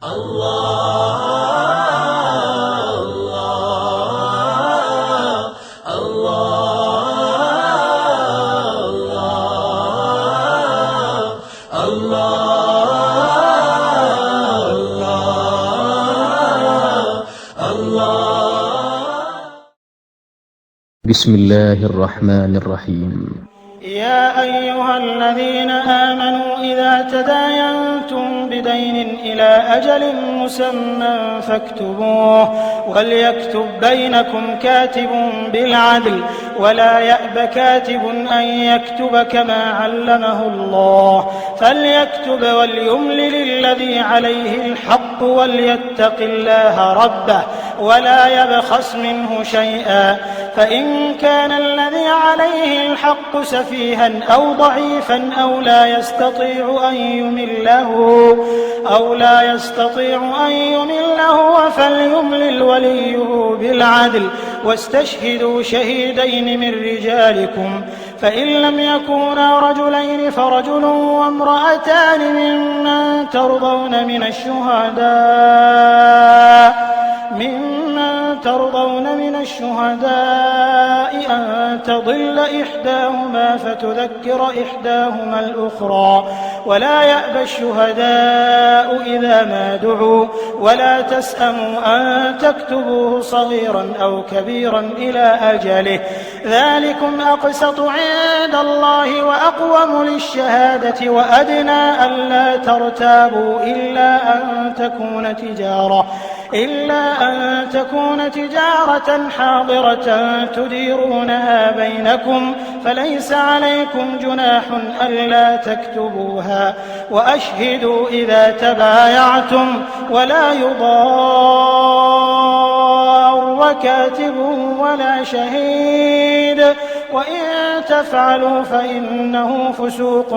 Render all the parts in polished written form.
بسم الله الرحمن الرحيم. يا أيها الذين آمنوا إذا تداينتم بدين إلى أجل مسمى فاكتبوه وليكتب بينكم كاتب بالعدل ولا يأب كاتب أن يكتب كما علمه الله فليكتب وليملل الذي عليه الحق وليتق الله ربه ولا يبخس منه شيئا فإن كان الذي عليه الحق سفيها أو ضعيفا أو لا يستطيع أن يمله فليملل وليه بالعدل واستشهدوا شهيدين من رجالكم فإن لم يكونا رجلين فرجل وامرأتان ممن ترضون من الشهداء أن تضل إحداهما فتذكر إحداهما الأخرى ولا يأبى الشهداء إذا ما دعوا ولا تسأموا أن تكتبوه صغيرا أو كبيرا إلى أجله ذلكم أقسط عند الله وأقوم للشهادة وأدنى ألا ترتابوا إلا أن تكون تجارة حاضرة تديرونها بينكم فليس عليكم جناح ألا تكتبوها وأشهدوا إذا تبايعتم ولا يضار كاتب ولا شهيد وإن تفعلوا فإنه فسوق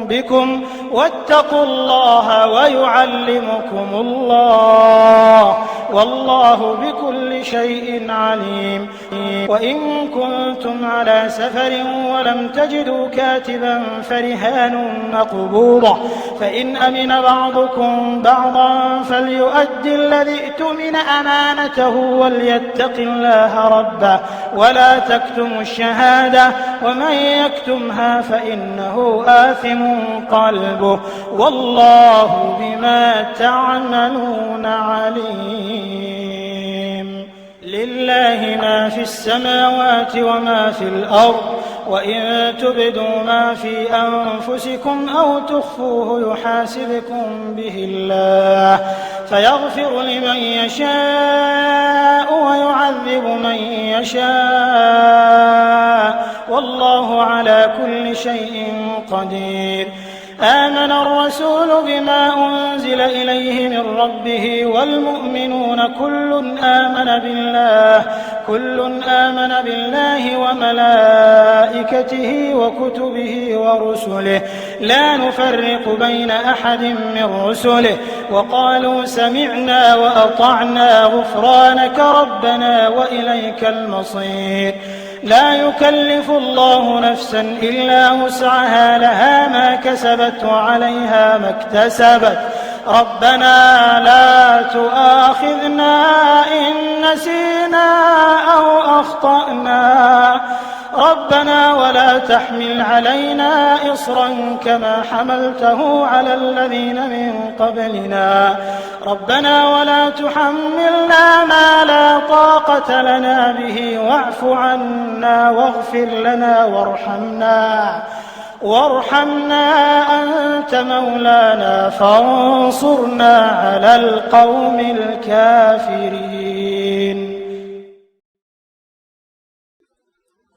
بكم واتقوا الله ويعلمكم الله والله بكل شيء عليم وإن كنتم على سفر ولم تجدوا كاتبا فرهان مقبوضة فإن أمن بعضكم بعضا فليؤدي الذي ائتمن أمانته وليتق الله ربه ولا تكتموا الشهادة ومن يكتمها فإنه آثم قلبه والله بما تعملون عليم لله ما في السماوات وما في الأرض وإن تبدوا ما في أنفسكم أو تخفوه يحاسبكم به الله فيغفر لمن يشاء ويعذب من يشاء والله على كل شيء قدير آمن الرسول بما أنزل إليه من ربه والمؤمنون كل آمن بالله وملائكته وكتبه ورسله لا نفرق بين أحد من رسله وقالوا سمعنا وأطعنا غفرانك ربنا وإليك المصير لا يكلف الله نفسا إلا وسعها لها ما كسبت وعليها ما اكتسبت ربنا لا تؤاخذنا إن نسينا أو أخطأنا ربنا ولا تحمل علينا إصرا كما حملته على الذين من قبلنا ربنا ولا تحملنا ما لا طاقة لنا به واعف عنا واغفر لنا وارحمنا أنت مولانا فانصرنا على القوم الكافرين.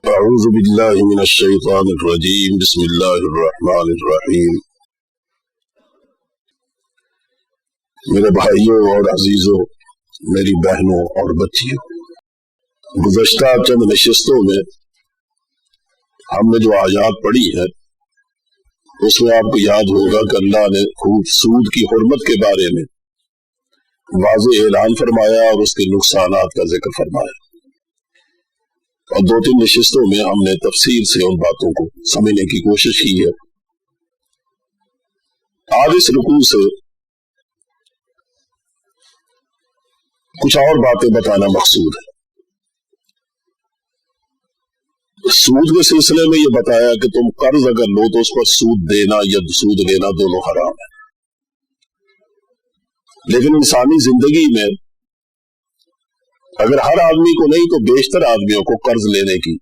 أعوذ بالله من الشيطان الرجيم بسم الله الرحمن الرحیم. میرے بھائیوں اور عزیزوں، میری بہنوں اور بچیوں، گزشتہ چند نشستوں میں ہم نے جو آیات پڑھی ہے اس میں آپ کو یاد ہوگا کہ اللہ نے خوب سود کی حرمت کے بارے میں واضح اعلان فرمایا اور اس کے نقصانات کا ذکر فرمایا، اور 2-3 نشستوں میں ہم نے تفصیل سے ان باتوں کو سمجھنے کی کوشش کی ہے۔ آج اس رکوع سے कुछ और बातें बताना मकसूद है। सूद के सिलसिले में ये बताया कि तुम कर्ज अगर लो तो उस पर सूद देना या सूद लेना दोनों हराम है, लेकिन इंसानी जिंदगी में अगर हर आदमी को नहीं तो बेशतर आदमियों को कर्ज लेने की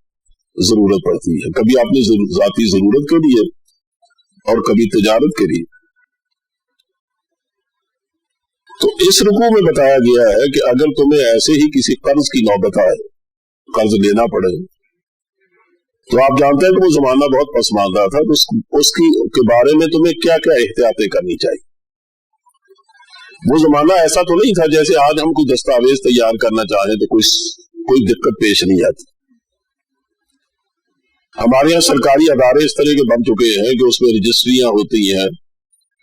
जरूरत पड़ती है, कभी अपनी जाती जरूरत के लिए और कभी तिजारत के लिए। तो इस रुकू में बताया गया है कि अगर तुम्हें ऐसे ही किसी कर्ज की नौबत आए, कर्ज लेना पड़े, तो आप जानते हैं कि वो जमाना बहुत पसमानदा था, तो उसकी के बारे में तुम्हें क्या क्या एहतियातें करनी चाहिए। वो जमाना ऐसा तो नहीं था जैसे आज हम कोई दस्तावेज तैयार करना चाहें तो कोई दिक्कत पेश नहीं आती। हमारे यहाँ सरकारी अदारे इस तरह के बन चुके हैं कि उसमें रजिस्ट्रियां होती हैं,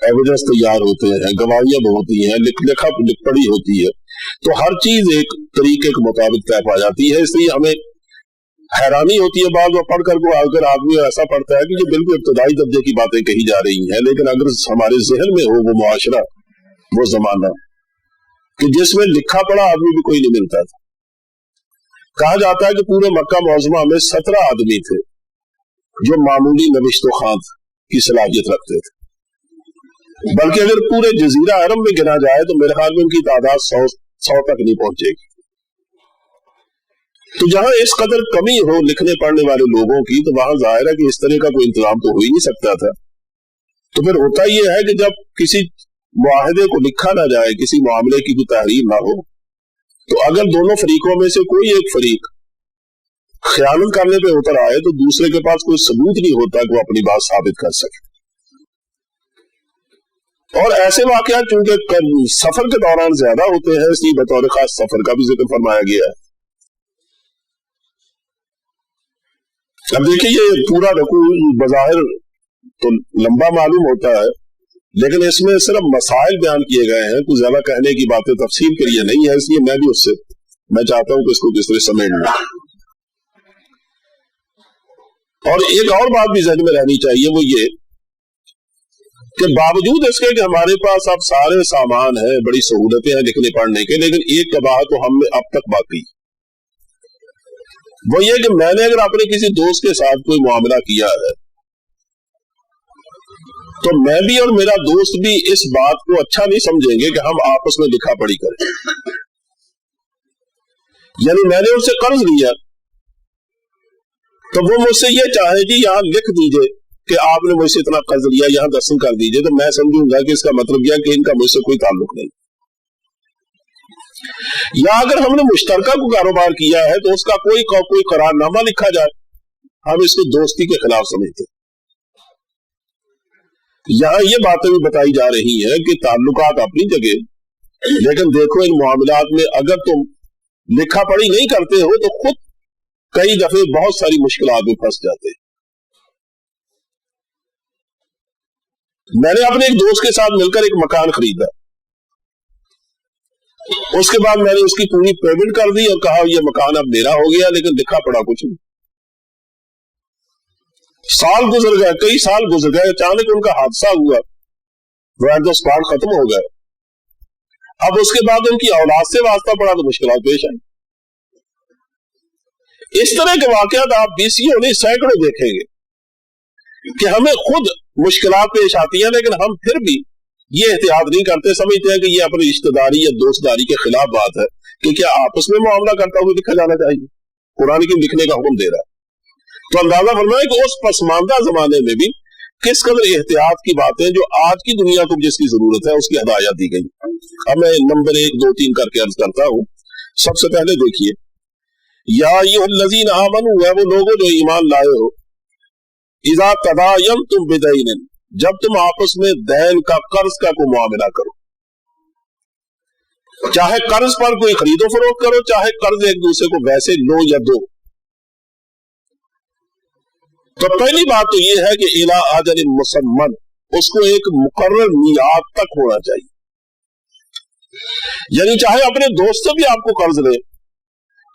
एविडेंस तैयार होते हैं, गवाहियां होती हैं, लिखा पढ़ी होती है, तो हर चीज एक तरीके के मुताबिक तय पा जाती है। इसलिए हमें हैरानी होती है बाद में पढ़ कर अगर आदमी ऐसा पढ़ता है कि ये बिल्कुल इब्तदाई दर्जे की बातें कही जा रही हैं, लेकिन अगर हमारे जहन में हो वो मुआशरा, वो जमाना कि जिसमें लिखा पढ़ा आदमी भी कोई नहीं मिलता था। कहा जाता है कि पूरे मक्का मौजमा में 17 आदमी थे जो मामूली नविश्तो खान की सलाहियत रखते थे, बल्कि अगर पूरे जजीरा अरब में गिना जाए तो मेरे ख्याल में उनकी तादाद 100 तक नहीं पहुंचेगी। तो जहां इस कदर कमी हो लिखने पढ़ने वाले लोगों की, तो वहां जाहिर है कि इस तरह का कोई इंतजाम तो हो ही नहीं सकता था। तो फिर होता यह है कि जब किसी मुआहदे को लिखा ना जाए, किसी मामले की कोई तहरीर ना हो, तो अगर दोनों फरीकों में से कोई एक फरीक खयानत करने पे उतर आए तो दूसरे के पास कोई सबूत नहीं होता कि वो अपनी बात साबित कर सके। और ऐसे वाकयात चूंकि सफर के दौरान ज्यादा होते हैं, इसलिए बतौर खास सफर का भी जिक्र फरमाया गया है। अब देखिए, ये पूरा रकू बज़ाहिर तो लंबा मालूम होता है, लेकिन इसमें सिर्फ मसाइल बयान किए गए हैं, कुछ ज्यादा कहने की बातें तफसील के लिए नहीं है, इसलिए मैं चाहता हूं कि इसको किस तरह समेट लूं। और एक और बात भी ज़हन में रहनी चाहिए, वो ये कि बावजूद इसके कि हमारे पास अब सारे सामान है, बड़ी सहूलतें हैं लिखने पढ़ने के, लेकिन एक कबाह तो हम में अब तक बाकी, वो ये कि मैंने अगर अपने किसी दोस्त के साथ कोई मामला किया है तो मैं भी और मेरा दोस्त भी इस बात को अच्छा नहीं समझेंगे कि हम आपस में लिखा पढ़ी करें। यानी मैंने उनसे कर्ज लिया तो वो मुझसे ये चाहे कि यहां लिख दीजिए कि आपने मुझसे इतना कर्ज लिया, यहां दस्तखत कर दीजिए, तो मैं समझूंगा कि इसका मतलब यह कि इनका मुझसे कोई ताल्लुक नहीं। या अगर हमने मुश्तरका को कारोबार किया है तो उसका कोई करारनामा लिखा जाए, हम इसको दोस्ती के खिलाफ समझते। यहां ये बातें भी बताई जा रही हैं कि ताल्लुकात अपनी जगह, लेकिन देखो इन मामलात में अगर तुम लिखा पढ़ी नहीं करते हो तो खुद कई दफे बहुत सारी मुश्किलात में फंस जाते। मैंने अपने एक दोस्त के साथ मिलकर एक मकान खरीदा, उसके बाद मैंने उसकी पूरी पेमेंट कर दी और कहा यह मकान अब मेरा हो गया, लेकिन लिखा पढ़ा कुछ नहीं। साल गुजर गए, कई साल गुजर गए, अचानक उनका हादसा हुआ, वो एट द स्पॉट खत्म हो गए। अब उसके बाद उनकी औलाद से वास्ता पड़ा तो मुश्किल पेश आई। इस तरह के वाकयात आप बीसियों नहीं सैकड़ों देखेंगे कि हमें खुद मुश्किलात पेश आती हैं, लेकिन हम फिर भी ये एहतियात नहीं करते, समझते हैं कि ये अपनी रिश्तेदारी या दोस्तदारी के खिलाफ बात है कि क्या आपस में मामला करता हुआ लिखा जाना चाहिए। कुरान की लिखने का हुक्म दे रहा है, तो अंदाजा फरमाए कि उस पसमानदा जमाने में भी किस कदर एहतियात की बातें जो आज की दुनिया को जिसकी जरूरत है उसकी हदायत दी गई। अब मैं नंबर 1, 2, 3 करके अर्ज करता हूं। सबसे पहले देखिए, या अय्युहल्लज़ीना आमनू, है वो लोगों जो ईमान लाए हो, इज़ा तदायनतुम बिदैनिन, जब तुम आपस में दैन का कर्ज का कोई मामला करो, चाहे कर्ज पर कोई खरीदो फरोख्त करो, चाहे कर्ज एक दूसरे को वैसे लो या दो, तो पहली बात तो यह है कि इला अजल मुसम्मन, उसको एक मुकर्रर मियाद तक होना चाहिए। यानी चाहे अपने दोस्त से भी आपको कर्ज ले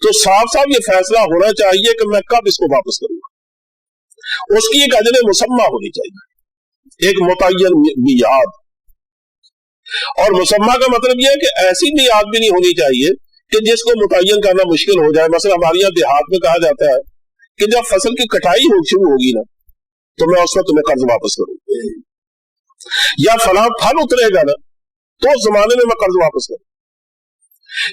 तो साफ साफ ये फैसला होना चाहिए कि मैं कब इसको वापस करूंगा। उसकी एक अजल मुसम्मा होनी चाहिए, एक मुतय्यन मियाद। और मुसम्मा का मतलब यह है कि ऐसी मियाद भी नहीं होनी चाहिए کہ جس کو متعین کرنا مشکل ہو جائے. مثلا ہمارے یہاں دیہات میں کہا جاتا ہے کہ جب فصل کی کٹائی شروع ہوگی نا تو میں اس وقت تمہیں قرض واپس کروں، یا فلاں پھل اترے گا نا تو اس زمانے میں قرض واپس کروں،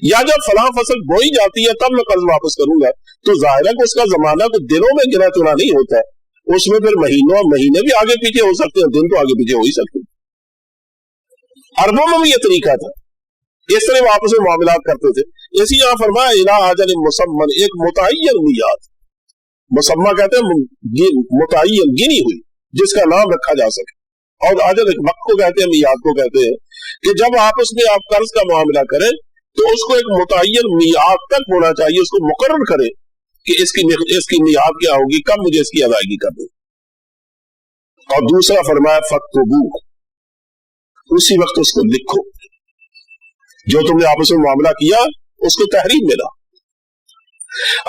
یا جب فلاں فصل بوئی جاتی ہے تب میں قرض واپس کروں گا. تو ظاہر ہے کہ اس کا زمانہ تو دنوں میں گنا چنا نہیں ہوتا ہے، اس میں پھر مہینے بھی آگے پیچھے ہو سکتے ہیں، دن تو آگے پیچھے ہو ہی سکتے ہیں. عربوں میں بھی یہ طریقہ تھا، اس طرح وہ آپس میں معاملات کرتے تھے. اسی یہاں فرمایا الی اجل مسمى، ایک متعین میعاد، مسمى کہتے ہیں متعین گنی ہوئی جس کا نام رکھا جا سکے، اور اجل ایک وقت کو کہتے ہیں، میعاد کو کہتے ہیں کہ جب آپس میں آپ قرض کا معاملہ کریں تو اس کو ایک متعین میعاد تک ہونا چاہیے، اس کو مقرر کریں کہ اس کی میعاد کیا ہوگی، کب مجھے اس کی ادائیگی کرنی. اور دوسرا فرمایا فاکتبوہ، اسی وقت اس کو لکھو، جو تم نے آپس میں معاملہ کیا اس کو تحریر میں لا.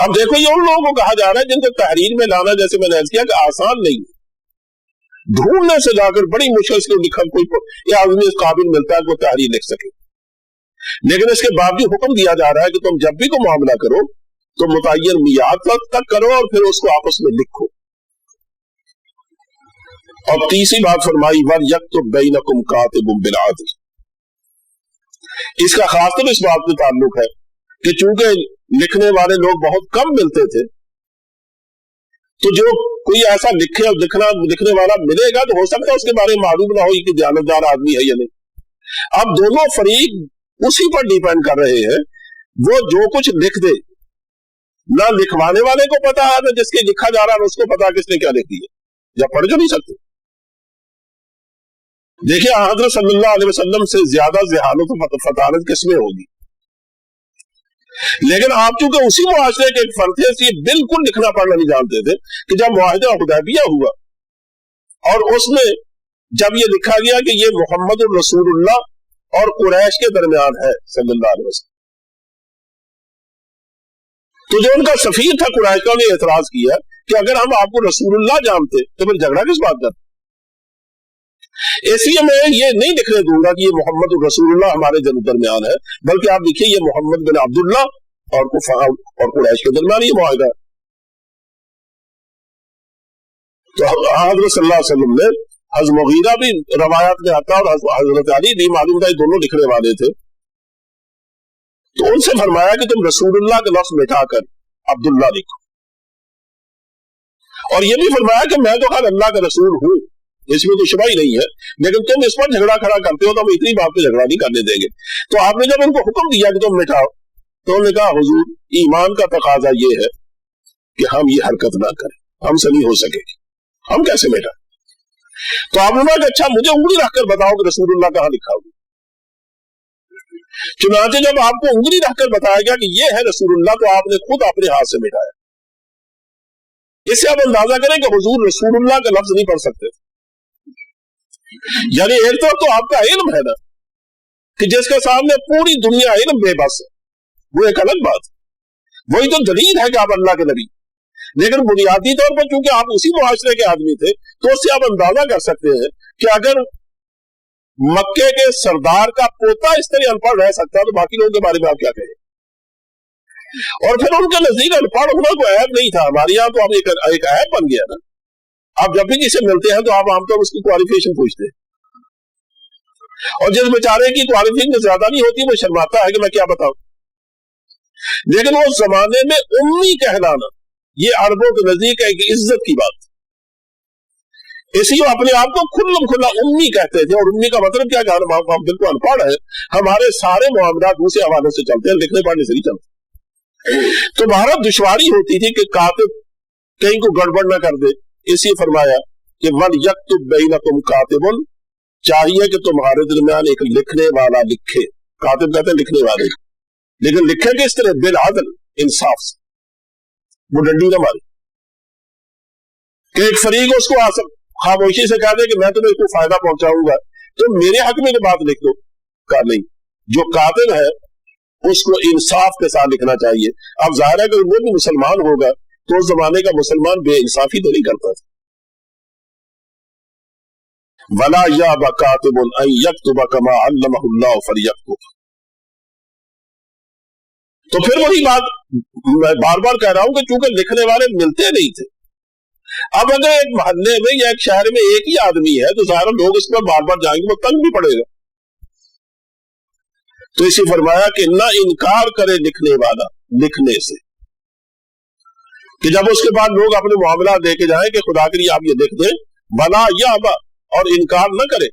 اب دیکھو یہ ان لوگوں کو کہا جا رہا ہے جن کو تحریر میں لانا، جیسے میں نے عرض کیا کہ آسان نہیں، ڈھونڈنے سے جا کر بڑی مشکل سے لکھا کوئی یہ آدمی اس قابل ملتا ہے کہ وہ تحریر لکھ سکے. لیکن اس کے باوجود حکم دیا جا رہا ہے کہ تم جب بھی کوئی معاملہ کرو تو متعین میعاد تک کرو اور پھر اس کو آپس میں لکھو. اور تیسری بات فرمائی وَلْيَكْتُبْ بَيْنَكُمْ كَاتِبٌ بِالْعَدْلِ، اس کا خاص طور اس بات پہ تعلق ہے کہ چونکہ لکھنے والے لوگ بہت کم ملتے تھے تو جو کوئی ایسا لکھنے والا ملے گا تو ہو سکتا ہے اس کے بارے میں معلوم نہ ہو کہ دیانتدار آدمی ہے یا نہیں. اب دونوں فریق اسی پر ڈیپینڈ کر رہے ہیں، وہ جو کچھ لکھ دے، نہ لکھوانے والے کو پتا ہے نہ جس کے لکھا جا رہا ہے اس کو پتا کس نے کیا لکھ دیا، یا پڑھ جو نہیں سکتے. دیکھیں حضرت صلی اللہ علیہ وسلم سے زیادہ ذہانت و فطانت کس میں ہوگی، لیکن آپ چونکہ اسی معاشرے کے ایک فرد تھے، اس لیے بالکل لکھنا پڑھنا نہیں جانتے تھے کہ جب معاہدہ حدیبیہ ہوا اور اس میں جب یہ لکھا گیا کہ یہ محمد الرسول اللہ اور قریش کے درمیان ہے صلی اللہ علیہ وسلم، تو جو ان کا سفیر تھا قریش کا، نے اعتراض کیا کہ اگر ہم آپ کو رسول اللہ جانتے تو پھر جھگڑا کس بات کا. اس لیے میں یہ نہیں لکھنے دوں گا کہ یہ محمد الرسول اللہ ہمارے درمیان ہے، بلکہ آپ لکھیے یہ محمد بن عبداللہ اور قریش کے درمیان یہ معاہدہ ہے. تو حضرت صلی اللہ علیہ وسلم نے حضرت مغیرہ بھی روایات میں آتا اور حضرت علی بھی معلوم تھا یہ دونوں لکھنے والے تھے، تو ان سے فرمایا کہ تم رسول اللہ کا لفظ مٹا کر عبداللہ لکھو، اور یہ بھی فرمایا کہ میں تو خیر اللہ کا رسول ہوں، اس میں تو شبہ ہی نہیں ہے، لیکن تم اس پر جھگڑا کھڑا کرتے ہو تو ہم اتنی بات پہ جھگڑا نہیں کرنے دیں گے. تو آپ نے جب ان کو حکم دیا کہ تم مٹاؤ تو انہوں نے کہا حضور ایمان کا تقاضا یہ ہے کہ ہم یہ حرکت نہ کریں، ہم سے نہیں ہو سکے گی، ہم کیسے مٹائیں. تو آپ نے کہا کہ اچھا مجھے انگلی رکھ کر بتاؤ کہ رسول اللہ کہاں لکھا ہوگا. چنانچہ جب آپ کو انگلی رکھ کر بتایا گیا کہ یہ ہے رسول اللہ تو آپ نے خود اپنے ہاتھ سے مٹایا. اس سے آپ اندازہ کریں کہ حضور رسول اللہ کا لفظ نہیں پڑھ سکتے، یعنی ایک تو آپ کا علم ہے نا کہ جس کے سامنے پوری دنیا علم بے بس ہے، وہ ایک الگ بات ہے، وہی تو دلیل ہے کہ آپ اللہ کے نبی. لیکن بنیادی طور پر چونکہ آپ اسی معاشرے کے آدمی تھے تو اس سے آپ اندازہ کر سکتے ہیں کہ اگر مکے کے سردار کا پوتا اس طرح ان پڑھ رہ سکتا ہے تو باقی لوگوں کے بارے میں آپ کیا کہیں. اور پھر ان کے نزدیک ان پڑھ ہونا کوئی عیب نہیں تھا، ہمارے یہاں تو اب ایک عیب بن گیا نا. آپ جب بھی کسی ملتے ہیں تو آپ عام طور اس کی کوالیفیکیشن پوچھتے ہیں، اور جس بیچارے کی کوالیفیکیشن زیادہ نہیں ہوتی وہ شرماتا ہے کہ میں کیا بتاؤں. لیکن وہ زمانے میں امی کہلانا یہ عربوں کے نزدیک ایک عزت کی بات، اسی وہ اپنے آپ کو کھلم کھلا امی کہتے تھے. اور امی کا مطلب کیا کہ ہم بالکل ان پڑھ ہیں، ہمارے سارے معاملات دوسرے حوالے سے چلتے ہیں، لکھنے پڑھنے سے نہیں چلتے. تو بہت دشواری ہوتی تھی کہ کاتب کہیں کو گڑبڑ نہ کر دے، اسی فرمایا کہ وَلْيَكْتُبْ بَيْنَكُمْ كَاتِبٌ، چاہیے کہ تمہارے درمیان ایک لکھنے والا لکھے. کاتب کہتے ہیں لکھنے والے، لیکن لکھے کس طرح؟ بالعدل، انصاف سے، وہ ڈنڈی نہ مارے کہ ایک فریق اس کو خاموشی سے کہہ دے کہ میں تمہیں اس کو فائدہ پہنچاؤں گا تو میرے حق میں بات لکھ دو. کا نہیں، جو کاتب ہے اس کو انصاف کے ساتھ لکھنا چاہیے. اب ظاہر ہے کہ وہ بھی مسلمان ہوگا تو اس زمانے کا مسلمان بے انصافی تو نہیں کرتا تھا. وَلَا يَأْبَ كَاتِبٌ أَن يَكْتُبَ كَمَا عَلَّمَهُ اللَّهُ فَلْيَكْتُبْ، तो फिर वही बात मैं बार बार कह रहा हूं कि चूंकि लिखने वाले मिलते नहीं थे, अब अगर एक मोहल्ले में या एक शहर में एक ही आदमी है तो सारे लोग इस पर बार बार जाएंगे, वो तंग भी पड़ेगा। तो इसी फरमाया कि ना इनकार करे लिखने वाला लिखने से, कि जब उसके बाद लोग अपने मामला लेके जाएं कि खुदा के लिए आप ये लिख दें, भला या अबा, और इनकार न करे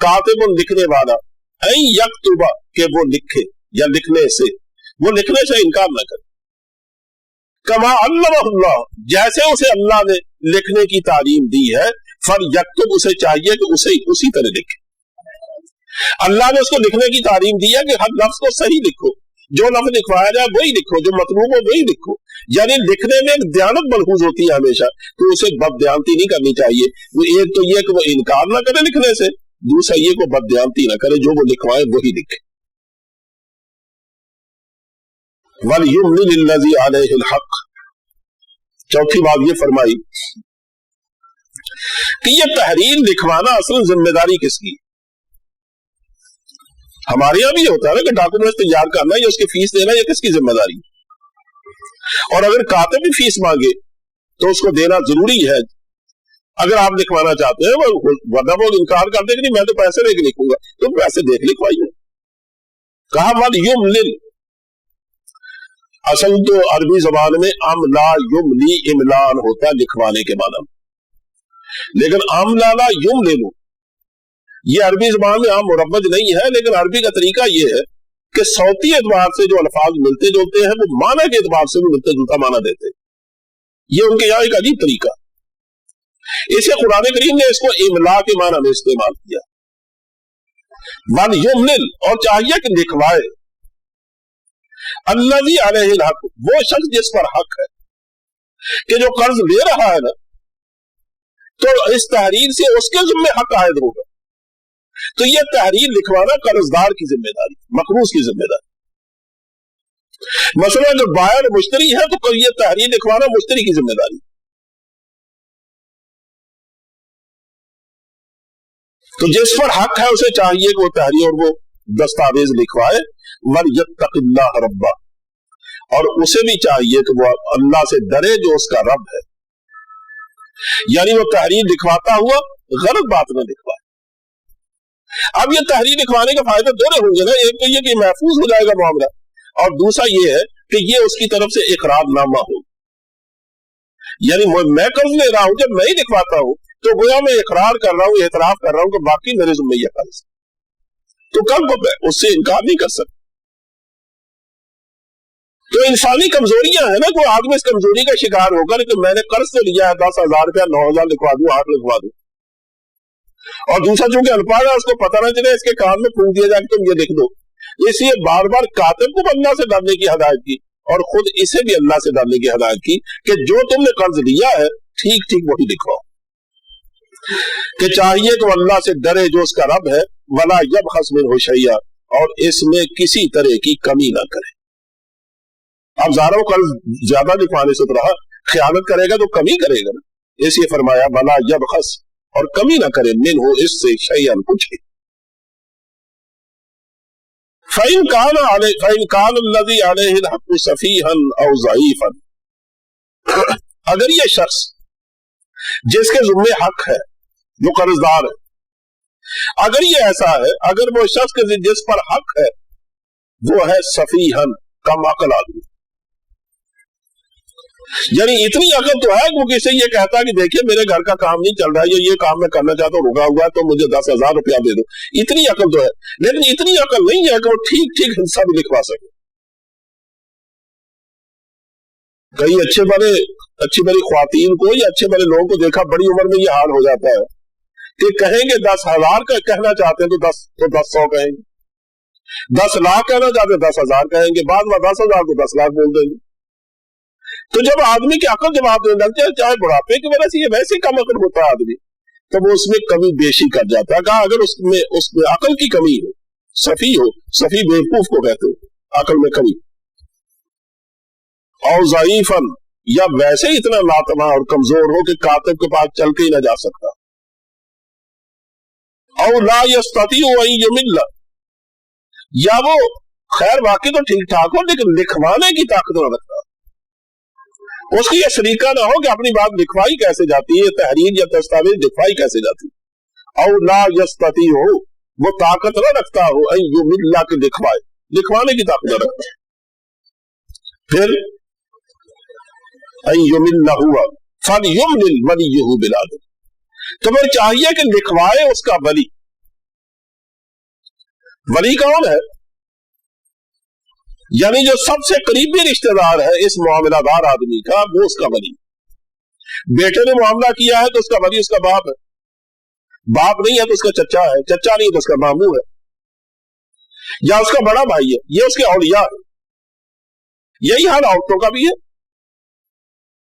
कातिबुन लिखने वाला, ऐ यक्तुबा के वो लिखे या लिखने से, वो लिखने से इनकार न करे। कमा अल्लाह, जैसे उसे अल्लाह ने लिखने की तालीम दी है, फर यक्तुब, उसे चाहिए कि उसे उसी तरह लिखे। अल्लाह ने उसको लिखने की तालीम दी है कि हर लफ्ज को सही लिखो, जो लफ्ज लिखवाया जाए वही लिखो, जो मतलूब हो वही लिखो। यानी लिखने में एक दयानत मलहूज होती है हमेशा, तो उसे बददयानती नहीं करनी चाहिए। वो एक तो ये कि वो इनकार ना करे लिखने से, दूसरा ये को बददयानती ना करे, जो वो लिखवाए वही लिखे। वल युमलिल लज़ी अलैहिल हक़, चौथी बात ये फरमाई कि ये तहरीर लिखवाना असल जिम्मेदारी किसकी? हमारे यहां भी होता है ना कि डॉक्यूमेंट तैयार करना या उसकी फीस देना, ये किसकी जिम्मेदारी? और अगर कातिब भी फीस मांगे तो उसको देना जरूरी है अगर आप लिखवाना चाहते हैं, वरना वो इनकार कर देंगे, मैं तो पैसे देके लिखूंगा, तो पैसे देख लिखवाइए। कहा वल युमलिल, असल तो अरबी जबान में अमला युमली इमलान होता है लिखवाने के माना, लेकिन अमलाला युमलिलु ये अरबी जबान में आम मुरब्बज नहीं है, लेकिन अरबी का तरीका ये है कि सौती एतबार से जो अल्फाज मिलते जुलते हैं वो माना के एतबार से भी मिलते जुलता माना देते हैं। ये उनके यहाँ एक अजीब तरीका। इसे कुरान करीम ने इसको इमला के माना में इस्तेमाल किया। वल युमलिल, और चाहिए कि लिखवाए, अल्लज़ी अलैहिल हक़, वो शख्स जिस पर हक है, कि जो कर्ज ले रहा है ना, तो इस तहरीर से उसके जिम्मे हक आयद होगा। तो यह तहरीर लिखवाना कर्जदार की जिम्मेदारी, मकरूज की जिम्मेदारी। मसला जो बायर मुश्तरी है तो यह तहरीर लिखवाना मुश्तरी की जिम्मेदारी। तो जिस पर हक है उसे चाहिए कि वो तहरीर और वो दस्तावेज लिखवाए। वर यत्तक़िल्लाह रब्बा, और उसे भी चाहिए कि वो अल्लाह से डरे जो उसका रब है, यानी वो तहरीर लिखवाता हुआ गलत बात न लिखवाए। अब ये तहरीर लिखवाने का फायदा दोनों होंगे ना, एक तो ये कि महफूज हो जाएगा मामला, और दूसरा ये है कि ये उसकी तरफ से इकरारनामा हो, यानी मैं कर्ज ले रहा हूं, जब मैं ही लिखवाता हूं तो गोया मैं इकरार कर रहा हूं, एतराफ कर रहा हूं कि बाकी मेरे जिम्मे यह कर्ज, तो कल को उससे इनकार नहीं कर सकता। तो इंसानी कमजोरियां है ना, कोई आदमी इस कमजोरी का शिकार होगा कि मैंने कर्ज तो लिया है 10,000 रुपया, 9,000 लिखवा दूं, 8 लिखवा दूं, और दूसरा चूंकि अल्फाज है उसको पता ना चले, इसके कान में फूंक दिया जाए तुम ये लिख दो। इसलिए बार बार कातिब को अल्लाह से डरने की हदायत की और खुद इसे भी अल्लाह से डरने की हदायत की कि जो तुमने कर्ज लिया है ठीक ठीक वही लिखवाओ, कि चाहिए तो अल्लाह से डरे जो उसका रब है, वला यबखस मिनहु शैया, और इसमें किसी तरह की कमी ना करे। अब ज़ारो कर्ज ज्यादा लिखवाने से तो रहा, खयानत करेगा तो कमी करेगा ना, इसलिए फरमाया वला यबखस, और कमी ना करे, मिनहु इससे शैयन कुछ भी। फ़इन कान अल्लज़ी अलैहिल हक़्क़ु सफ़ीहन औ ज़ईफ़न, अगर ये शख्स जिसके ज़ुम्मे हक है, जो कर्जदार है, अगर ये ऐसा है, अगर वो शख्स के जिस पर हक है वो है सफ़ीहन, कम अकल आदमी, यानी इतनी अकल तो है वो किसी ये कहता है कि देखिए मेरे घर का काम नहीं चल रहा है, ये काम मैं करना चाहता हूँ, रुका हुआ है, तो मुझे 10,000 रुपया दे दो, इतनी अकल तो है, लेकिन इतनी अकल नहीं है कि वो ठीक ठीक हिस्सा भी लिखवा सके। कई अच्छी बड़ी ख्वातीन को या अच्छे बड़े लोगों को देखा बड़ी उम्र में ये हाल हो जाता है कि कहेंगे 10,000 का कहना चाहते हैं तो 10,100 कहेंगे, 10 लाख कहना चाहते हैं 10,000 कहेंगे, बाद में 10,000 को 10 लाख बोल देंगे। तो जब आदमी की अकल जवाब देने लगते हैं, चाहे बुढ़ापे की वजह से ये वैसे कम अकल होता है आदमी, तो वो उसमें कमी बेशी कर जाता है। कहा अगर उसमें अकल की कमी हो, सफी बेवकूफ को कहते हैं, अकल में कमी, और ज़ईफ़न, या वैसे ही इतना लातमा और कमजोर हो कि कातिब के पास चल के ही ना जा सकता, और ला यस्ततीउ अन युमिल्ला, या वो खैर वाकई तो ठीक ठाक हो, लेकिन लिखवाने की ताकत न रखता, उसकी यह सलीका ना हो कि अपनी बात लिखवाई कैसे जाती है, तहरीर या दस्तावेज लिखवाई कैसे जाती है। और ला यस्तती हो, वो ताकत न रखता हो, युमिल्ला के लिखवाए, लिखवाने की ताकत न रखता। फिर युमिल्ला हुआ फल युमिल वलीयहु बिलाद, तुम्हें चाहिए कि लिखवाए उसका वली। वली कौन है? यानी जो सबसे करीबी रिश्तेदार है इस मामलादार आदमी का, वो उसका वली। बेटे ने मामला किया है तो उसका वली उसका बाप है, बाप नहीं है तो उसका चचा है, चचा नहीं है तो उसका मामू है, या उसका बड़ा भाई है, ये उसके औलिया है। यही हाल औरतों का भी है।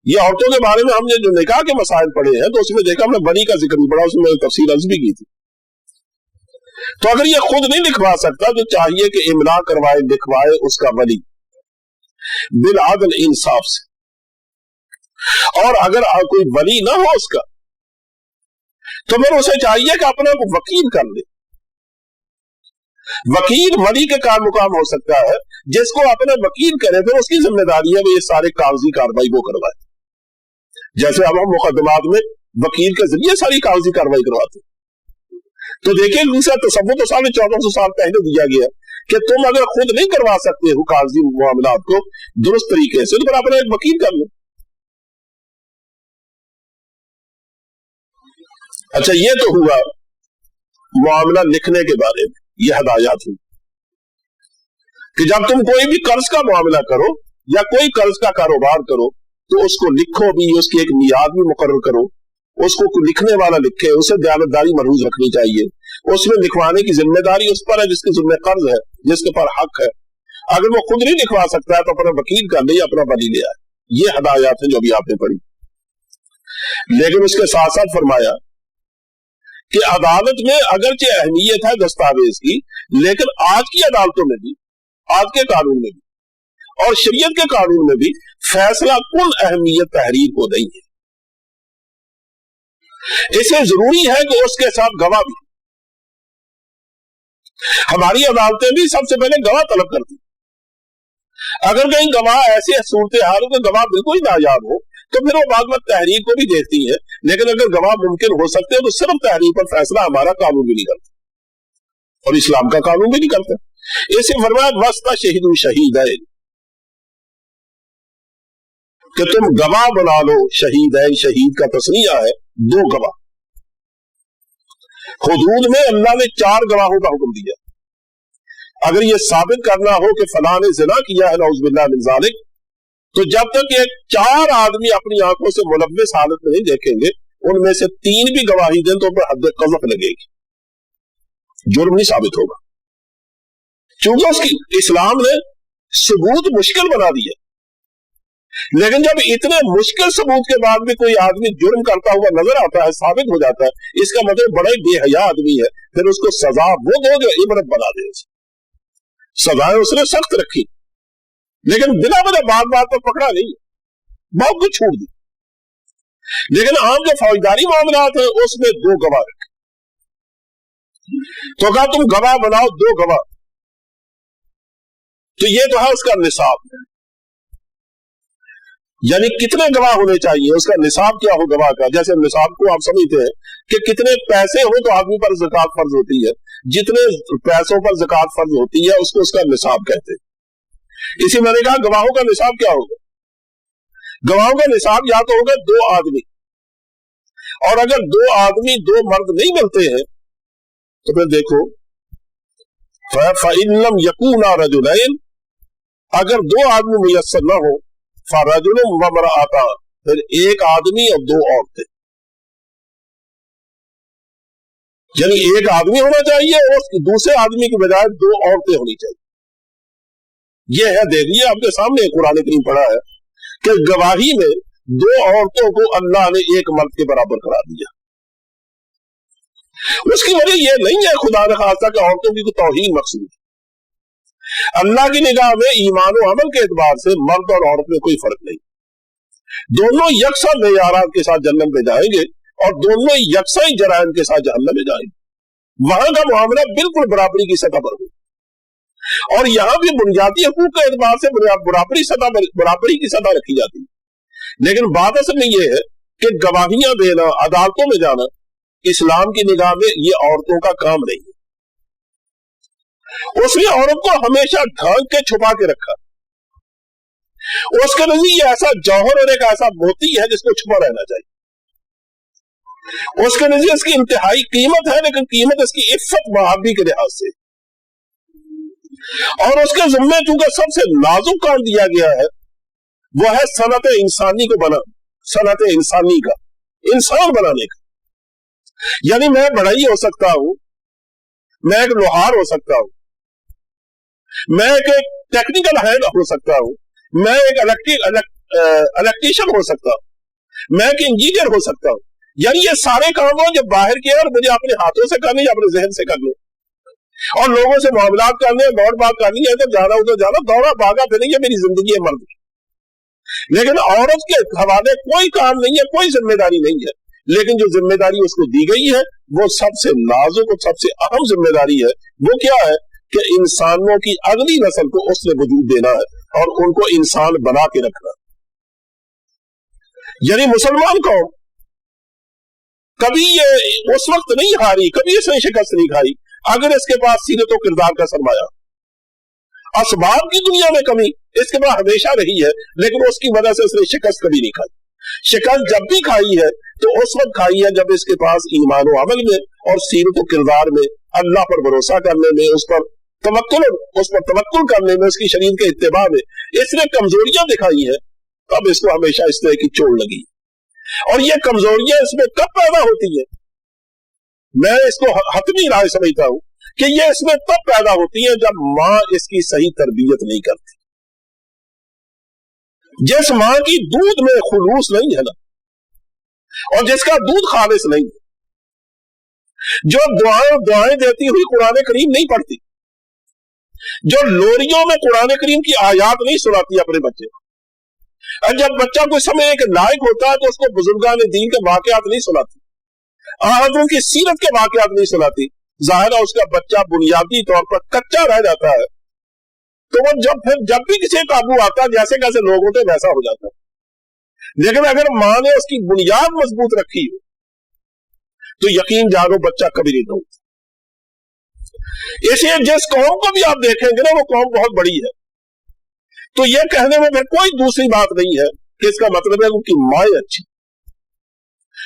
ये औरतों के बारे में हमने जो निकाह के मसाइल पढ़े हैं तो उसमें देखा, हमने वली का जिक्र भी पढ़ा, उसमें मैंने तफसील अर्ज भी की थी। तो अगर ये खुद नहीं लिखवा सकता तो चाहिए कि इमला करवाए, लिखवाए उसका वली बिल आदल, इंसाफ से। और अगर कोई वली ना हो उसका तो फिर उसे चाहिए कि अपने को वकील कर ले। वकील वली के कार मुकाम हो सकता है, जिसको अपने वकील करे फिर उसकी जिम्मेदारी है वो ये सारे कागजी कार्रवाई वो करवाए। जैसे अब हम मुकदमात में वकील के जरिए सारी कागजी कार्रवाई करवाते, तो देखिए दूसरा तसव्वुर तो 1450 साल पहले दिया गया कि तुम अगर खुद नहीं करवा सकते हो कागजी मामलात को दुरुस्त तरीके से, तो फिर अपना एक वकील कर लो। अच्छा, ये तो हुआ मामला लिखने के बारे में, यह हदायत हुई कि जब तुम कोई भी कर्ज का मामला करो या कोई कर्ज का कारोबार करो तो उसको लिखो भी, उसकी एक मियाद भी मुकर्रर करो, उसको लिखने वाला लिखे, उसे दयानतदारी मरहूज रखनी चाहिए, उसमें लिखवाने की जिम्मेदारी उस पर है जिसके जिम्मे कर्ज है, जिसके पर हक है। अगर वो खुद नहीं लिखवा सकता है तो अपना वकील कर ले या अपना वली ले आए। ये हदायत है जो अभी आपने पढ़ी। लेकिन उसके साथ साथ फरमाया कि अदालत में अगरचे अहमियत है दस्तावेज की, लेकिन आज की अदालतों में भी, आज के कानून में भी और शरीयत के कानून में भी फैसला कुल अहमियत तहरीर को नहीं है। इसलिए जरूरी है कि उसके साथ गवाह भी। हमारी अदालतें भी सबसे पहले गवाह तलब करती। अगर कहीं गवाह ऐसी सूरत हाल हो कि गवाह बिल्कुल ही नायाब हो तो फिर वो बाद में तहरीर को भी देखती है, लेकिन अगर गवाह मुमकिन हो सकते हो तो सिर्फ तहरीर पर फैसला हमारा कानून भी नहीं करता और इस्लाम का कानून भी नहीं करता। इसे फरमाया वस्ता शहीदु शहीद है कि तुम गवाह बना लो। शहीद है, शहीद का तस्नीया है, दो गवाह। हुदूद में अल्लाह ने 4 गवाहों का हुक्म दिया। अगर ये साबित करना हो कि फलां ने ज़िना किया है नऊज़ुबिल्लाह मिन ज़ालिक, तो जब तक ये 4 आदमी अपनी आंखों से मुलव्विस हालत में नहीं देखेंगे, उनमें से 3 भी गवाही दें तो पर हद क़ज़फ़ लगेगी, जुर्म नहीं साबित होगा। चूंकि उसकी इस्लाम ने सबूत मुश्किल बना दिया, लेकिन जब इतने मुश्किल सबूत के बाद भी कोई आदमी जुर्म करता हुआ नजर आता है, साबित हो जाता है, इसका मतलब बड़ा ही बेहया आदमी है, फिर उसको सजा वो दो जो इबरत बना दे। सजाएं उसने सख्त रखी, लेकिन बिना वजह बात पर पकड़ा नहीं, बहुत कुछ छूट दी। लेकिन आम जो फौजदारी मामलात है उसमें 2 गवाह रखे, तो कहा तुम गवाह बनाओ 2 गवाह। तो ये तो है उसका निसाब, यानी कितने गवाह होने चाहिए, उसका निसाब क्या हो गवाह का। जैसे निसाब को आप समझते हैं कि कितने पैसे हो तो आदमी पर ज़कात फर्ज होती है, जितने पैसों पर ज़कात फर्ज होती है उसको उसका निसाब कहते हैं। इसी मैंने कहा गवाहों का निसाब क्या होगा। गवाहों का निसाब या तो होगा 2 आदमी, और अगर 2 आदमी 2 मर्द नहीं मिलते हैं तो फिर देखो फ़इल्लम यकूना रजुलैन, अगर 2 आदमी मुयस्सर न हो फ़रजुलुन व इम्रअतान, फिर 1 आदमी और 2 औरतें, यानी 1 आदमी होना चाहिए और दूसरे आदमी की बजाय 2 औरतें होनी चाहिए। यह है, देखिए आपके सामने कुरान करीम पढ़ा है कि गवाही में 2 औरतों को अल्लाह ने 1 मर्द के बराबर करा दिया। उसकी वजह यह नहीं है खुदा ने खासा कि औरतों की तौहीन मकसूद है। अल्लाह की निगाह में ईमान और अमल के एतबार से मर्द और औरत में कोई फर्क नहीं, दोनों यकसा मेयारात के साथ जन्नत में जाएंगे और दोनों यकसा ही जराइम के साथ जहन्नम में जाएंगे। वहां का मामला बिल्कुल बराबरी की सतह पर हो। اور یہاں بھی بنیادی حقوق کے اعتبار سے برابری کی سطح رکھی جاتی ہے، لیکن بات اصل میں یہ ہے کہ گواہیاں دینا، عدالتوں میں جانا اسلام کی نگاہ میں یہ عورتوں کا کام نہیں ہے۔ اس نے عورت کو ہمیشہ ڈھانک کے چھپا کے رکھا، اس کے نزدیک یہ ایسا جوہر اور ایک ایسا موتی ہے جس کو چھپا رہنا چاہیے، اس کے نزدیک اس کی انتہائی قیمت ہے، لیکن قیمت اس کی عفت محابی کے لحاظ سے، اور اس کے ذمے چونکہ سب سے نازک کام دیا گیا ہے وہ ہے صنعت انسانی کو صنعت انسانی کا، انسان بنانے کا۔ یعنی میں بڑھئی ہو سکتا ہوں، میں ایک لوہار ہو سکتا ہوں، میں ایک ٹیکنیکل ہینڈ ہو سکتا ہوں، میں ایک الیکٹریشین ہو سکتا ہوں، میں ایک انجینئر ہو سکتا ہوں، یعنی یہ سارے کام ہو جو باہر کے اور مجھے اپنے ہاتھوں سے کرنے یا اپنے ذہن سے کرنے، اور لوگوں سے معاملات کرنے، دوڑ بھاگ کرنی ہے، ادھر جانا ادھر جانا، دوڑا بھاگا پھر یہ میری زندگی ہے مرد کی۔ لیکن عورت کے حوالے کوئی کام نہیں ہے، کوئی ذمہ داری نہیں ہے، لیکن جو ذمہ داری اس کو دی گئی ہے وہ سب سے نازک اور سب سے اہم ذمہ داری ہے۔ وہ کیا ہے کہ انسانوں کی اگلی نسل کو اس نے وجود دینا ہے اور ان کو انسان بنا کے رکھنا۔ یعنی مسلمان قوم کبھی یہ اس وقت نہیں ہاری، کبھی اس نے شکست نہیں کھائی اگر اس کے پاس سیرت و کردار کا سرمایہ۔ اسباب کی دنیا میں کمی اس کے پاس ہمیشہ رہی ہے، لیکن اس کی وجہ سے اس نے شکست کبھی نہیں کھائی۔ شکست جب بھی کھائی ہے تو اس وقت کھائی ہے جب اس کے پاس ایمان و عمل میں اور سیرت و کردار میں، اللہ پر بھروسہ کرنے میں، اس پر توکل کرنے میں، اس کی شریعت کے اتباع میں اس نے کمزوریاں دکھائی ہے، تب اس کو ہمیشہ اس طرح کی چوٹ لگی۔ اور یہ کمزوریاں اس میں کب پیدا ہوتی ہیں؟ میں اس کو حتمی رائے سمجھتا ہوں کہ یہ اس میں تب پیدا ہوتی ہے جب ماں اس کی صحیح تربیت نہیں کرتی۔ جس ماں کی دودھ میں خلوص نہیں ہے نا، اور جس کا دودھ خالص نہیں ہے، جو دعائیں دیتی ہوئی قرآن کریم نہیں پڑھتی، جو لوریوں میں قرآن کریم کی آیات نہیں سناتی اپنے بچے کو، اور جب بچہ کوئی سمجھنے کے لائق ہوتا ہے تو اس کو بزرگان دین کے واقعات نہیں سناتی، حضرت کی سیرت کے واقعات نہیں سناتی، ظاہر ہے اس کا بچہ بنیادی طور پر کچا رہ جاتا ہے، تو وہ جب بھی کسی قابو آتا ہے جیسے کیسے لوگ ہوتے ویسا ہو جاتا ہے۔ لیکن اگر ماں نے اس کی بنیاد مضبوط رکھی ہو تو یقین جانو بچہ کبھی نہیں ڈوبتا۔ اس لیے جس قوم کو بھی آپ دیکھیں گے نا وہ قوم بہت بڑی ہے، تو یہ کہنے میں کوئی دوسری بات نہیں ہے کہ اس کا مطلب ہے ان کی ماں اچھی۔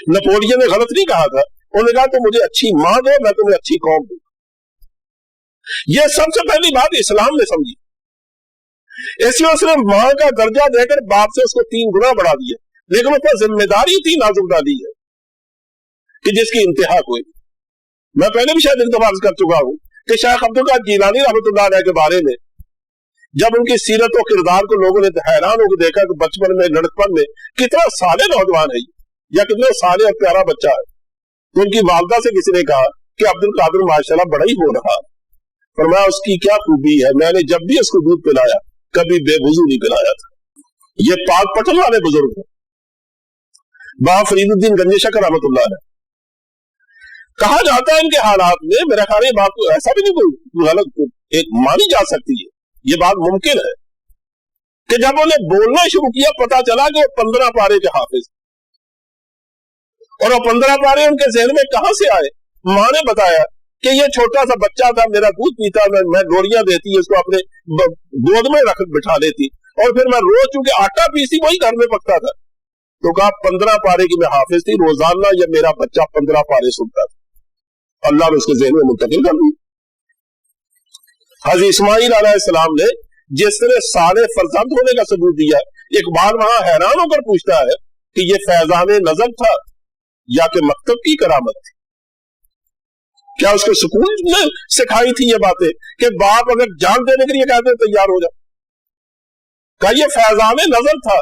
نپولین نے غلط نہیں کہا تھا، انہوں نے کہا تو مجھے اچھی ماں دو، میں تمہیں اچھی قوم دوں۔ یہ سب سے پہلی بات اسلام نے سمجھی، اس لیے اس نے ماں کا درجہ دے کر باپ سے اس کو 3 گنا بڑھا دیا، لیکن اس پر ذمہ داری تھی نازک ڈالی ہے کہ جس کی انتہا کوئی۔ میں پہلے بھی شاید انتباہ کر چکا ہوں کہ شیخ عبدالقادر جیلانی رحمۃ اللہ علیہ کے بارے میں جب ان کی سیرت و کردار کو لوگوں نے حیران ہو کے دیکھا کہ بچپن میں لڑکپن میں کتنا صالح نوجوان ہے یا کتنا صالح اور پیارا بچہ ہے، تو ان کی والدہ سے کسی نے کہا کہ عبدالقادر ماشاءاللہ بڑا ہی ہو رہا، فرمایا اس کی کیا خوبی ہے، میں نے جب بھی اس کو دودھ پلایا کبھی بے وضو نہیں پلایا تھا۔ یہ پاک پٹن والے بزرگ ہیں، بابا فرید الدین گنج شکر رحمۃ اللہ علیہ۔ کہا جاتا ہے ان کے حالات میں، میرا خیال ہے بات ایسا بھی نہیں کوئی غلط ایک مانی جا سکتی ہے، یہ بات ممکن ہے کہ جب انہیں بولنا شروع کیا پتا چلا کہ وہ 15 پارے کے حافظ، اور وہ 15 پارے ان کے ذہن میں کہاں سے آئے؟ ماں نے بتایا کہ یہ چھوٹا سا بچہ تھا، میرا دودھ پیتا، میں گوریاں دیتی، اس کو اپنے گود میں رکھ بٹھا لیتی، اور پھر میں روز چونکہ آٹا پیسی وہی گھر میں پکتا تھا، تو کہا 15 پارے کی میں حافظ تھی، روزانہ یہ میرا بچہ 15 پارے سنتا تھا، اللہ نے اس کے ذہن میں منتقل کر دی۔ حضرت اسماعیل علیہ السلام نے جس طرح صالح فرزند ہونے کا ثبوت دیا، اقبال وہاں حیران ہو کر پوچھتا ہے کہ یہ فیضان نظر تھا یا کہ مکتب کی کرامت تھی؟ کیا اس کو سکول نے سکھائی تھی یہ باتیں کہ باپ اگر جان دینے کے لیے کہتے تیار ہو جا؟ کہا یہ فیضان نظر تھا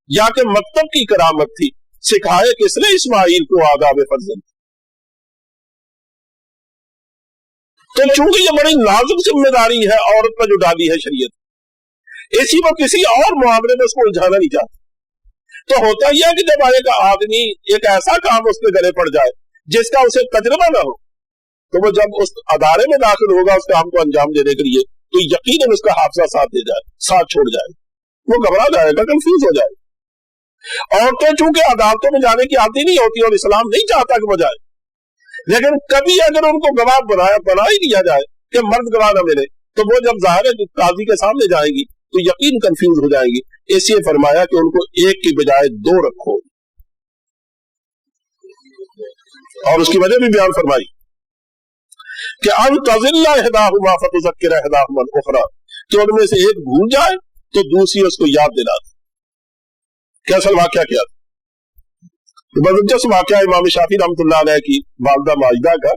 یا کہ مکتب کی کرامت تھی، سکھائے کس نے اسماعیل کو آداب فرزند؟ تو چونکہ یہ بڑی نازک ذمہ داری ہے عورت پر جو ڈالی ہے شریعت، اسی پر کسی اور معاملے میں اس کو الجھانا نہیں چاہتا۔ تو ہوتا یہ ہے کہ جب ایک آدمی ایک ایسا کام اس کے گلے پڑ جائے جس کا اسے تجربہ نہ ہو، تو وہ جب اس ادارے میں داخل ہوگا اس کام کو انجام دینے کے لیے تو यकीनन उसका हाफजा साथ छोड़ जाए, वो घबरा जाएगा, कंफ्यूज हो जाए। औरतें चूंकि अदालतों में जाने की आदि नहीं होती और इस्लाम नहीं चाहता कि वो जाए, लेकिन कभी अगर उनको गवाह बना ही दिया जाए कि मर्द गवाह न मिले, तो वो जब ज़ाहिर काजी के सामने जाएगी तो यकीन कंफ्यूज हो जाएगी। इसलिए फरमाया कि उनको एक की बजाय दो रखो, और उसकी वजह भी बयान फरमाई कि अन तज़िल्ला इहदाहुमा फतुज़क्किर इहदाहुमा अल-उखरा, कि उनमें से एक भूल जाए तो दूसरी उसको याद दिला दे। कैसा वाकया क्या? तो दिलचस्प वाकया इमाम शाफी रहमतुल्लाह अलैह की वालिदा माजिदा का,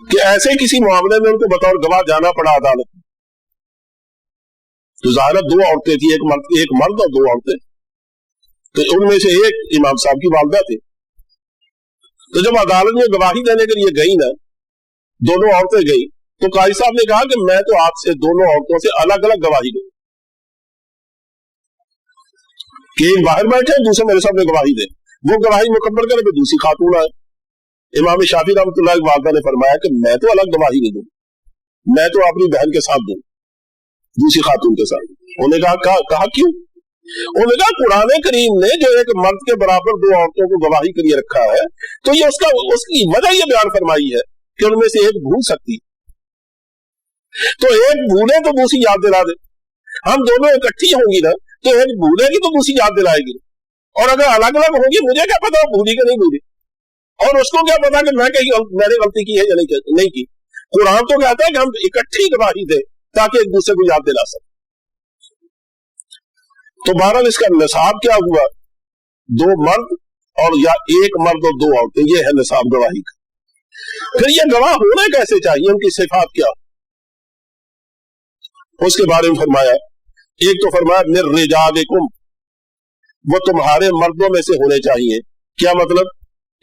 कि ऐसे किसी मामले में उनको बतौर गवाह जाना पड़ा अदालत में। तो ज़ाहिर दो औरतें थी, एक मर्द और दो औरतें, तो उनमें से एक इमाम साहब की वालिदा थी। तो जब अदालत में गवाही देने के लिए गई ना, दोनों औरतें गई, तो काजी साहब ने कहा कि मैं तो आपसे दोनों औरतों से अलग अलग गवाही दूं, कि एक बाहर बैठे दूसरे मेरे सामने गवाही दे, वो गवाही मुकम्मल करे तो दूसरी खातून आए। इमाम शाफी रहमतुल्लाह की वालिदा ने फरमाया कि मैं तो अलग गवाही नहीं दूं, मैं तो अपनी बहन के साथ दूं, दूसरी खातून के साथ। उन्होंने कहा क्यों? उन्होंने कहा कुरान करीम ने जो एक मर्द के बराबर दो औरतों को गवाही के लिए रखा है, तो ये उसकी वजह ये बयान फरमाई है कि उनमें से एक भूल सकती, तो एक भूले तो दूसरी याद दिला दे। हम दोनों इकट्ठी होंगी ना, तो एक भूलेगी तो दूसरी याद दिलाएगी, और अगर अलग अलग होगी मुझे क्या पता वो भूली कि नहीं भूली, और उसको क्या पता कि मैंने गलती की है या नहीं की। कुरान तो कहता है कि हम इकट्ठी गवाही दें ताकि एक दूसरे को याद दिला सके। तो बहरहाल इसका निसाब क्या हुआ? दो मर्द और या एक मर्द और दो औरतें, ये है निसाब गवाही का। फिर ये गवाह होना कैसे चाहिए, उनकी सिफात क्या, उसके बारे में फरमाया। एक तो फरमाया निर्रिजालिकुम, वो तुम्हारे मर्दों में से होने चाहिए। क्या मतलब?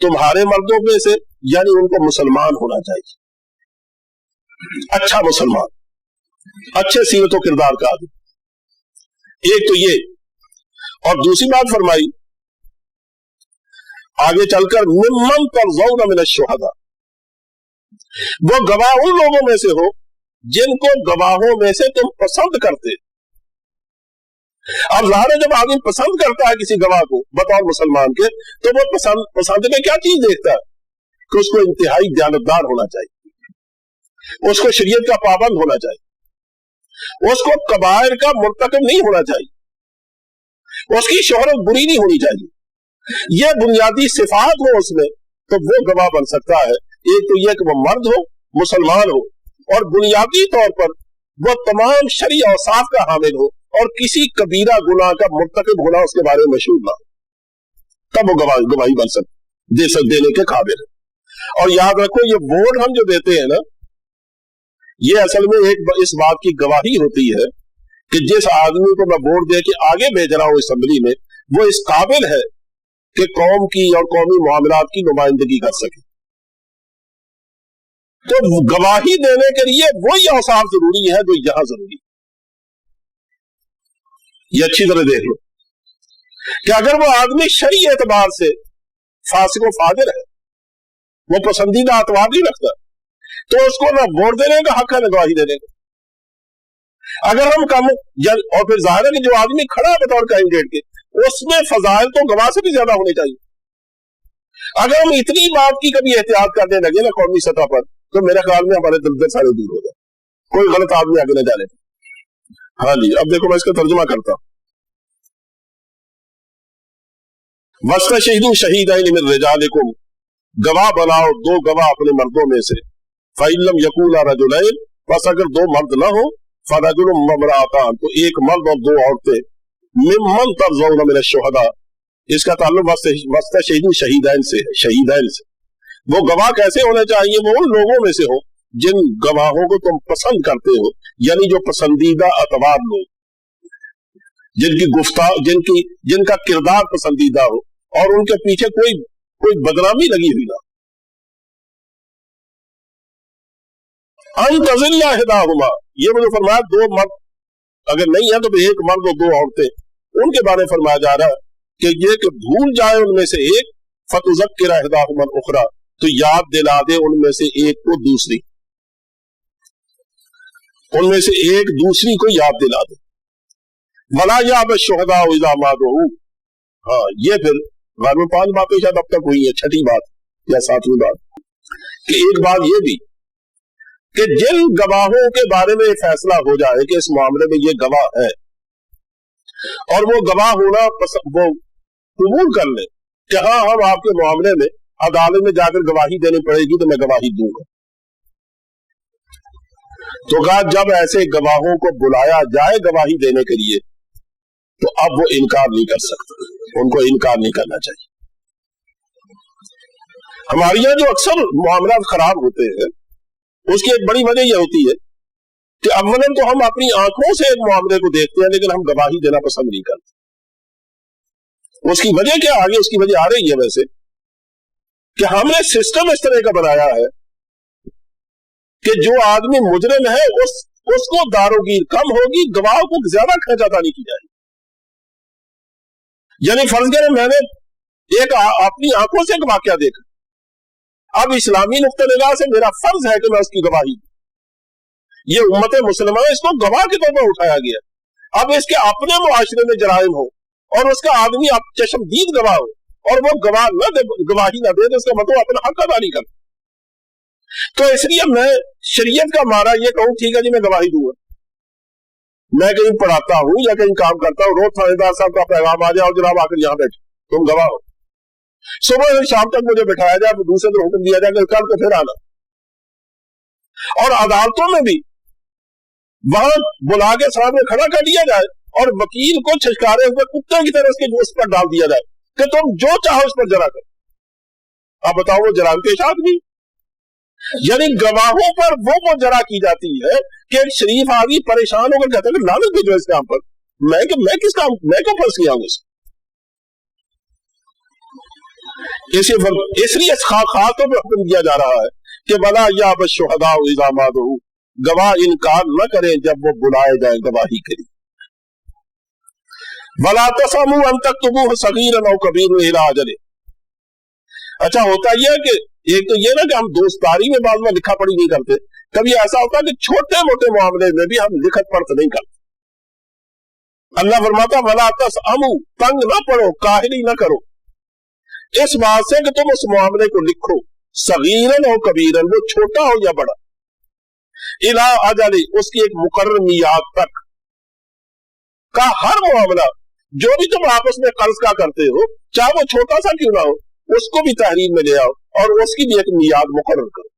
तुम्हारे मर्दों में से यानी उनको मुसलमान होना चाहिए, अच्छा मुसलमान, अच्छे सीरत व किरदार का आदमी। एक तो ये, और दूसरी बात फरमाई आगे चलकर मिम्मन तरज़ौना मिन अश-शुहदा, वो गवाह उन लोगों में से हो जिनको गवाहों में से तुम पसंद करते। अब ज़ाहिर है जब आदमी पसंद करता है किसी गवाह को बतौर मुसलमान के, तो वो पसंद में क्या चीज देखता है कि उसको इंतहाई दयानतदार होना चाहिए, उसको शरीयत का पाबंद होना चाहिए, उसको कबायर का मुर्तकब नहीं होना चाहिए, उसकी शोहरत बुरी नहीं होनी चाहिए। ये बुनियादी सिफात हो उसमें, तो वो गवाह बन सकता है। एक तो यह कि वो मर्द हो, मुसलमान हो, और बुनियादी तौर पर वो तमाम शरई औसाफ का हामिल हो, और किसी कबीरा गुनाह का मुर्तकब होना उसके बारे में मशहूर ना, तब वो गवाही बन सकते देने के काबिल है। और याद रखो ये वोट हम जो देते हैं ना, ये असल में एक इस बात की गवाही होती है कि जिस आदमी को मैं वोट दे के आगे भेज रहा हूं असेंबली में, वो इस काबिल है कि कौम की और कौमी मामलात की नुमाइंदगी कर सके। तो गवाही देने के लिए वही औसाफ जरूरी है जो यहां जरूरी है। ये अच्छी तरह देख लो कि अगर वो आदमी शरई एतबार से फासिक व फाजिर है, वो पसंदीदा एतबार नहीं रखता, तो उसको ना वोट देने का हक है ना गवाही देने का। अगर हम कम और फिर जाहिर है कि जो आदमी खड़ा है बतौर कैंडिडेट के, उसमें फजाइल तो गवाह से भी ज्यादा होने चाहिए। अगर हम इतनी बात की कभी एहतियात करने लगे ना कौमी सतह पर, तो मेरे ख्याल में हमारे दर्द सारे दूर हो जाए, कोई गलत आदमी आगे न जाने। हाँ जी, अब देखो मैं इसका तर्जुमा करता हूं। वस्तशहीदू शहीदैन मिन रिजालिकुम, गवाह बनाओ दो गवाह अपने मर्दों में से। फइल्लम यकूला रजुलैन, बस अगर दो मर्द ना हो, फरजुलुम ममरातान, तो एक मर्द और दो औरतें। मिम्मन तरज़ौना मिन अश-शुहदा, इसका ताल्लुक वस्तशहीदू शहीदैन से है, शहीदैन से। वो गवाह कैसे होने चाहिए? वो उन लोगों में से हो जिन गवाहों को तुम पसंद करते हो, यानी जो पसंदीदा अतवार लोग, जिनका किरदार पसंदीदा हो और उनके पीछे कोई बदनामी लगी हुई ना। अंतज़िल्ला हिदाहुमा, ये मुझे फरमाया दो मर्द अगर नहीं है तो एक मर्द और दो औरतें, उनके बारे में फरमाया जा रहा है कि ये कि भूल जाए उनमें से एक, फतुज़क्किर हिदाहुमा उखरा, तो याद दिला दे उनमें से एक को दूसरी। उनमें से एक दूसरी को याद दिला दे। वला याब शुहदा इज़ा मा दुऊ। हाँ, ये फिर घर में 5 बातें शायद अब तक हुई है, छठी बात या 7वीं बात कि एक बात ये भी कि जिन गवाहों के बारे में फैसला हो जाए कि इस मामले में ये गवाह है और वो गवाह होना वो कबूल कर ले कि हाँ हम आपके मामले में अदालत में जाकर गवाही देनी पड़ेगी तो मैं गवाही दूंगा, तो कहा जब ऐसे गवाहों को बुलाया जाए गवाही देने के लिए तो अब वो इनकार नहीं कर सकते, उनको इनकार नहीं करना चाहिए। हमारे यहाँ जो अक्सर मामला खराब होते हैं उसकी एक बड़ी वजह यह होती है कि अव्वलन तो हम अपनी आंखों से एक मामले को देखते हैं लेकिन हम गवाही देना पसंद नहीं करते। उसकी वजह क्या आगे उसकी वजह आ रही है वैसे कि हमने सिस्टम इस तरह का बनाया है कि जो आदमी मुजरिम है उसको दारोगीर कम होगी, गवाह को ज्यादा खर्चातानी की जाएगी। यानी फर्ज करें मैंने एक अपनी आंखों से एक वाकया देखा, अब इस्लामी नुक्ते निगाह से मेरा फर्ज है कि मैं उसकी गवाही दूं। ये उम्मत मुसलमान इसको गवाह के तौर पर उठाया गया। अब इसके अपने मुआशरे में जराइम हो और उसका आदमी अब चश्मदीद गवाह हो और वो गवाही न दे तो उसका मतलब अपना हक अदा नहीं करता। तो इसलिए मैं शरीयत का मारा ये कहूं ठीक है जी मैं गवाही दूंगा, मैं कहीं पढ़ाता हूं या कहीं काम करता हूं, रोज थानेदार साहब का पैगाम आ जाए और जनाब आकर यहां बैठे तुम गवाह हो, सुबह से शाम तक मुझे बिठाया जाए, दूसरे दिन हुक्म दिया जाए कल को फिर आना। और अदालतों में भी वहां बुला के सामने खड़ा कर दिया जाए और वकील को छिछकारे हुए कुत्ते की तरह उसके जोश पर डाल दिया जाए कि तुम जो चाहो उस पर जरा कर। अब बताओ वो जराम पेश आदमी, यानी गवाहों पर वो जरा की जाती है कि एक शरीफ आदमी परेशान होकर कहता है लानत भेजो इस काम पर, मैं किस काम मैं क्यों फंस गया हूं इसलिए खास तौर पर हुक्म दिया जा रहा है कि वला या शुहदा इज़ा मा दुऊ, गवाह इनकार न करें जब वो बुलाए जाए गवाही के लिए। वला तसमू अन तक्तुबूहु सगीरन औ कबीरन इला अजल। अच्छा होता यह है कि एक तो ये ना कि हम दोस्तारी में बाद में लिखा पढ़ी नहीं करते, कभी ऐसा होता है कि छोटे मोटे मामले में भी हम लिखत पढ़त नहीं करते। अल्लाह फरमाता वला तसमू, तंग ना पड़ो, काहिली ना करो इस बात से कि तुम उस मामले को लिखो, सगीरन और कबीरन, वो छोटा हो या बड़ा, इला अजली, उसकी एक मुकर्रर मियाद तक का हर मामला जो भी तुम आपस में कर्ज का करते हो चाहे वो छोटा सा क्यों ना हो उसको भी तहरीर में ले आओ और उसकी भी एक मियाद मुकर्रर करो।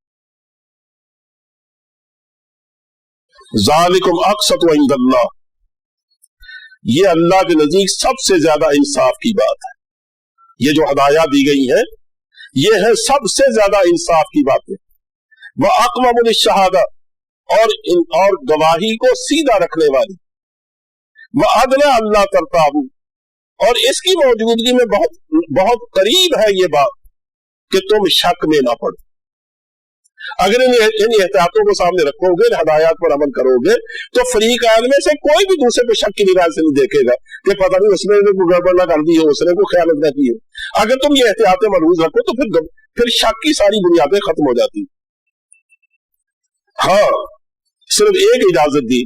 ज़ालिकुम अक़सतु इंदल्लाह, ये अल्लाह के नजदीक सबसे ज्यादा इंसाफ की बात है। ये जो हदायत दी गई है ये है सबसे ज्यादा इंसाफ की बातें। वह अक़वमुल शहादा, और गवाही को सीधा रखने वाली, वह अदना अल्लाह तरताबू, और इसकी मौजूदगी में बहुत बहुत करीब है ये बात कि तुम शक में ना पड़ो। अगर इन एहतियातों को सामने रखोगे, हदायत पर अमल करोगे तो फरीक़ैन में से कोई भी दूसरे को शक की निगाह से नहीं देखेगा कि पता नहीं उसने कोई गड़बड़ ना कर दी हो, उसने कोई ख्यानत ना की हो। अगर तुम ये एहतियातें मलहूज रखो तो फिर शक की सारी बुनियादें खत्म हो जाती। हाँ, सिर्फ एक इजाजत दी,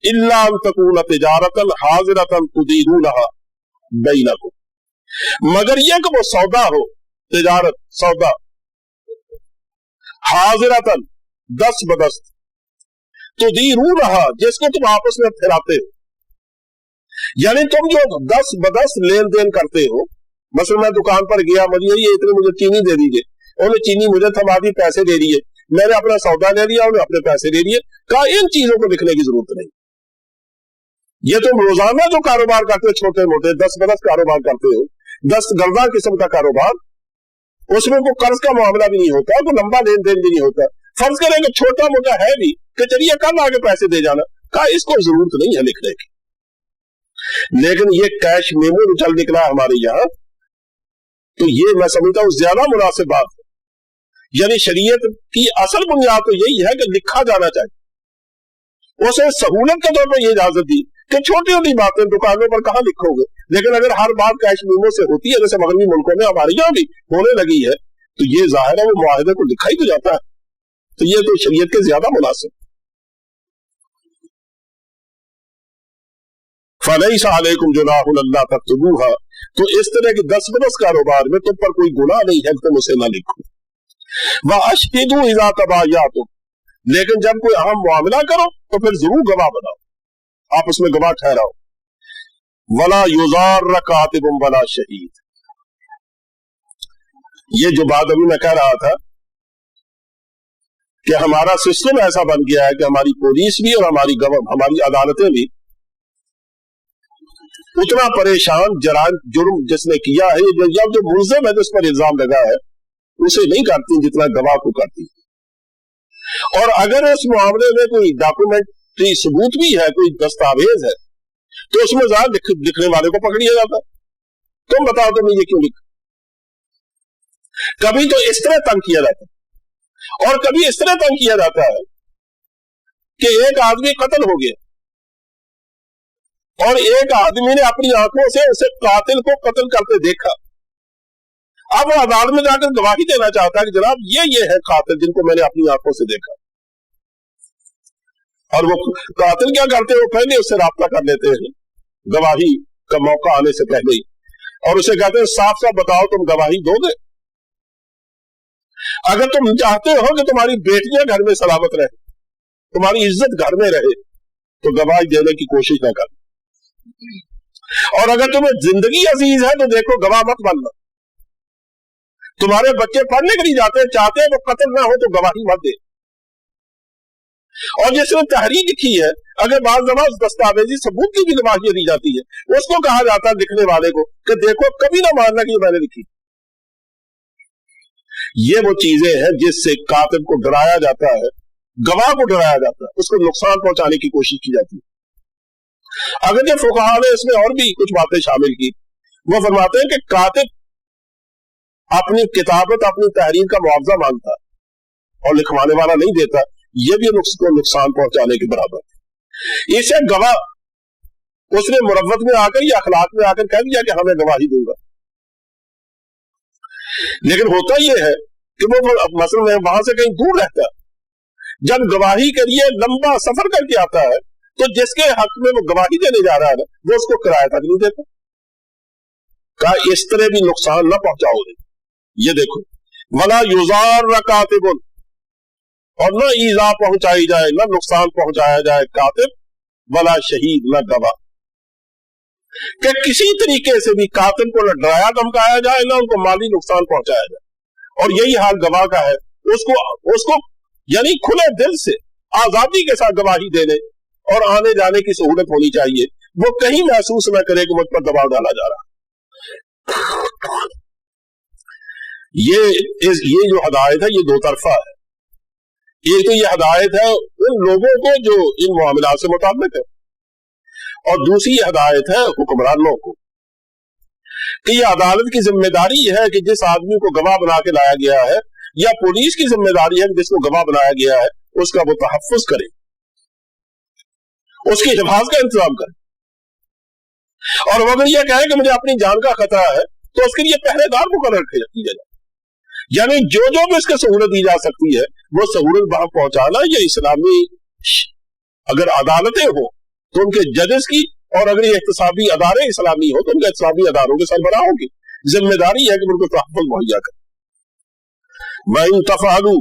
इल्ला अन तकून तिजारतन हाज़िरतन तुदीरूनहा बैनकुम, मगर यह कि वो सौदा हो, तिजारत सौदा, हाज़िरतन दस्त बदस्त, तुदीरूनहा जिसको तुम आपस में फिराते हो, यानी तुम जो दस्त बदस्त लेन देन करते हो। मसलन मैं दुकान पर गया, मुझे इतने मुझे चीनी दे दीजिए, उन्हें चीनी मुझे थमा दी, पैसे दे दिए, मैंने अपना सौदा ले लिया, उन्हें अपने पैसे दे दिए। कहा इन चीजों को लिखने की जरूरत नहीं। ये तुम रोजाना जो कारोबार करते हो, छोटे मोटे 10-10 कारोबार करते हो, 10 गर्दा किस्म का कारोबार, उसमें कोई कर्ज का मामला भी नहीं होता, कोई लंबा लेन देन भी नहीं होता। फर्ज करेंगे छोटा मोटा है भी कि चलिए कल आगे पैसे दे जाना, कहा इसको जरूरत नहीं है लिखने की। लेकिन ये कैश मेमो चल निकला हमारे यहाँ, तो ये मैं समझता हूं ज्यादा मुनासिब बात है। यानी शरीयत की असल बुनियाद तो यही है कि लिखा जाना चाहिए। उसे सहूलत के तौर पर यह इजाजत दी कि छोटी छोटी बातें दुकानों पर कहां लिखोगे, लेकिन अगर हर बात कैश मेमो से होती है, जैसे मगरबी मुल्कों में हमारे यहाँ भी होने लगी है, तो ये जाहिर है वो मुआहदे को लिखा ही तो जाता है। तो ये तो शरीयत के ज्यादा मुनासिब। फलैसा अलैकुम जुनाहुन अल्ला तक्तुबूहा, तो इस तरह के 10 बरस कारोबार में तुम पर कोई गुनाह नहीं है तुम उसे ना लिखो। व अशहिदू इज़ा तबायातुम, लेकिन जब कोई अहम मामला करो तो फिर जरूर गवाह बनाओ, आप उसमें गवाह ठहराओ। वला युज़ार कातिबुम वला शहीद, ये जो बात अभी मैं कह रहा था कि हमारा सिस्टम ऐसा बन गया है कि हमारी पुलिस भी और हमारी अदालतें भी उतना परेशान जुर्म जिसने किया है या जो मुलज़म है जिस पर इल्जाम लगा है उसे नहीं करती जितना गवाह को करती। और अगर इस मामले में कोई डॉक्यूमेंट्री सबूत भी है, कोई दस्तावेज है, तो उसमें लिखने वाले को पकड़ लिया जाता है। तुम बताओ तुमने ये क्यों लिखा। कभी तो इस तरह तंग किया जाता है और कभी इस तरह तंग किया जाता है कि एक आदमी कत्ल हो गया और एक आदमी ने अपनी आंखों से उसे कातिल को कत्ल करते देखा। अब वो अदालत में जाकर गवाही देना चाहता है कि जनाब ये है कातिल जिनको मैंने अपनी आंखों से देखा। और वो कातिल क्या करते हैं, वो पहले उससे राब्ता कर लेते हैं गवाही का मौका आने से पहले ही, और उसे कहते हैं साफ साफ बताओ तुम गवाही दोगे। अगर तुम चाहते हो कि तुम्हारी बेटियां घर में सलामत रहे, तुम्हारी इज्जत घर में रहे, तो गवाही देने की कोशिश न कर। और अगर तुम्हें जिंदगी अजीज है तो देखो गवाह मत बनना। तुम्हारे बच्चे पढ़ने के लिए जाते हैं, चाहते हैं वो कत्ल ना हो तो गवाही मत दे। और जिसने तहरीर लिखी है, अगर बाज़ दफा दस्तावेजी सबूत की भी गवाही दी जाती है, उसको कहा जाता है लिखने वाले को कि देखो कभी ना मानना कि मैंने लिखी। ये वो चीजें हैं जिससे कातिल को डराया जाता है, गवाह को डराया जाता है, उसको नुकसान पहुंचाने की कोशिश की जाती है। अगर जो फुक़हा ने इसमें और भी कुछ बातें शामिल की, वो फरमाते हैं कि कातिल अपनी किताबत अपनी तहरीर का मुआवजा मांगता है और लिखवाने वाला नहीं देता, ये भी उसको नुकसान पहुंचाने के बराबर है। इसे गवाह उसने मुरव्वत में आकर या अखलाक में आकर कह दिया कि हमें गवाही दूंगा, लेकिन होता यह है कि वो मसलन वहां से कहीं दूर रहता है, जब गवाही के लिए लंबा सफर करके आता है तो जिसके हक में वो गवाही देने जा रहा है वो उसको किराया तक नहीं देता। कहा इस तरह भी नुकसान न पहुंचाओगे। ये देखो, वला युज़ार कातिबुन, और न ईजा पहुंचाई जाए, न नुकसान पहुंचाया जाए कातिब, वला शहीद, न गवाह, कि किसी तरीके से भी कातिल को न डराया धमकाया जाए, न उनको माली नुकसान पहुंचाया जाए। और यही हाल गवाह का है, उसको यानी खुले दिल से आजादी के साथ गवाही देने और आने जाने की सहूलत होनी चाहिए। वो कहीं महसूस न करे कि मुझ पर दबाव डाला जा रहा। ये जो हदायत है ये दो तरफा है। एक तो ये हदायत है उन लोगों को जो इन मामलों से मुताबिक है, और दूसरी हदायत है हुक्मरानों को कि ये अदालत की जिम्मेदारी है कि जिस आदमी को गवाह बना के लाया गया है, या पुलिस की जिम्मेदारी है कि जिसको गवाह बनाया गया है उसका वो तहफ़्फ़ुज़ करे, उसकी हिफाजत का इंतजाम करे। और अगर यह कहे कि मुझे अपनी जान का खतरा है तो उसके लिए पहरेदार मुकर्रर किया जाए। यानी जो भी इसकी सहूलत दी जा सकती है वो सहूलत वहां पहुंचाना। ये इस्लामी अगर अदालतें हो तो उनके जजेस की, और अगर ये एहतसाबी अदारे इस्लामी हो तो उनके एहतसाबी अदारों के सरबराहों की जिम्मेदारी है कि उनको तहफ़्फ़ुज़ मुहैया करें। वइन तफ़अलू,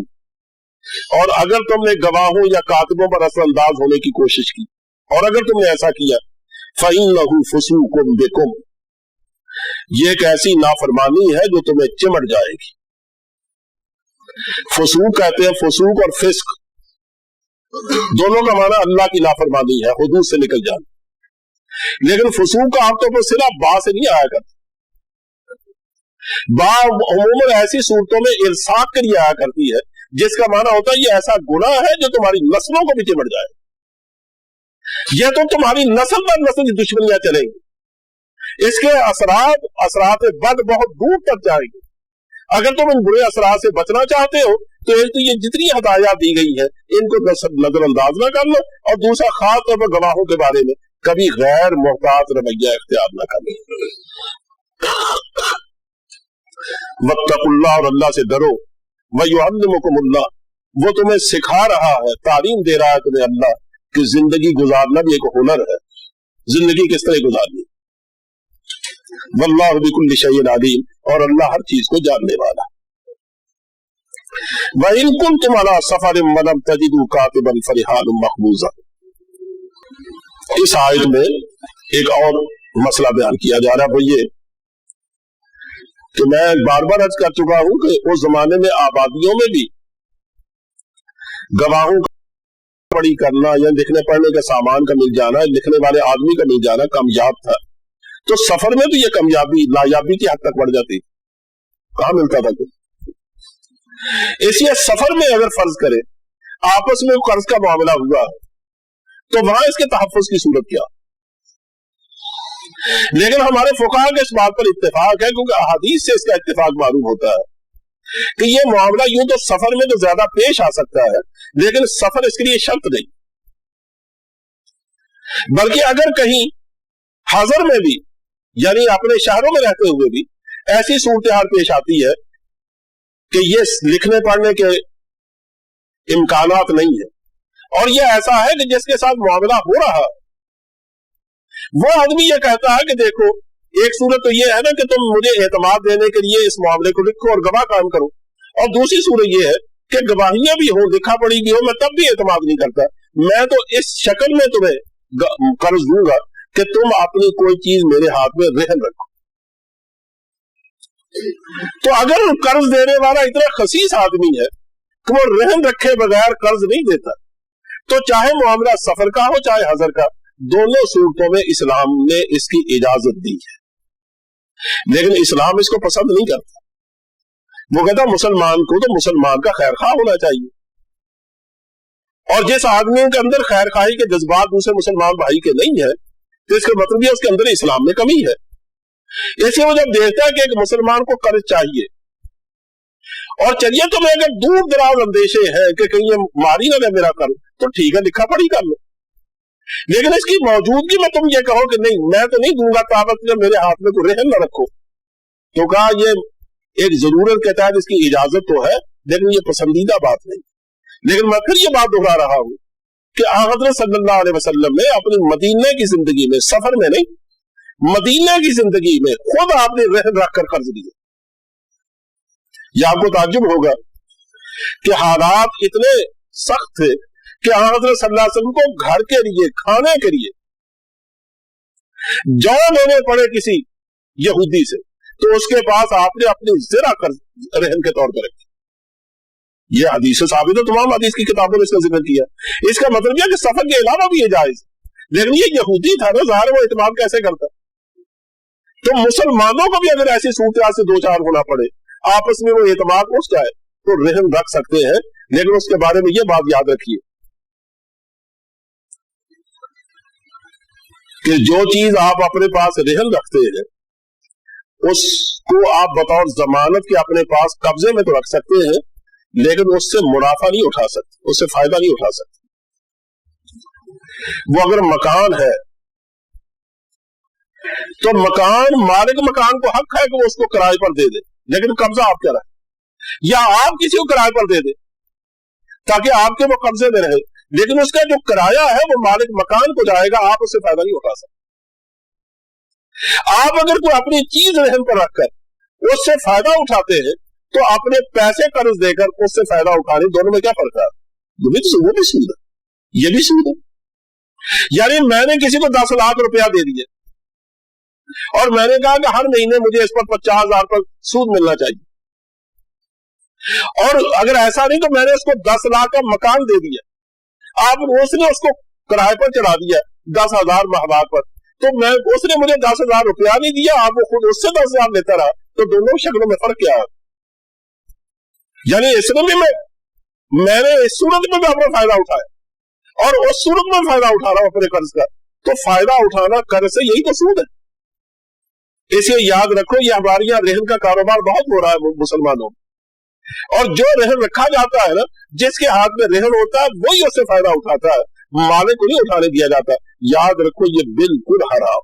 और अगर तुमने गवाहों या कातिबों पर असरअंदाज होने की कोशिश की और अगर तुमने ऐसा किया, फ़इन्नहु फ़ुसूक़ुम बिकुम, ये एक ऐसी नाफरमानी है जो तुम्हें चिमट जाएगी। फसूक कहते हैं, फसूक और फिस्क दोनों का माना अल्लाह की नाफरमानी है, हुदूद से निकल जाना। लेकिन फसूक का आमतौर पर सिला बा से नहीं आया करता। बा अमूमन ऐसी सूरतों में इरसाक के लिए आया करती है जिसका माना होता है ये ऐसा गुनाह है जो तुम्हारी नस्लों को भी चिमट जाए, यह तो तुम्हारी नस्ल दर नस्ल की दुश्मनियां चलेंगी, इसके असरात बद बहुत दूर तक जाएंगे। अगर तुम इन बुरे असरात से बचना चाहते हो तो एक तो ये जितनी हदायत दी गई है इनको नजरअंदाज न करना, और दूसरा खास तौर पर गवाहों के बारे में कभी गैर मोहतात रवैया इख्तियार न करना। वत्तकुल्लाह, और अल्लाह से डरो। वयुअल्लिमुकुमुल्लाह, वो तुम्हें सिखा रहा है, तालीम दे रहा है तुम्हें अल्लाह कि जिंदगी गुजारना भी एक हुनर है। जिंदगी किस तरह गुजारनी। वल्लाहु बिकुल्लि शैइन अलीम, और अल्लाह हर चीज को जानने वाला। व इन कुंतुम अला सफरिन व लम तजिदू कातिबन फरिहानुम महबूजा। इस आयत में एक और मसला बयान किया जा रहा है, वो ये कि मैं बार बार अर्ज कर चुका हूं कि उस जमाने में आबादियों में भी गवाहों का पढ़ी करना या लिखने पढ़ने का सामान का मिल जाना, लिखने वाले आदमी का मिल जाना कामयाब था। तो सफर में भी ये कामयाबी नायाबी की हद तक बढ़ जाती, कहां मिलता था कुछ। इसलिए सफर में अगर फर्ज करे आपस में कर्ज का मामला हुआ तो वहां इसके तहफ्फुज की सूरत क्या। लेकिन हमारे फुकाहा के इस बात पर इत्तेफाक है, क्योंकि अहादीस से इसका इत्तेफाक मालूम होता है कि ये मामला यूं तो सफर में तो ज्यादा पेश आ सकता है, लेकिन सफर इसके लिए शर्त नहीं। बल्कि अगर कहीं हाजर में भी, यानी अपने शहरों में रहते हुए भी ऐसी सूरत हाल पेश आती है कि ये लिखने पढ़ने के इम्कानात नहीं है, और ये ऐसा है कि जिसके साथ मामला हो रहा है वो आदमी ये कहता है कि देखो, एक सूरत तो ये है ना कि तुम मुझे एतमाद देने के लिए इस मामले को लिखो और गवाह काम करो, और दूसरी सूरत ये है कि गवाहियां भी हो, लिखा पढ़ी भी हो, मैं तब भी एतमाद नहीं करता। मैं तो इस शक्ल में तुम्हें कर्ज दूंगा कि तुम अपनी कोई चीज मेरे हाथ में रहन रखो। तो अगर कर्ज देने वाला इतना खसीस आदमी है कि वो रहन रखे बगैर कर्ज नहीं देता, तो चाहे मामला सफर का हो चाहे हजर का, दोनों सूरतों में इस्लाम ने इसकी इजाजत दी है। लेकिन इस्लाम इसको पसंद नहीं करता। वो कहता मुसलमान को तो मुसलमान का खैर खा होना चाहिए, और जिस आदमी के अंदर खैर खाही के जज्बात दूसरे मुसलमान भाई के नहीं है, तो इसका मतलब उसके अंदर इस्लाम में कमी है। इसलिए वो जब देखता है कि एक मुसलमान को कर्ज चाहिए, और चलिए तुम्हें अगर दूर दराज अंदेशे हैं कि कहीं ये मारी ना दे मेरा कर्ज, तो ठीक है लिखा पढ़ी कर लो, लेकिन इसकी मौजूदगी में तुम ये कहो कि नहीं मैं तो नहीं दूंगा ताबत में मेरे हाथ में को रहन न रखो, तो कहा ये एक जरूरत के तहत इसकी इजाजत तो है, लेकिन ये पसंदीदा बात नहीं। लेकिन मैं फिर ये बात दोहरा रहा हूं कि हज़रत सल्लल्लाहु अलैहि वसल्लम ने अपनी मदीने की जिंदगी में, सफर में नहीं, मदीने की जिंदगी में खुद आपने रहन रख कर कर्ज लिए। यह आपको ताज्जुब होगा कि हालात इतने सख्त थे कि हज़रत सल्लल्लाहु अलैहि वसल्लम को घर के लिए, खाने के लिए जौ लेने पड़े किसी यहूदी से, तो उसके पास आपने अपनी ज़रा कर्ज रहन के तौर पर रखी। यह हदीस से साबित है, तमाम हदीस की किताबों में इसका जिक्र किया। इसका मतलब यह कि सफर के अलावा भी ये जायज, लेकिन ये यहूदी था ना, ज़ाहिर वो इत्मीनान कैसे करता। तो मुसलमानों को भी अगर ऐसी सूरत से दो चार होना पड़े, आपस में वो इत्मीनान उठ जाए, तो रहन रख सकते हैं। लेकिन उसके बारे में यह बात याद रखिए कि जो चीज आप अपने पास रहन रखते हैं उसको आप बतौर जमानत के अपने पास कब्जे में तो रख सकते हैं, लेकिन उससे मुनाफा नहीं उठा सकते, उससे फायदा नहीं उठा सकते। वो अगर मकान है तो मकान मालिक मकान को हक है कि वो उसको किराए पर दे दे, लेकिन कब्जा आप क्या रहे, या आप किसी को किराए पर दे दे ताकि आपके वो कब्जे में रहे, लेकिन उसका जो किराया है वो मालिक मकान को जाएगा, आप उससे फायदा नहीं उठा सकते। आप अगर कोई अपनी चीज रहन पर रखकर उससे फायदा उठाते हैं तो अपने पैसे कर्ज देकर उससे फायदा उठाने, दोनों में क्या फर्क है? वो भी सूद है, ये भी सूद है। यानी मैंने किसी को 10 लाख रुपया दे दिए और मैंने कहा कि हर महीने मुझे इस पर 50,000 पर सूद मिलना चाहिए, और अगर ऐसा नहीं तो मैंने उसको 10 लाख का मकान दे दिया, आप उसने उसको किराए पर चढ़ा दिया 10,000 महवार पर, तो मैं उसने मुझे 10,000 रुपया नहीं दिया, आप वो खुद उससे 10,000 लेता रहा, तो दोनों शक्लों में फर्क क्या है? यानी इसमें भी मैंने इस सूरत में भी अपना फायदा उठाया और उस सूरत में फायदा उठा रहा हूं अपने कर्ज का, तो फायदा उठाना कर्ज से यही तो सूद है। इसे याद रखो, ये हमारे यहाँ रहन का कारोबार बहुत हो रहा है मुसलमानों में, और जो रहन रखा जाता है ना, जिसके हाथ में रहन होता है वही उससे फायदा उठाता है, मालिक को नहीं उठाने दिया जाता। याद रखो ये बिल्कुल हराम।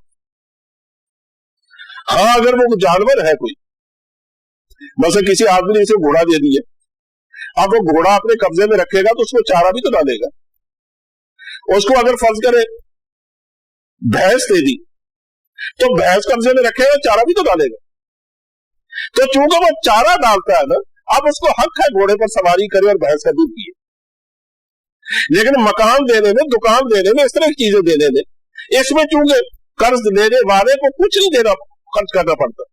हाँ अगर वो जानवर है कोई, बस किसी आदमी ने इसे घोड़ा दे दिया, अब वो घोड़ा अपने कब्जे में रखेगा तो उसको चारा भी तो डालेगा। उसको अगर फर्ज करे भैंस दे दी तो भैंस कब्जे में रखेगा, चारा भी तो डालेगा। तो चूंकि वो चारा डालता है ना, अब उसको हक है घोड़े पर सवारी करे और भैंस का दूध पिए। लेकिन मकान देने में, दुकान देने में, इस तरह की चीजें देने में, इसमें चूंकि कर्ज लेने वाले को कुछ नहीं देना, खर्च करना पड़ता।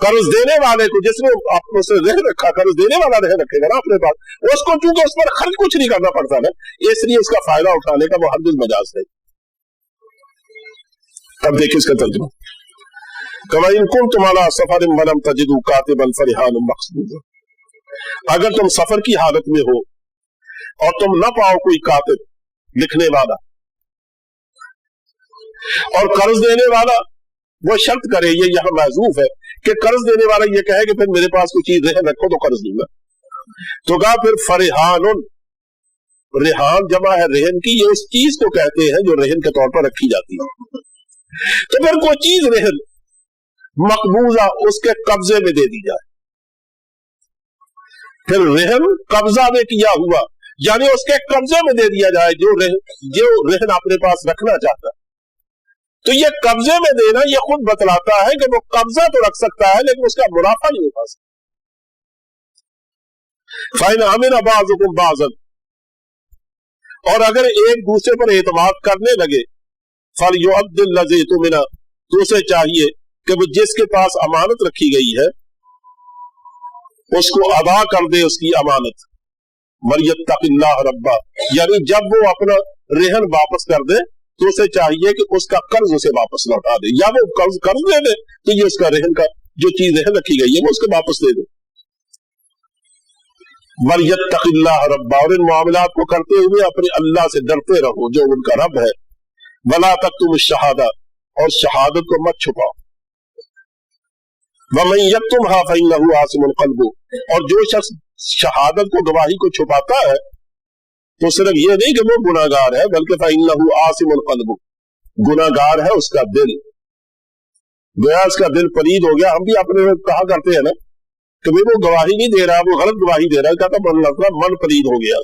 कर्ज देने वाले को, जिसने आपको से रह रखा, कर्ज देने वाला रह रखेगा ना अपने पास, उसको चूंकि उस पर खर्च कुछ नहीं करना पड़ता ना, इसलिए उसका फायदा उठाने का वो हरगिज़ मजाज नहीं। अब देखिए इसका तर्जुमा, कमा इन कुंतुम अला सफरिन वलम तजिदू कातिबन फरिहानुम मक़सूद, अगर तुम सफर की हालत में हो और तुम न पाओ कोई कातिब, लिखने वाला, और कर्ज देने वाला वो शर्त करे, ये यहां महजूफ है कि कर्ज देने वाला ये कहे कि फिर मेरे पास कोई चीज रहन रखो तो कर्ज दूंगा, तो कहा फिर फरिहानुन, रेहान जमा है रहन की, ये उस चीज को कहते हैं जो रहन के तौर पर रखी जाती है। तो फिर कोई चीज रहन मकबूजा, उसके कब्जे में दे दी जाए, फिर रहन कब्जा में किया हुआ, यानी उसके कब्जे में दे दिया जाए जो रहन अपने पास रखना चाहता है। तो ये कब्जे में देना ये खुद बतलाता है कि वो कब्जा तो रख सकता है लेकिन उसका मुनाफा नहीं उठा सकता। फाइन अमीन बाज़ुकुम बाज़न, और अगर एक दूसरे पर एतमाद करने लगे, फल युअद्दिल लज़ी तुमिना, तो उसे चाहिए कि वो जिसके पास अमानत रखी गई है उसको अदा कर दे उसकी अमानत। वलियत्तक़िल्लाह रब्बा, यानी जब वो अपना रेहन वापस कर दे तो उसे चाहिए कि उसका कर्ज उसे वापस लौटा दे, या वो कर्ज दे दे तो ये उसका रेहन का जो चीज रहन रखी गई है वो उसको वापस दे दे। वलियत्तक़िल्लाह रब्बा, और इन मामलात को करते हुए अपने अल्लाह से डरते रहो जो उनका रब है। वला तक्तुमुश शहादा, और शहादत को मत छुपाओ। वमन यक्तुमहा फइन्नहु आसिमुल क़ल्बु, और जो शख्स शहादत को, गवाही को छुपाता है तो सिर्फ ये नहीं कि वो गुनाहगार है, बल्कि फइन्नहु आसिमुल क़ल्बु, गुनाहगार है उसका दिल। गया उसका दिल पलीद हो गया। हम भी अपने कहा करते हैं ना कि भाई वो गवाही नहीं दे रहा, वो गलत गवाही दे रहा है, कहता मन पलीद हो गया,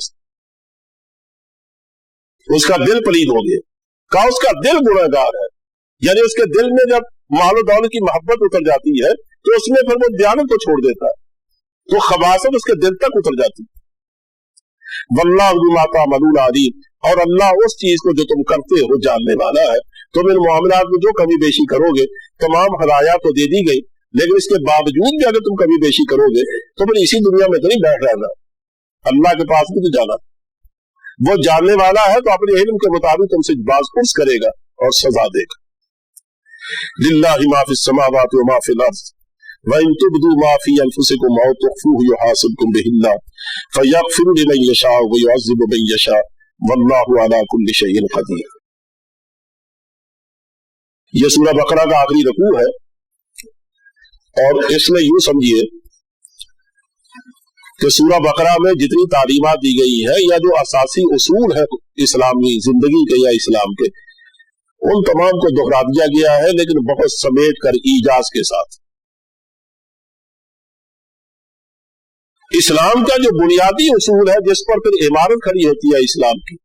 उसका दिल पलीद हो गया। कहा उसका दिल गुनाहगार है, यानी उसके दिल में जब माल और दौलत की मोहब्बत उतर जाती है तो उसमें फिर वो दयानत को छोड़ देता है, तो खबासत उसके दिल तक उतर जाती है। वल्लाहु बिमा तामलून अलीम, और अल्लाह उस चीज को जो तुम करते हो जानने वाला है। तुम इन मामलात में जो कमी बेशी करोगे, तमाम हदायत तो दे दी गई, लेकिन इसके बावजूद भी अगर तुम कमी बेशी करोगे तो फिर इसी दुनिया में तो नहीं बैठ रहना, अल्लाह के पास भी तो जाना। वो जानने वाला है तो अपने इल्म के मुताबिक तुमसे बाज़पुर्स करेगा और सजा देगा। लिल्लाहि मा फिस समावाति व मा फिल अर्ज़ व इन तुब्दू मा फी अनफुसिकुम औ तुख्फूहु युहासिबकुम बिहिल्लाह फयग़फ़िरु लिमन यशाअ व युअज़्ज़िबु मन यशाअ वल्लाहु अला कुल्लि शैइन क़दीर। ये सूरह बकरा का आखिरी रुकू है, और इसमें यूं समझिए कि सूरह बकरा में जितनी तालीमात दी गई है या जो असासी उसूल है इस्लामी जिंदगी के या इस्लाम के, उन तमाम को दोहरा दिया गया है, लेकिन बहुत समेट कर ईजाज के साथ। इस्लाम का जो बुनियादी उसूल है जिस पर फिर इमारत खड़ी होती है इस्लाम की,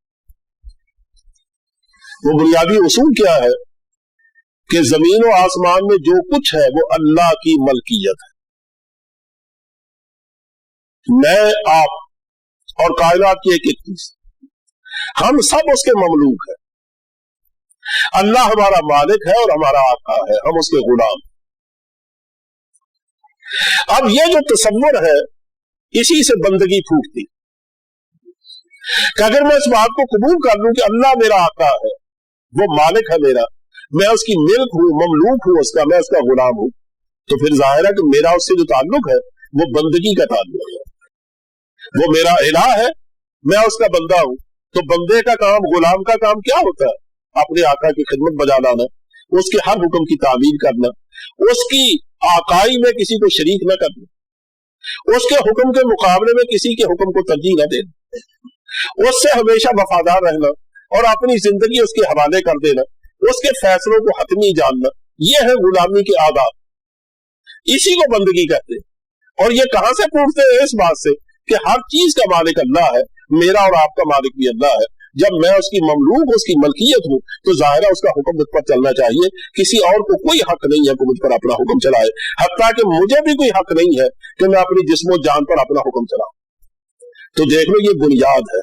वो बुनियादी उसूल क्या है कि जमीन और आसमान में जो कुछ है वो अल्लाह की मलकियत है। मैं, आप और कायनात की एक चीज, हम सब उसके ममलूक है। अल्लाह हमारा मालिक है और हमारा आका है, हम उसके गुलाम। अब ये जो तसव्वुर है इसी से बंदगी फूटती कि अगर मैं इस बात को कबूल कर लूं कि अल्लाह मेरा आका है, वो मालिक है मेरा, मैं उसकी मिल्क हूं, ममलूक हूं उसका, मैं उसका गुलाम हूं, तो फिर जाहिर है कि मेरा उससे जो ताल्लुक है वो बंदगी का ताल्लुक है। वो मेरा इलाह है, मैं उसका बंदा हूं। तो बंदे का काम, गुलाम का काम क्या होता है? अपने आका की खिदमत बजा लाना, उसके हर हुक्म की तामील करना, उसकी आकाई में किसी को शरीक न करना, उसके हुक्म के मुकाबले में किसी के हुक्म को तरजीह न देना, उससे हमेशा वफादार रहना और अपनी जिंदगी उसके हवाले कर देना, उसके फैसलों को हतमी जानना, ये है गुलामी के आदाब। इसी को बंदगी कहते हैं। और ये कहां से पूछते हैं? इस बात से कि हर चीज का मालिक अल्लाह है, मेरा और आपका मालिक भी अल्लाह है, जब मैं उसकी ममलूक, उसकी मलकियत हूं, तो ज़ाहिर है उसका हुक्म मुझ पर चलना चाहिए। किसी और को कोई हक नहीं है कि मुझ पर अपना हुक्म चलाए, हत्ता कि मुझे भी कोई हक नहीं है कि मैं अपनी जिस्म और जान पर अपना हुक्म चलाऊं। तो देख लो, ये बुनियाद है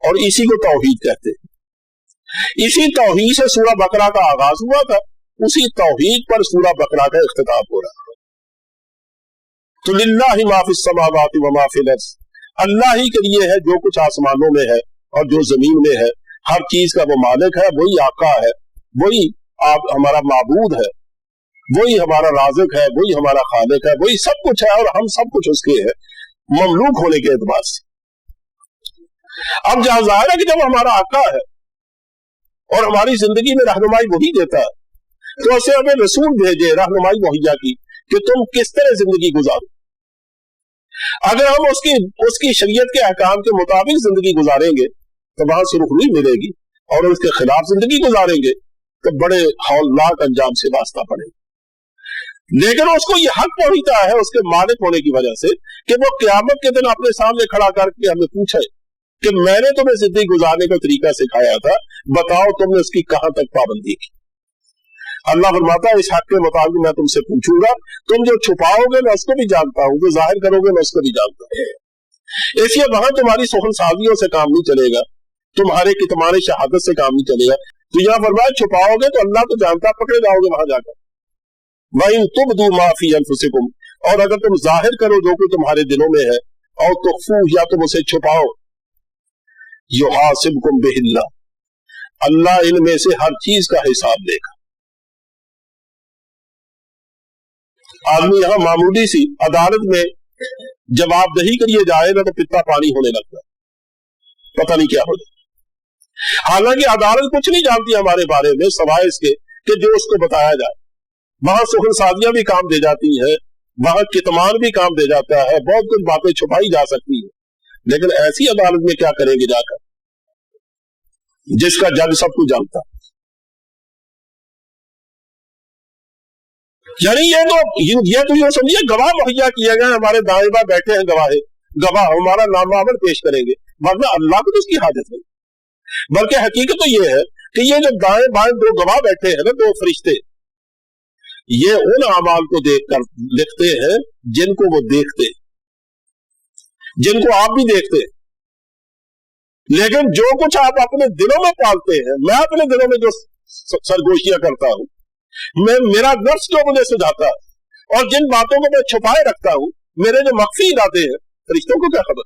और इसी को तौहीद कहते हैं। इसी तौहीद से सूरह बकरा का आगाज हुआ था, उसी तौहीद पर सूरह बकरा का इख्तिताम हो रहा है। तो लिल्लाहि मा फिस समावाति व मा फिल अर्ज़, अल्लाह ही के लिए है जो कुछ आसमानों में है और जो जमीन में है। हर चीज का वो मालिक है, वही आका है, वही आप हमारा माबूद है, वही हमारा राज़िक है, वही हमारा खालिक है, वही सब कुछ है और हम सब कुछ उसके हैं ममलूक होने के एतबार से। अब जहां जाहिर है कि जब हमारा आका है और हमारी जिंदगी में रहनुमाई वही देता है, तो उसे हमें रसूल भेजे, रहनुमाई मुहैया की कि तुम किस तरह जिंदगी गुजारो। अगर हम उसकी शरीयत के अहकाम के मुताबिक जिंदगी गुजारेंगे तो वहां सुरखरुई मिलेगी, और उसके खिलाफ जिंदगी गुजारेंगे तो बड़े हौलनाक अंजाम से वास्ता पड़ेगा। लेकिन उसको यह हक पहुंचता है उसके मालिक होने की वजह से कि वो क़यामत के दिन अपने सामने खड़ा करके हमें पूछे कि मैंने तुम्हें जिंदगी गुजारने का तरीका सिखाया था, बताओ तुमने उसकी कहां तक पाबंदी की। अल्लाह फरमाता है, इस हक के मुताबिक मैं तुमसे पूछूंगा, तुम जो छुपाओगे मैं उसको भी जानता हूं, जो जाहिर करोगे मैं उसको भी जानता हूं। इसलिए वहां तुम्हारी सोहन साजियों से काम नहीं चलेगा, तुम्हारे कितमान शहादत से काम नहीं चलेगा। तो यहां फरमाया छुपाओगे तो अल्लाह तो जानता, पकड़े जाओगे वहां जाकर। वहीं तुबदू मा फी अनफुसिकुम, और अगर तुम जाहिर करो जो कुछ तुम्हारे दिलों में है, और तुख्फू, या तुम उसे छुपाओ, युहासिबकुम बिहिल्लाह, अल्लाह इनमें से हर चीज का हिसाब लेगा। आदमी यहां मामूली सी अदालत में जवाबदही के लिए जाए ना तो पिता पानी होने लगता है, पता नहीं क्या हो जाए। हालांकि अदालत कुछ नहीं जानती हमारे बारे में सवाए इसके कि जो उसको बताया जाए। वहां सुखन साजियां भी काम दे जाती है, वहां कितमान भी काम दे जाता है, बहुत कुछ बातें छुपाई जा सकती है। लेकिन ऐसी अदालत में क्या करेंगे जाकर जिसका जज सब कुछ जानता है। यानी ये तो ये समझिए गवाह मुहैया किए गए, हमारे दाएं बाएं बैठे हैं गवाह हमारा नाम अमल पेश करेंगे, वरना अल्लाह को तो उसकी हाजत नहीं। बल्कि हकीकत तो ये है कि ये जो दाएं बाएं दो गवाह बैठे हैं ना, दो फरिश्ते, ये उन अमाल को देखकर लिखते हैं जिनको वो देखते, जिनको आप भी देखते। लेकिन जो कुछ आप अपने दिलों में पालते हैं, मैं अपने दिलों में जो सरगोशियां करता हूं, मेरा नफ्स जो मुझे सुझाता है, और जिन बातों को मैं छुपाए रखता हूं, मेरे जो मख्फी इरादे हैं, फरिश्तों को क्या खबर?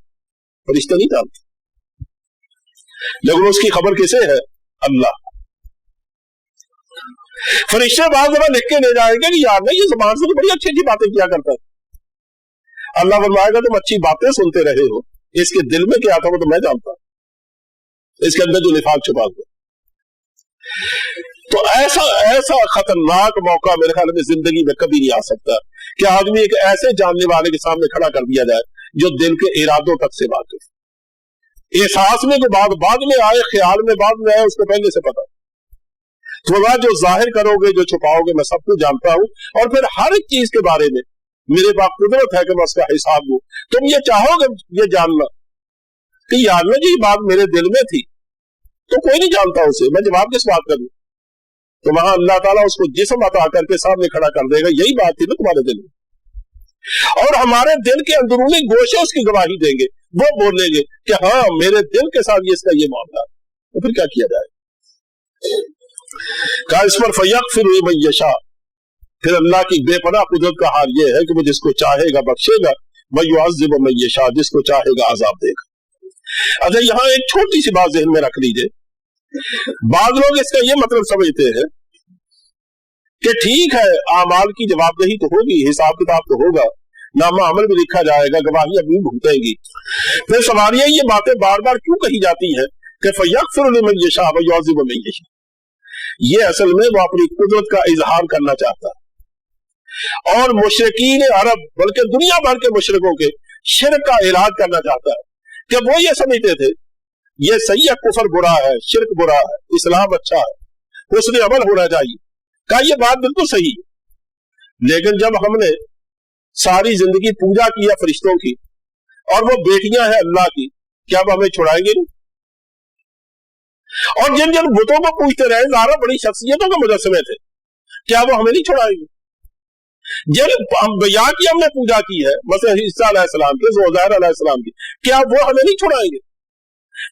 फरिश्ते नहीं जानते। लेकिन उसकी खबर किसे है? अल्लाह। फरिश्ते बाद जरा लिख के ले जाएंगे कि यार नहीं, ये ज़बान से तो बड़ी अच्छी अच्छी बातें किया करता है। अल्लाह फरमाएगा तुम अच्छी बातें सुनते रहे हो, इसके दिल में क्या था वो तो मैं जानता हूं, इसके अंदर जो निफाक छुपा हुआ। तो ऐसा खतरनाक मौका मेरे ख्याल में जिंदगी में कभी नहीं आ सकता कि आदमी एक ऐसे जानने वाले के सामने खड़ा कर दिया जाए जो दिल के इरादों तक से वाकिफ, एहसास में जो बाद में आए, ख्याल में बाद में आए, उसको पहले से पता। तो वह जो जाहिर करोगे, जो छुपाओगे, मैं सब कुछ जानता हूं, और फिर हर एक चीज के बारे में मेरे पास कुदरत है कि मैं उसका हिसाब लूं। तुम ये चाहोगे ये जानना कि यार ना जी बात मेरे दिल में थी, तो कोई नहीं जानता उसे, मैं जवाब किस बात करूं? तो वहां अल्लाह ताला उसको जिस्म अता करके सामने खड़ा कर देगा, यही बात थी ना तुम्हारे दिल में, और हमारे दिल के अंदरूनी गोशे उसकी गवाही देंगे। वो बोलेंगे कि हाँ मेरे दिल के साथ इसका ये मामला। तो फिर क्या किया जाए? कहा इस पर फयग़फ़िरु लिमन यशा, फिर अल्लाह की बेपनाह कुदरत का हाल ये है कि वो जिसको चाहेगा बख्शेगा, व युअज़्ज़िबु मन यशा, जिसको चाहेगा अजाब देगा। अच्छा यहां एक छोटी सी बात ज़हन में रख लीजिए। बाद लोग इसका ये मतलब समझते हैं कि ठीक है आमाल की जवाबदेही तो होगी, हिसाब किताब तो होगा, नामा अमल भी लिखा जाएगा, गवाहियां भी भुगतेंगी। फिर सवाल ये बातें बार बार क्यों कही जाती हैं कि फयग़फ़िरु लिमन यशा व युअज़्ज़िबु मन यशा? ये असल में वो अपनी कुदरत का इजहार करना चाहता है, और मुशरिकीन अरब बल्कि दुनिया भर के मुशरिकों के शिर्क का इलाज करना चाहता है कि वो ये समझते थे ये सही है, कुफर बुरा है, शिर्क बुरा है, इस्लाम अच्छा है, हुस्न अमल होना चाहिए। कहा ये बात बिल्कुल सही, लेकिन जब हमने सारी जिंदगी पूजा की है फरिश्तों की, और वो बेटियां हैं अल्लाह की, क्या वो हमें छुड़ाएंगे नहीं? اور जिन जिन बुतों को पूजते रहे ज़ाहिर बड़ी शख्सियतों के मुजस्समे थे, क्या वो हमें नहीं छुड़ाएंगे? जिन अंबिया की हमने पूजा की है, मसलन ईसा अलैहिस्सलाम की, उज़ैर अलैहिस्सलाम की, क्या वो हमें नहीं छुड़ाएंगे?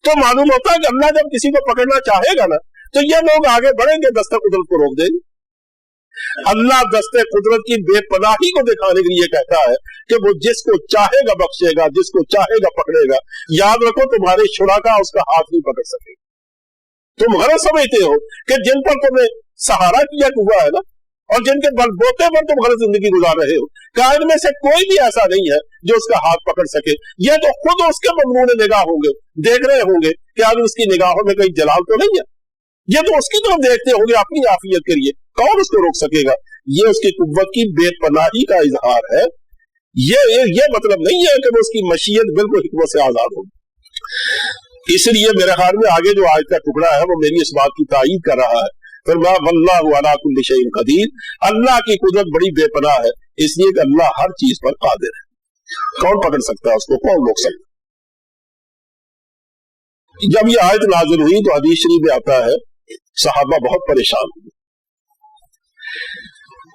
तो मालूम होता है कि अल्लाह जब किसी को पकड़ना चाहेगा ना, तो ये लोग आगे बढ़ेंगे, दस्ते कुदरत को रोक देंगे। अल्लाह दस्ते कुदरत की बेपनाही को दिखाने के लिए कहता है कि वो जिसको चाहेगा बख्शेगा, जिसको चाहेगा पकड़ेगा। याद रखो, तुम्हारे शुराका उसका हाथ नहीं पकड़ सकेगा। तुम गलत समझते हो कि जिन पर तुमने सहारा किया हुआ है ना, और जिनके बलबोते पर तुम गलत जिंदगी गुजार रहे हो, कायद में से कोई भी ऐसा नहीं है जो उसका हाथ पकड़ सके। ये तो खुद उसके ममनून निगाह होंगे, देख रहे होंगे कि आज उसकी निगाहों में कहीं जलाल तो नहीं है। ये तो उसकी तरफ देखते होंगे अपनी आफियत के लिए, कौन उसको रोक सकेगा? ये उसकी कुव्वत की बेपनाही का इजहार है। ये मतलब नहीं है कि वो उसकी मशीयत बिल्कुल हिकमत से आजाद होगी। इसलिए मेरे ख्याल में आगे जो आयत का टुकड़ा है वो मेरी इस बात की तायीद कर रहा है। फरमाया वल्लाहु अला कुल्लि शैइन कदीर, अल्लाह की कुदरत बड़ी बेपनाह है, इसलिए कि अल्लाह हर चीज पर कादिर है। कौन पकड़ सकता है उसको? कौन रोक सकता? जब ये आयत नाज़िल हुई तो हदीस शरीफ में आता है सहाबा बहुत परेशान हुए।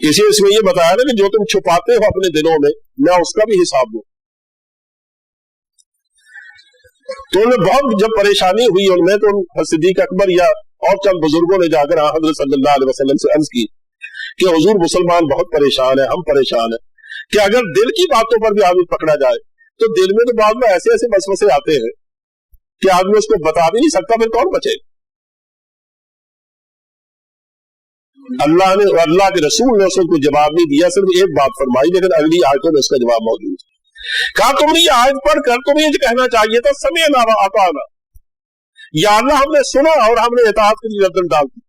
इसी इसमें ये बताया ना कि जो तुम छुपाते हो अपने दिलों में, मैं उसका भी हिसाब दूं। तो उन्हें बहुत जब परेशानी हुई उनमें, तो सिद्दीक अकबर या और चंद बुजुर्गों ने जाकर हज़रत सल्लल्लाहु अलैहि वसल्लम से अर्ज की कि हुजूर मुसलमान बहुत परेशान है, हम परेशान है कि अगर दिल की बातों पर भी आदमी पकड़ा जाए तो दिल में तो बाद में ऐसे ऐसे वसवसे आते हैं कि आदमी उसको बता भी नहीं सकता, फिर कौन बचेगा? अल्लाह ने, अल्लाह के रसूल ने उसको जवाब नहीं दिया, सिर्फ एक बात फरमाई, लेकिन अगली आयतों में उसका जवाब मौजूद है। कहा तुमने ये आयत पढ़कर तुम्हें ये कहना चाहिए था समीअना व अताअना, या अल्लाह हमने सुना और हमने इताअत की गर्दन डाल दी।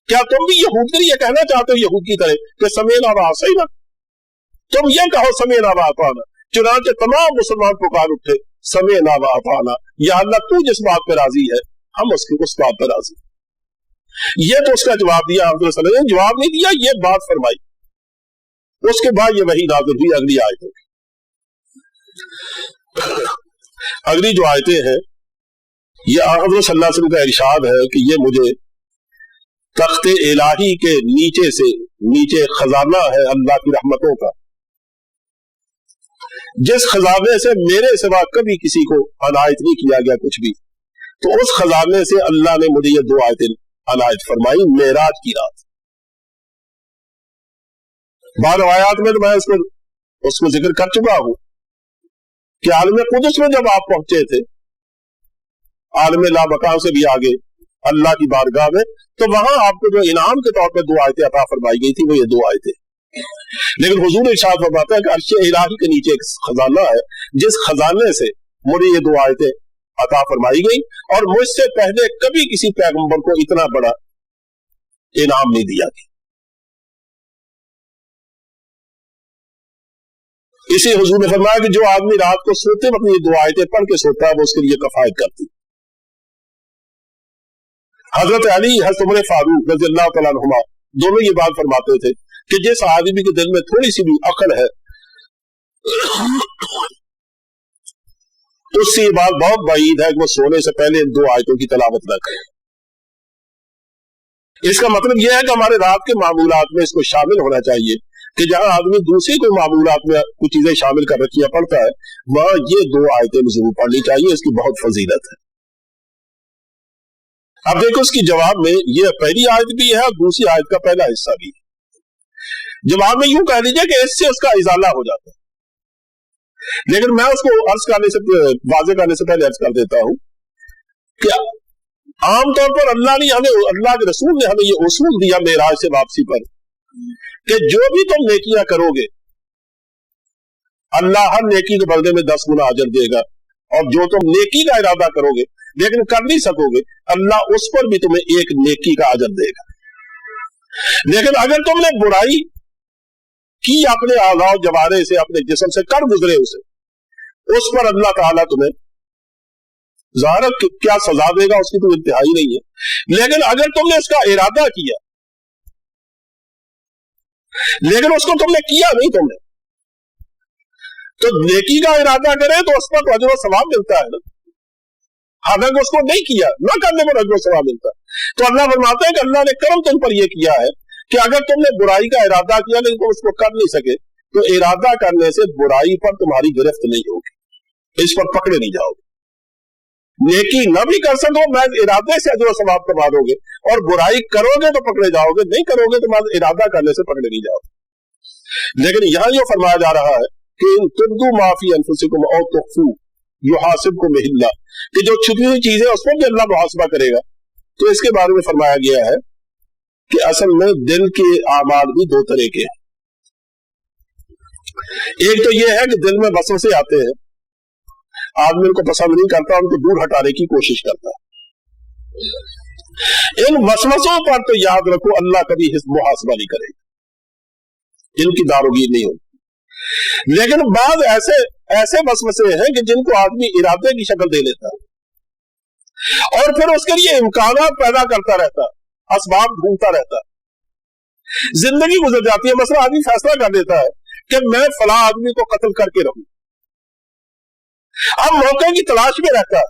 क्या तुम भी यहूद के लिए कहना चाहते हो यहूद की तरह कि समीअना व अतअना? तुम ये कहो समीअना व अताअना। चुनांचे तमाम मुसलमान पुकार उठे समीअना व अताअना, या अल्लाह तू जिस बात पर राजी है हम उस बात पर राजी। ये तो उसका जवाब दिया, हज़रत सल्लल्लाहु अलैहि वसल्लम ने जवाब नहीं दिया, ये बात फरमाई। उसके बाद ये वही नाज़िल हुई अगली आयतें। अगली जो आयतें हैं ये हज़रत सल्लल्लाहु अलैहि वसल्लम का इरशाद है कि ये मुझे तख्ते इलाही के नीचे से, नीचे खजाना है अल्लाह की रहमतों का, जिस खजाने से मेरे सिवा कभी किसी को अनायत नहीं किया गया कुछ भी, तो उस खजाने से अल्लाह ने मुझे ये दो आयतें अनायत फरमाई मेराज की रात। बाद आयात में तो मैं उसको जिक्र कर चुका हूं कि आलम कुदस में जब आप पहुंचे थे, आलम लाबकां से भी आगे अल्लाह की बारगाह में, तो वहां आपको जो इनाम के तौर पर दो आयतें अता फरमाई गई थी वो ये दो आयतें। लेकिन हुजूर इरशाद फरमाता है कि अर्श इलाही के नीचे एक खजाना है, जिस खजाने से मुझे ये दो आयतें अता फरमाई गई, और मुझसे पहले कभी किसी पैगंबर को इतना बड़ा इनाम नहीं दिया गया। इसी हुजूर ने फरमाया कि जो आदमी रात को सोते वक्त ये दो आयतें पढ़ के सोता है वो उसके लिए कफायत करती। हजरत अली, हजरत उमर फारूक रज़ियल्लाहु तआला अन्हुमा दोनों ये बात फरमाते थे कि जिस आदमी के दिल में थोड़ी सी भी अकल है तो उससे ये बात बहुत बाईद है कि वो सोने से पहले इन दो आयतों की तलावत न करे। इसका मतलब यह है कि हमारे रात के मामूलात में इसको शामिल होना चाहिए कि जहां आदमी दूसरी कोई मामूलात में कुछ चीजें शामिल कर रखी है पड़ता है, वहां ये दो आयतें जरूर पढ़नी चाहिए। इसकी बहुत फजीलत है। अब देखो उसकी जवाब में ये पहली आयत भी है और दूसरी आयत का पहला हिस्सा भी है। जवाब में यूं कह लीजिए कि इससे उसका इजाला हो जाता है, लेकिन मैं उसको अर्ज करने से, वाज़ेह करने से पहले अर्ज कर देता हूं कि आमतौर पर अल्लाह ने हमें, अल्लाह के रसूल ने हमें ये उसूल दिया मेराज से वापसी पर कि जो भी तुम नेकियां करोगे अल्लाह हर नेकी के बदले में 10 गुना अजर देगा, और जो तुम नेकी का इरादा करोगे लेकिन कर नहीं सकोगे, अल्लाह उस पर भी तुम्हें एक नेकी का अजर देगा। लेकिन अगर तुमने बुराई की अपने आज़ाव जवारे से, अपने जिस्म से कर गुजरे उसे, उस पर अल्लाह ताला तुम्हें ज़ाहिर क्या सजा देगा उसकी तो इंतहाई नहीं है। लेकिन अगर तुमने उसका इरादा किया लेकिन उसको तुमने किया नहीं, तुमने तो नेकी का इरादा करे तो उस पर तो अजर और सवाब मिलता है ना। हालांकि उसको नहीं किया, ना करने पर अजर सवाब मिलता। तो अल्लाह फरमाता है कि अल्लाह ने करम तुम पर यह किया है कि अगर तुमने बुराई का इरादा किया लेकिन तुम उसको कर नहीं सके, तो इरादा करने से बुराई पर तुम्हारी गिरफ्त नहीं होगी, इस पर पकड़े नहीं जाओगे। नेकी न भी कर सको मैं इरादे से अजर सवाब कमा दोगे, और बुराई करोगे तो पकड़े जाओगे, नहीं करोगे तो इरादा करने से पकड़े नहीं जाओगे। लेकिन यहां यह फरमाया जा रहा है कि इन तुब्दू माफी अनफुसिकुम औ तुख्फू युहासिबकुम बिहिल्लाह, कि जो छुपी हुई चीजें उस पर भी अल्लाह मुहासबा करेगा। तो इसके बारे में फरमाया गया है कि असल में दिल के आमाल भी दो तरह के हैं। एक तो यह है कि दिल में वसवसे आते हैं, आदमी उनको पसंद नहीं करता, उनको दूर हटाने की कोशिश करता है। इन वसवसों पर तो याद रखो अल्लाह कभी मुहासबा नहीं करेगा, इनकी दारोगीर नहीं होगी। लेकिन बाद ऐसे वसवसे हैं कि जिनको आदमी इरादे की शक्ल दे लेता है और फिर उसके लिए इम्कानात पैदा करता रहता है, असबाब ढूंढता रहता है, जिंदगी गुजर जाती है। मसला आदमी फैसला कर देता है कि मैं फला आदमी को कत्ल करके रहूं, अब मौके की तलाश में रहता है,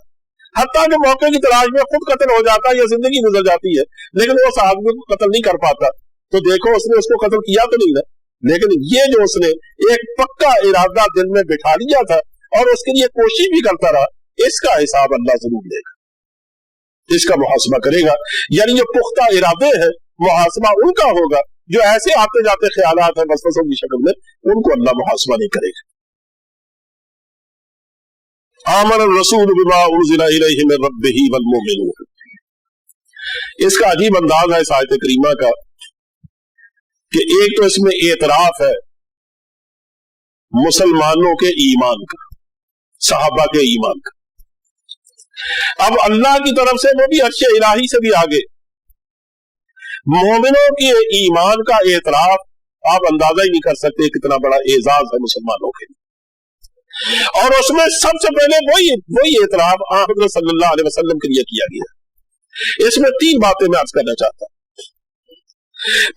हत्ता कि मौके की तलाश में खुद कत्ल हो जाता है या जिंदगी गुजर जाती है, लेकिन वो उस आदमी को कत्ल नहीं कर पाता। तो देखो उसने उसको कत्ल किया तो नहीं ना, लेकिन ये जो उसने एक पक्का इरादा दिल में बिठा लिया था और उसके लिए कोशिश भी करता रहा, इसका हिसाब अल्लाह जरूर लेगा, इसका मुहासबा करेगा। यानी ये पुख्ता इरादे हैं, मुहासबा उनका होगा। जो ऐसे आते जाते ख्यालात हैं वसवसों की शक्ल में, उनको अल्लाह मुहासबा नहीं करेगा। आमन रसूल बिमा उनज़िला इलैहि मिन रब्बिही वल मुमिनून, इसका अजीब अंदाज है इस आयत करीमा का कि एक तो इसमें एतराफ है मुसलमानों के ईमान का, सहाबा के ईमान का। अब अल्लाह की तरफ से वो भी अर्श इलाही से भी आगे मोमिनों के ईमान का एतराफ, आप अंदाजा ही नहीं कर सकते कितना बड़ा एजाज है मुसलमानों के लिए। और उसमें सबसे पहले वही एतराफ हज़रत सल्लल्लाहु अलैहि वसल्लम के लिए किया गया। इसमें तीन बातें मैं अर्ज करना चाहता हूं।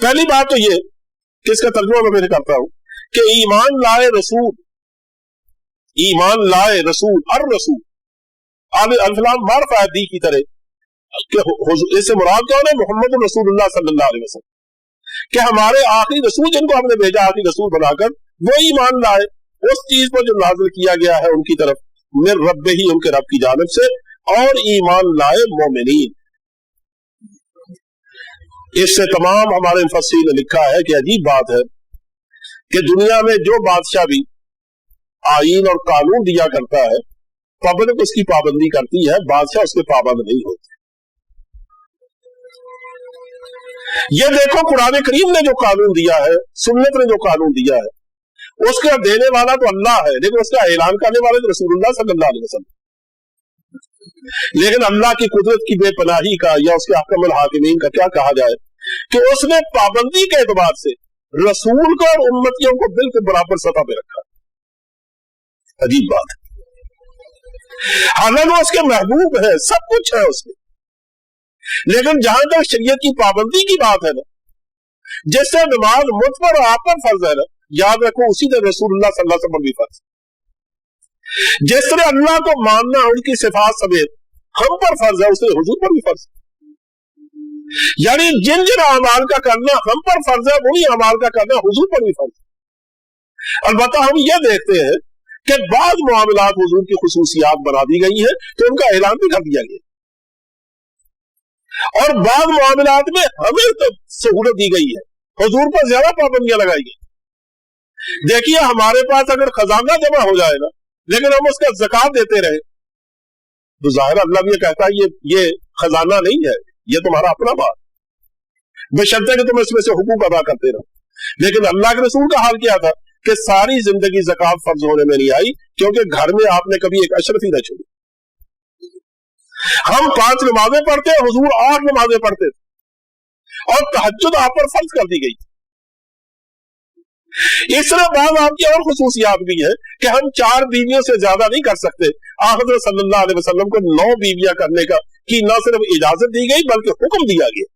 पहली बात तो ये कि इसका तर्जुमा मैं फिर करता हूं कि ईमान लाए रसूल अर रसूल अल्फलाम मार्फ दी की तरह कि इससे मुराद कौन है? मोहम्मद रसूलुल्लाह सल्लल्लाहु अलैहि वसल्लम, कि हमारे आखिरी रसूल जिनको हमने भेजा आखिरी रसूल बनाकर, वो ईमान लाए उस चीज पर जो नाजिल किया गया है उनकी तरफ, मिन रब्बिही, उनके रब की जानिब से, और ईमान लाए मोमिनीन। इससे तमाम हमारे मुफस्सिरीन ने लिखा है कि अजीब बात है कि दुनिया में जो बादशाह भी आईन और कानून दिया करता है, पब्लिक उसकी पाबंदी करती है, बादशाह उसके पाबंद नहीं होते। ये देखो कुरान करीम ने जो कानून दिया है, सुन्नत ने जो कानून दिया है, उसका देने वाला तो अल्लाह है, लेकिन उसका ऐलान करने वाले तो रसूलुल्लाह सल्लल्लाहु अलैहि वसल्लम। लेकिन अल्लाह की कुदरत की बेपनाही का या उसके अहकमुल हाकिमीन का क्या कहा जाए कि उसने पाबंदी के एतबार से रसूल को और उम्मतियों को बिल्कुल बराबर सतह पे रखा। अजीब बात है, हालांकि उसके महबूब है, सब कुछ है उसमें, लेकिन जहां तक शरीयत की पाबंदी की बात है ना, जिससे नमाज मुझ पर और आप पर फर्ज है ना, याद रखो उसी तरह रसूलुल्लाह सल्लल्लाहु अलैहि वसल्लम भी फर्ज। जिस तरह अल्लाह को मानना उनकी सिफात समेत हम पर फर्ज है, उसने हुजूर पर भी फर्ज। यानी जिन जिन अमाल का करना हम पर फर्ज है, वही अमाल का करना हुजूर पर भी फर्ज। अलबत्ता हम ये देखते हैं कि बाद मामलात हुजूर की खुसूसियात बना दी गई है तो उनका ऐलान भी कर दिया गया, और बाद मामलात में हमें तो सहूलत दी गई है, हुजूर पर ज्यादा पाबंदियां लगाई गई। देखिए हमारे पास अगर खजाना जमा हो जाए ना, लेकिन हम उसका ज़कात देते रहे, तो जाहिर अल्लाह भी कहता है ये खजाना नहीं है, ये तुम्हारा अपना बात, बेशर्ते कि तुम इसमें से हुकूक अदा करते रहो। लेकिन अल्लाह के रसूल का हाल क्या था कि सारी जिंदगी ज़कात फर्ज होने में नहीं आई, क्योंकि घर में आपने कभी एक अशरफी न छोड़ी। हम 5 नमाजें पढ़ते, हुजूर 8 नमाजें पढ़ते थे, और तहज्जुद आप पर फर्ज कर दी गई। इस तरह बाद आपकी और खुसूसियात भी है कि हम 4 बीवियों से ज्यादा नहीं कर सकते। हज़रत सल्लल्लाहु अलैहि वसल्लम को 9 बीवियां करने का की न सिर्फ इजाजत दी गई बल्कि हुक्म दिया गया।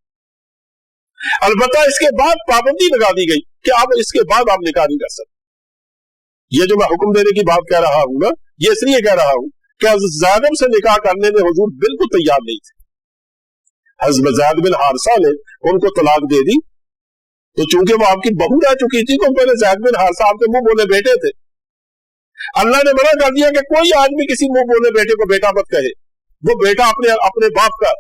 अलबत्ता इसके बाद पाबंदी लगा दी गई कि आप इसके बाद आप निकाह नहीं कर सकते। ये जो मैं हुक्म देने की बात कह रहा हूं ना, ये इसलिए कह रहा हूं کہ حضرت زینب سے نکاح کرنے میں حضور بالکل تیار نہیں تھے. حضرت زید بن حارثہ نے ان کو طلاق دے دی، تو چونکہ وہ آپ کی بہو رہ چکی تھی تو پہلے زید بن حارثہ آپ کے منہ بولے بیٹے تھے. اللہ نے منع کر دیا کہ کوئی آدمی کسی منہ بولے بیٹے کو بیٹا مت کہے، وہ بیٹا اپنے باپ کا.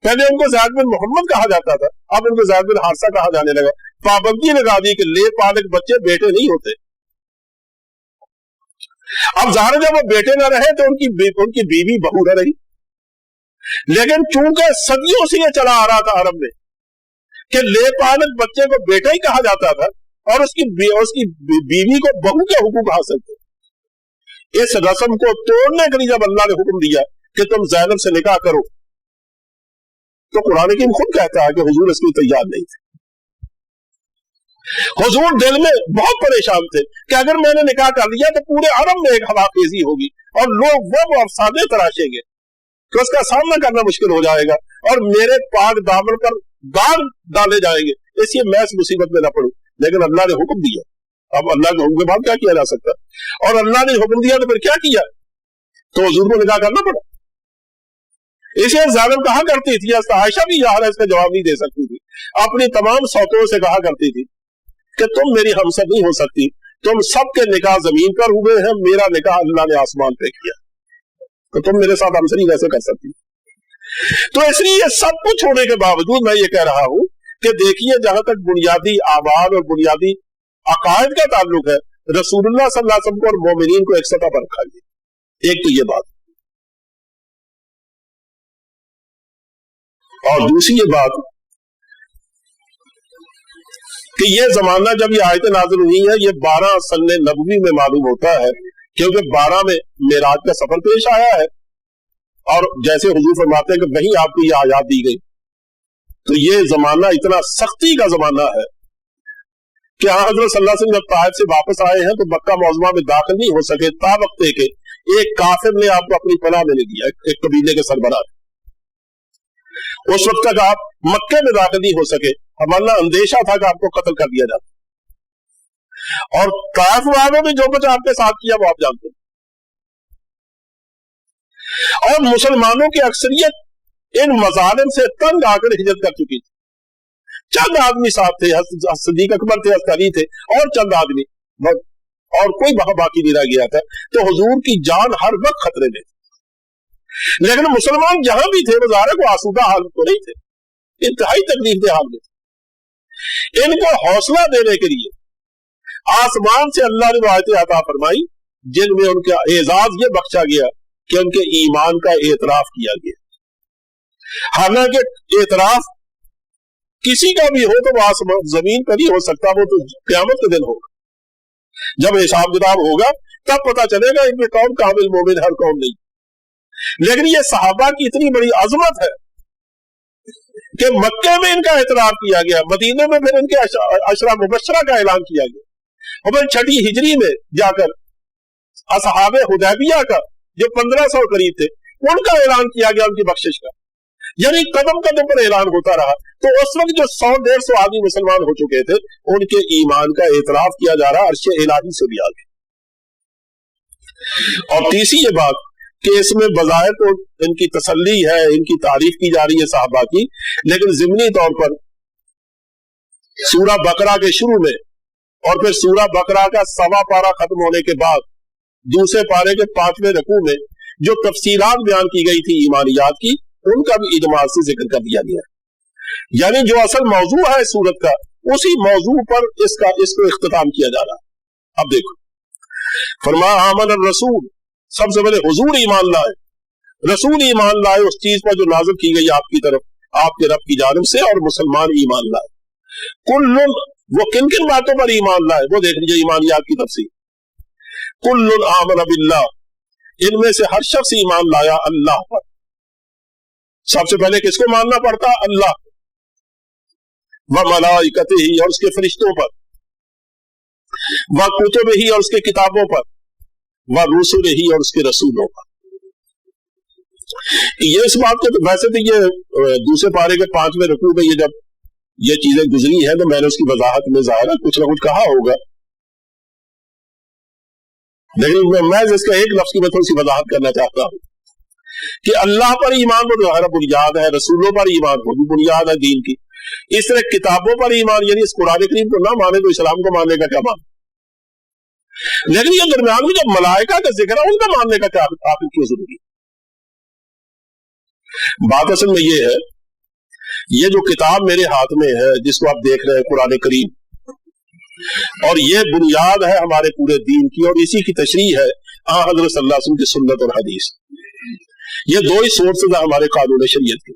پہلے ان کو زید بن محمد کہا جاتا تھا، اب ان کو زید بن حارثہ کہا جانے لگا. پابندی لگا دی کہ لے پالک بچے بیٹے نہیں ہوتے. اب ظاہر جب وہ بیٹے نہ رہے تو ان کی بیوی بہو نہ رہی. لیکن چونکہ صدیوں سے یہ چلا آ رہا تھا عرب میں کہ لے پالک بچے کو بیٹا ہی کہا جاتا تھا اور اس کی بیوی کو بہو کے حقوق حاصل تھے. اس رسم کو توڑنے کے لیے جب اللہ نے حکم دیا کہ تم زینب سے نکاح کرو، تو قرآن کریم خود کہتا ہے کہ حضور اس کی تیار نہیں تھے. حضور دل میں بہت پریشان تھے کہ اگر میں نے نکاح کر لیا تو پورے عرب میں ایک ہوا خیزی ہوگی اور لوگ وہ افسانے تراشیں گے کہ اس کا سامنا کرنا مشکل ہو جائے گا اور میرے پاک دامن پر داغ ڈالے جائیں گے، اس لیے میں اس مصیبت میں نہ پڑوں. لیکن اللہ نے حکم دیا، اب اللہ کے حکم کے بعد کیا کیا جا سکتا، اور اللہ نے حکم دیا تو پھر کیا کیا، تو حضور کو نکاح کرنا پڑا. اسے زینب کہا کرتی تھی، عائشہ بھی یہاں اس کا جواب نہیں دے سکتی تھی، اپنی تمام سوتوں سے کہا کرتی تھی کہ تم میری ہمسر نہیں ہو سکتی، تم سب کے نکاح زمین پر ہوئے ہیں، میرا نکاح اللہ نے آسمان پہ کیا، تو تم میرے ساتھ ہمسری کیسے کر سکتی. تو اس لیے سب کچھ ہونے کے باوجود میں یہ کہہ رہا ہوں کہ دیکھیے جہاں تک بنیادی آباد اور بنیادی عقائد کا تعلق ہے، رسول اللہ صلی اللہ علیہ وسلم کو اور مومنین کو ایک سطح پر رکھا گیا. ایک تو یہ بات، اور دوسری یہ بات کہ یہ زمانہ جب یہ آیت نازل ہوئی ہے یہ 12 سن نبوی میں معلوم ہوتا ہے، کیونکہ 12 میں معراج کا سفر پیش آیا ہے، اور جیسے حضور فرماتے ہیں کہ وہیں آپ کو یہ آیات دی گئی. تو یہ زمانہ اتنا سختی کا زمانہ ہے کہ حضرت صلی اللہ علیہ وسلم جب طائف سے واپس آئے ہیں تو مکہ معظمہ میں داخل نہیں ہو سکے تا وقت کہ ایک کافر نے آپ کو اپنی پناہ میں لے دیا، ایک قبیلے کے سربراہ. اس وقت تک آپ مکے میں داخل نہیں ہو سکے، ہمارا اندیشہ تھا کہ آپ کو قتل کر دیا جاتا. اور طائف والوں نے جو کچھ آپ کے ساتھ کیا وہ آپ جانتے ہیں. اور مسلمانوں کی اکثریت ان مظالم سے تنگ آ کر ہجرت کر چکی تھی. چند آدمی ساتھ تھے، صدیق اکبر تھے، حضرت علی تھے، اور چند آدمی، اور کوئی باقی نہیں رہ گیا تھا. تو حضور کی جان ہر وقت خطرے میں. لیکن مسلمان جہاں بھی تھے وہ ظاہر کو آسودہ حال تو نہیں تھے، انتہائی تکلیف دہ حال میں تھے. ان کو حوصلہ دینے کے لیے آسمان سے اللہ نے آیتیں عطا فرمائی جن میں ان کا اعزاز یہ بخشا گیا کہ ان کے ایمان کا اعتراف کیا گیا. حالانکہ اعتراف کسی کا بھی ہو تو وہ زمین پر نہیں ہو سکتا، وہ تو قیامت کے دن ہوگا. جب حساب کتاب ہوگا تب پتا چلے گا ان میں کون کامل مومن ہر کون نہیں. لیکن یہ صحابہ کی اتنی بڑی عظمت ہے کہ مکے میں ان کا اعتراف کیا گیا، مدینے میں پھر ان کے عشرہ مبشرہ کا اعلان کیا گیا، اور پھر 6 ہجری میں جا کر اصحاب حدیبیہ کا جو 1500 قریب تھے ان کا اعلان کیا گیا، ان کی بخشش کا. یعنی قدم قدم پر اعلان ہوتا رہا. تو اس وقت جو 100-150 آدمی مسلمان ہو چکے تھے ان کے ایمان کا اعتراف کیا جا رہا عرش الہی سے بھی آگے. اور تیسری یہ بات کہ اس میں بظاہر تو ان کی تسلی ہے، ان کی تعریف کی جا رہی ہے صحابہ کی، لیکن ضمنی طور پر سورہ بقرہ کے شروع میں اور پھر سورہ بقرہ کا 1.25 پارہ ختم ہونے کے بعد دوسرے پارے کے 5ویں رکوع میں جو تفصیلات بیان کی گئی تھی ایمانیات کی، ان کا بھی اجماع سے ذکر کر دیا گیا. یعنی جو اصل موضوع ہے سورت کا اسی موضوع پر اس کو اختتام کیا جا رہا. اب دیکھو فرمایا آمن الرسول، سب سے پہلے حضور ایمان لائے، رسول ایمان لائے اس چیز پر جو نازل کی گئی آپ کی طرف آپ کے رب کی جانب سے، اور مسلمان ایمان لائے. کل وہ کن کن باتوں پر ایمان لائے وہ دیکھ لیجیے ایمانیات کی تفصیل. کل آمن باللہ، ان میں سے ہر شخص ایمان لایا اللہ پر. سب سے پہلے کس کو ماننا پڑتا؟ اللہ. وملائکتہ ہی، اور اس کے فرشتوں پر، وکتبہ ہی، اور اس کے کتابوں پر، ورسلہ ہی، اور اس کے رسولوں پر. یہ اس بات کے ویسے تو یہ دوسرے پارے کے 5ویں رکوع میں یہ جب یہ چیزیں گزری ہیں تو میں نے اس کی وضاحت میں ظاہر ہے کچھ نہ کچھ کہا ہوگا لیکن میں اس کا ایک لفظ کی میں تھوڑی سی وضاحت کرنا چاہتا ہوں کہ اللہ پر ایمان وہ ظاہر بنیاد ہے، رسولوں پر ایمان وہ بھی بنیاد ہے دین کی، اس طرح کتابوں پر ایمان یعنی اس قرآن کریم کو نہ مانے تو اسلام کو ماننے کا کیا مان، لیکن یہ درمیان میں جو ملائکہ کا ذکر ہے ان کا ماننے کا کیا آخر کیوں ضروری ہے؟ بات اصل میں یہ ہے، یہ جو کتاب میرے ہاتھ میں ہے جس کو آپ دیکھ رہے ہیں قرآن کریم، اور یہ بنیاد ہے ہمارے پورے دین کی، اور اسی کی تشریح ہے حضرت صلی اللہ علیہ وسلم کی سنت اور حدیث۔ یہ دو ہی سورسز ہیں ہمارے قانون شریعت کے۔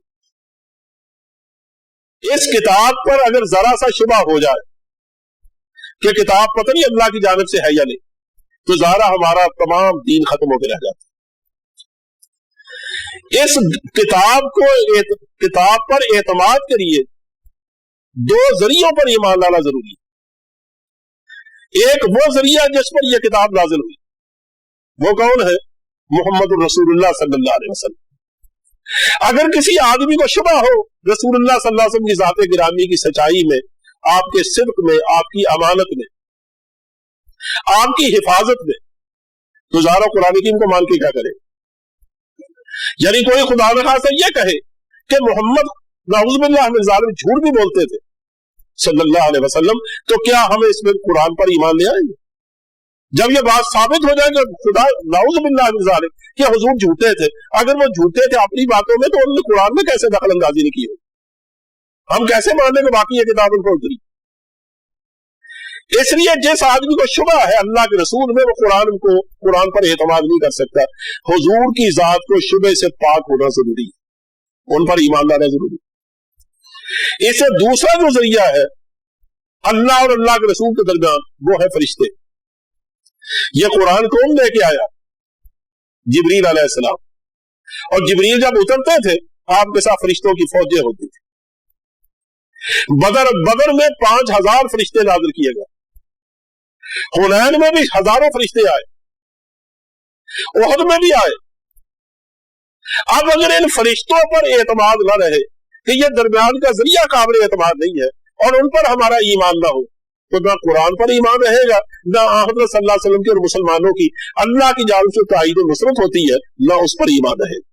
اس کتاب پر اگر ذرا سا شبہ ہو جائے کہ کتاب پتہ نہیں اللہ کی جانب سے ہے یا نہیں، تو ظاہر ہمارا تمام دین ختم ہو کے رہ جاتا ہے۔ اس کتاب پر اعتماد کے لیے دو ذریعوں پر ایمان لانا ضروری ہے۔ ایک وہ ذریعہ جس پر یہ کتاب نازل ہوئی، وہ کون ہے؟ محمد الرسول اللہ صلی اللہ علیہ وسلم۔ اگر کسی آدمی کو شبہ ہو رسول اللہ صلی اللہ علیہ وسلم کی ذات گرامی کی سچائی میں، آپ کے صدق میں، آپ کی امانت میں، آپ کی حفاظت میں، تو ظاہر قرآن کریم کو مان کے کیا کرے؟ یعنی کوئی خدا نخواستہ یہ کہے کہ محمد نعوذ باللہ من ذالک جھوٹ بھی بولتے تھے صلی اللہ علیہ وسلم، تو کیا ہم اس میں قرآن پر ایمان لے آئیں گے؟ جب یہ بات ثابت ہو جائے کہ خدا نعوذ باللہ من ذالک کہ حضور جھوٹے تھے، اگر وہ جھوٹے تھے اپنی باتوں میں تو انہوں نے قرآن میں کیسے دخل اندازی نہیں کی ہو؟ ہم کیسے مان لیں کہ باقی یہ کتاب ان کو اتری؟ اس لیے جس آدمی کو شبہ ہے اللہ کے رسول میں، وہ قرآن پر اعتماد نہیں کر سکتا۔ حضور کی ذات کو شبہ سے پاک ہونا ضروری ہے، ان پر ایمان لانا ضروری ہے۔ اس سے دوسرا جو ذریعہ ہے اللہ اور اللہ کے رسول کے درمیان، وہ ہے فرشتے۔ یہ قرآن کون لے کے آیا؟ جبریل علیہ السلام، اور جبریل جب اترتے تھے آپ کے ساتھ فرشتوں کی فوجیں ہوتی تھی۔ بدر میں 5000 فرشتے نازل کیے گئے، حنین میں بھی ہزاروں فرشتے آئے، احد میں بھی آئے۔ اب اگر ان فرشتوں پر اعتماد نہ رہے کہ یہ درمیان کا ذریعہ قابل اعتماد نہیں ہے، اور ان پر ہمارا ایمان نہ ہو، تو نہ قرآن پر ایمان رہے گا، نہ حضرت صلی اللہ علیہ وسلم کی اور مسلمانوں کی اللہ کی جانب سے تائید و نصرت ہوتی ہے، نہ اس پر ایمان رہے گا۔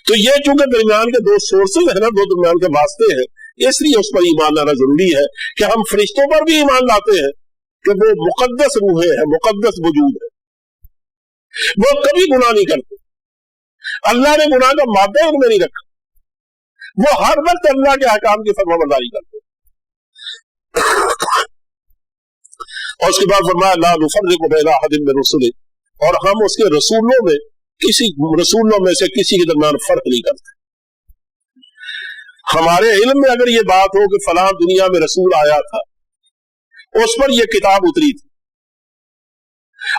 تو یہ چونکہ درمیان کے دو سورسز ہیں نا، دو درمیان کے واسطے ہیں، اس لیے اس پر ایمان لانا ضروری ہے کہ ہم فرشتوں پر بھی ایمان لاتے ہیں کہ وہ مقدس روحیں ہیں، مقدس وجود ہے، وہ کبھی گناہ نہیں کرتے، اللہ نے گناہ کا مادہ ان میں نہیں رکھا، وہ ہر وقت اللہ کے احکام کی فرما برداری کرتے۔ اور اس کے بعد فرمایا لا نفرق بین احد من رسلہ، اور ہم اس کے رسولوں میں سے کسی کے درمیان فرق نہیں کرتے۔ ہمارے علم میں اگر یہ بات ہو کہ فلاں دنیا میں رسول آیا تھا، اس پر یہ کتاب اتری تھی،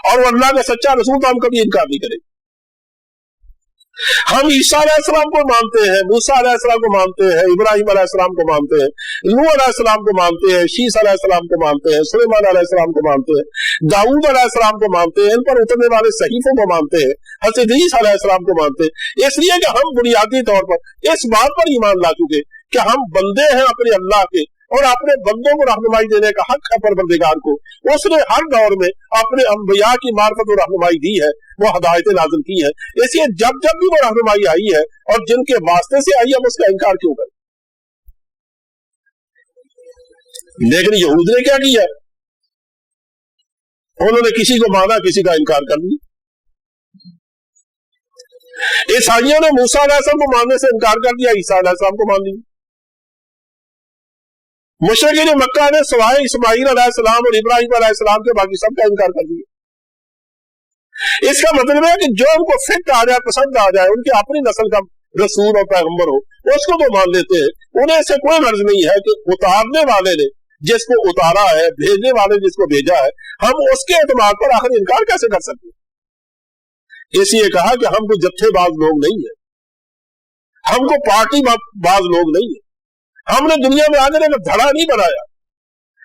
اور وہ اللہ کا سچا رسول، تو ہم کبھی انکار نہیں کریں۔ ہم عیسیٰ علیہ السلام کو مانتے ہیں، موسیٰ علیہ السلام کو مانتے ہیں، ابراہیم علیہ السلام کو مانتے ہیں، نوح علیہ السلام کو مانتے ہیں، شیس علیہ السلام کو مانتے ہیں، سلیمان علیہ السلام کو مانتے ہیں، داؤد علیہ السلام کو مانتے ہیں، ان پر اترنے والے صحیفوں کو مانتے ہیں، حضرت عیسیٰ علیہ السلام کو مانتے ہیں، اس لیے کہ ہم بنیادی طور پر اس بات پر ایمان لا چکے کہ ہم بندے ہیں اپنے اللہ کے، اور اپنے بندوں کو رہنمائی دینے کا حق ہے پروردگار کو۔ اس نے ہر دور میں اپنے انبیاء کی معرفت و رہنمائی دی ہے، وہ ہدایتیں نازل کی ہیں، اس لیے جب بھی وہ رہنمائی آئی ہے اور جن کے واسطے سے آئی ہے، ہم اس کا انکار کیوں کریں؟ لیکن یہود نے کیا کیا؟ انہوں نے کسی کو مانا، کسی کا انکار کر دیا۔ عیسائیوں نے موسیٰ علیہ السلام کو ماننے سے انکار کر دیا، عیسیٰ علیہ السلام کو مان لیا۔ مشرکین مکہ نے سوائے اسماعیل علیہ السلام اور ابراہیم علیہ السلام کے باقی سب کا انکار کر دیا۔ اس کا مطلب ہے کہ جو ان کو فٹ آ جائے، پسند آ جائے، ان کی اپنی نسل کا رسول اور پیغمبر ہو، اس کو تو مان لیتے ہیں، انہیں سے کوئی غرض نہیں ہے کہ اتارنے والے نے جس کو اتارا ہے، بھیجنے والے جس کو بھیجا ہے، ہم اس کے اعتماد پر آخر انکار کیسے کر سکتے ہیں؟ اس لیے کہا کہ ہم کو جتھے باز لوگ نہیں ہیں، ہم کو پارٹی باز لوگ نہیں ہیں، ہم نے دنیا میں آنے کا دھڑا نہیں بنایا،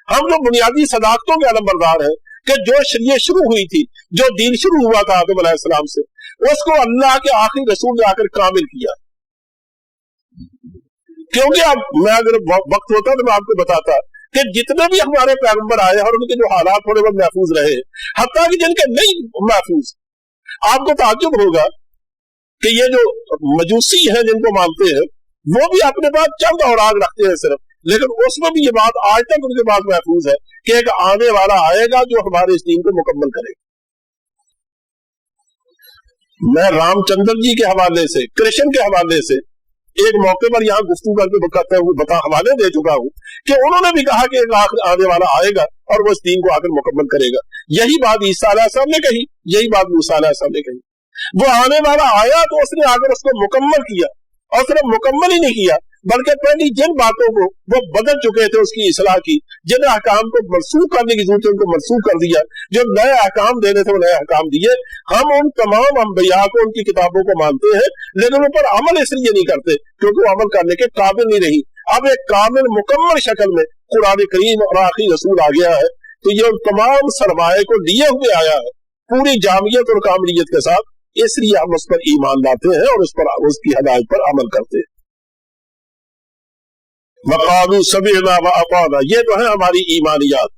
ہم جو بنیادی صداقتوں کے علم بردار ہیں کہ جو شریعت شروع ہوئی تھی، جو دین شروع ہوا تھا آدم علیہ السلام سے، اس کو اللہ کے آخری رسول نے آ کر کامل کیا۔ کیونکہ اب میں اگر وقت ہوتا تو میں آپ کو بتاتا کہ جتنے بھی ہمارے پیغمبر آئے اور ان کے جو حالات تھوڑے بہت محفوظ رہے، حتیٰ کہ جن کے نہیں محفوظ، آپ کو تعجب ہوگا کہ یہ جو مجوسی ہیں جن کو مانتے ہیں وہ بھی اپنے پاس چند اوراق رکھتے ہیں صرف، لیکن اس میں بھی یہ بات آج تک ان کے پاس محفوظ ہے کہ ایک آنے والا آئے گا جو ہمارے اس دین کو مکمل کرے گا۔ میں رام چندر جی کے حوالے سے، کرشن کے حوالے سے ایک موقع پر یہاں گفتگو کر کے حوالے دے چکا ہوں کہ انہوں نے بھی کہا کہ ایک آخر آنے والا آئے گا اور وہ اس دین کو آ کر مکمل کرے گا۔ یہی بات عیسیٰ علیہ السلام نے کہی، یہی بات موسیٰ علیہ السلام نے کہی۔ وہ آنے والا آیا تو اس نے آ کر اس کو مکمل کیا، اور صرف مکمل ہی نہیں کیا بلکہ پہلی جن باتوں کو وہ بدل چکے تھے اس کی اصلاح کی، جن احکام کو منسوخ کرنے کی ضرورت ہے ان کو منسوخ کر دیا، جو نئے احکام دینے تھے وہ نئے احکام دیے۔ ہم ان تمام انبیاء کو، ان کی کتابوں کو مانتے ہیں، لیکن ان پر عمل اس لیے نہیں کرتے کیونکہ وہ عمل کرنے کے قابل نہیں رہی۔ اب ایک کامل مکمل شکل میں قرآن کریم اور آخری رسول آ گیا ہے تو یہ ان تمام سرمایہ کو لیے ہوئے آیا ہے پوری جامعیت اور کاملیت کے ساتھ، اس لیے ہم اس پر ایمان لاتے ہیں اور اس پر اس کی ہدایت پر عمل کرتے ہیں۔ وقالوا سمعنا واطعنا، یہ تو ہے ہماری ایمانیات۔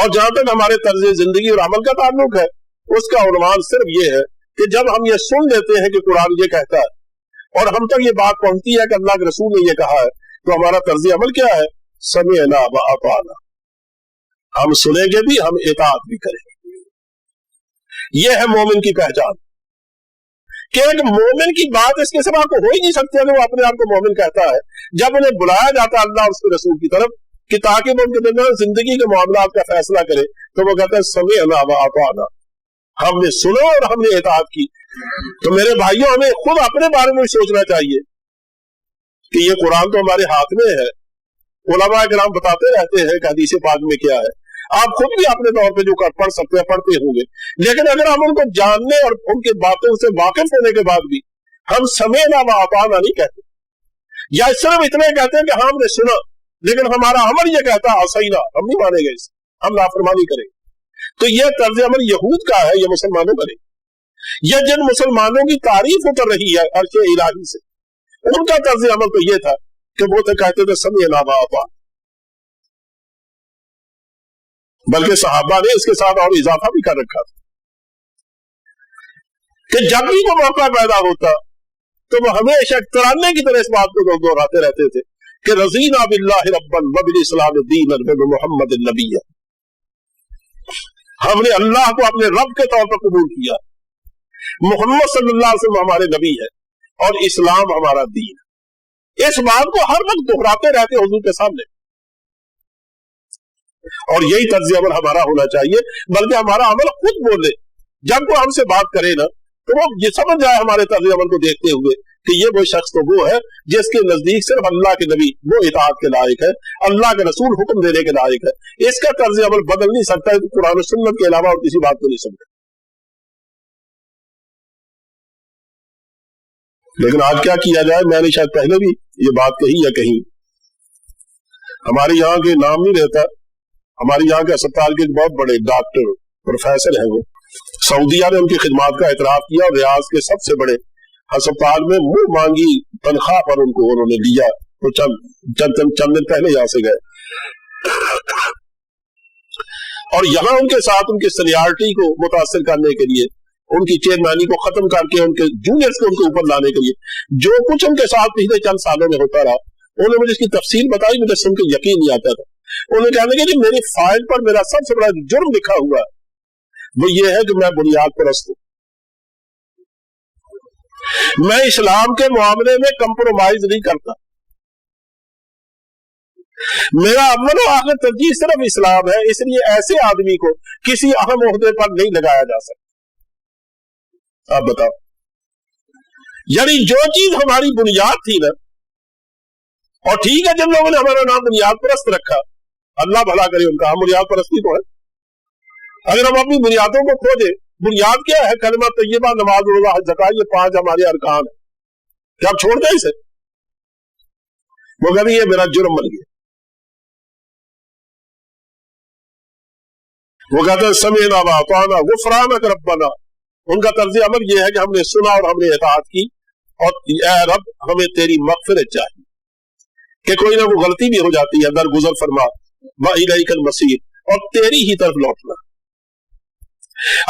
اور جہاں تک ہمارے طرز زندگی اور عمل کا تعلق ہے اس کا عنوان صرف یہ ہے کہ جب ہم یہ سن لیتے ہیں کہ قرآن یہ کہتا ہے اور ہم تک یہ بات پہنچتی ہے کہ اللہ کے رسول نے یہ کہا ہے تو ہمارا طرز عمل کیا ہے؟ سمعنا واطعنا، ہم سنیں گے بھی، ہم اطاعت بھی کریں گے۔ یہ ہے مومن کی پہچان کہ ایک مومن کی بات اس کے سوا کو ہو ہی نہیں سکتی اگر وہ اپنے آپ کو مومن کہتا ہے۔ جب انہیں بلایا جاتا ہے اللہ اور اس کے رسول کی طرف کہ تاکہ وہ ان کے درمیان زندگی کے معاملات کا فیصلہ کرے تو وہ کہتا ہے سمعنا واطعنا، ہم نے سنا اور ہم نے اطاعت کی۔ تو میرے بھائیوں، ہمیں خود اپنے بارے میں سوچنا چاہیے کہ یہ قرآن تو ہمارے ہاتھ میں ہے، علماء کرام بتاتے رہتے ہیں کہ حدیث پاک میں کیا ہے، آپ خود بھی اپنے طور پہ جو پڑھ سکتے ہیں پڑھتے ہوں گے، لیکن اگر ہم ان کو جاننے اور ان کی باتوں سے واقف ہونے کے بعد بھی ہم سمعنا واطعنا نہیں کہتے، یا صرف اتنے کہتے ہیں کہ ہم نے سنا لیکن ہمارا عمل یہ کہتا ہے عصینا، ہم نہیں مانیں گے، ہم نافرمانی کریں گے، تو یہ طرز عمل یہود کا ہے، یہ مسلمانوں کا نہیں۔ یہ جن مسلمانوں کی تعریف اتر رہی ہے عرش الہی سے ان کا طرز عمل تو یہ تھا کہ وہ تو کہتے تھے سمعنا واطعنا، بلکہ صحابہ نے اس کے ساتھ اور اضافہ بھی کر رکھا تھا کہ جب بھی وہ موقع پیدا ہوتا تو وہ ہمیشہ ترانے کی طرح اس بات کو دہراتے رہتے تھے کہ رضینا باللہ ربا وبالاسلام دینا وبمحمد النبی، ہم نے اللہ کو اپنے رب کے طور پر قبول کیا، محمد صلی اللہ علیہ وسلم ہمارے نبی ہے اور اسلام ہمارا دین ہے۔ اس بات کو ہر وقت دہراتے رہتے حضور کے سامنے، اور یہی طرز عمل ہمارا ہونا چاہیے، بلکہ ہمارا عمل خود بولے، جب کوئی ہم سے بات کرے نا تو وہ یہ سمجھ جائے ہمارے طرز عمل کو دیکھتے ہوئے کہ یہ وہ شخص تو وہ ہے جس کے نزدیک صرف اللہ کے نبی وہ اطاعت کے لائق ہے، اللہ کے رسول حکم دینے کے لائق ہے، اس کا طرز عمل بدل نہیں سکتا ہے، قرآن و سنت کے علاوہ اور کسی بات کو نہیں سمجھتا۔ لیکن آج کیا کیا جائے، میں نے شاید پہلے بھی یہ بات کہی یا کہیں، ہمارے یہاں کے نام نہیں رہتا، ہمارے یہاں کے اسپتال کے بہت بڑے ڈاکٹر پروفیسر ہیں، وہ سعودیہ نے ان کی خدمات کا اعتراف کیا اور ریاض کے سب سے بڑے اسپتال میں منہ مانگی تنخواہ پر ان کو انہوں نے دیا، وہ چند دن پہلے یہاں سے گئے، اور یہاں ان کے ساتھ ان کی سینیارٹی کو متاثر کرنے کے لیے، ان کی چیئرمینی کو ختم کر کے ان کے جونیئرز کو ان کے اوپر لانے کے لیے جو کچھ ان کے ساتھ پچھلے چند سالوں میں ہوتا رہا، انہوں نے مجھے اس کی تفصیل بتائی، مجھے سن کے یقین نہیں آتا تھا۔ انہوں نے کہا کہ میری فائل پر میرا سب سے بڑا جرم لکھا ہوا ہے وہ یہ ہے کہ میں بنیاد پرست ہوں، میں اسلام کے معاملے میں کمپرومائز نہیں کرتا، میرا اول و آخر ترجیح صرف اسلام ہے، اس لیے ایسے آدمی کو کسی اہم عہدے پر نہیں لگایا جا سکتا۔ آپ بتاؤ، یعنی جو چیز ہماری بنیاد تھی نا، اور ٹھیک ہے جن لوگوں نے ہمارا نام بنیاد پرست رکھا، اللہ بھلا کرے ان کا، ہم بنیاد پرستی تو ہے، اگر ہم اپنی بنیادوں کو کھو دیں، بنیاد کیا ہے؟ کلمہ طیبہ، نماز، روزہ، حج، زکات، یہ 5 ہمارے ارکان ہیں، کیا آپ چھوڑ دیں اسے؟ وہ کہتے ہیں یہ میرا جرم بن گیا، وہ کہتے ہیں سمعنا واطعنا غفرانک ربنا، ان کا طرز عمل یہ ہے کہ ہم نے سنا اور ہم نے اطاعت کی، اور اے رب ہمیں تیری مغفرت چاہیے، کہ کوई ना कोई गलती भी हो जाती है, दरगुजर फरमा व इलैकल मसीर, और तेरी ही तरफ लौटना।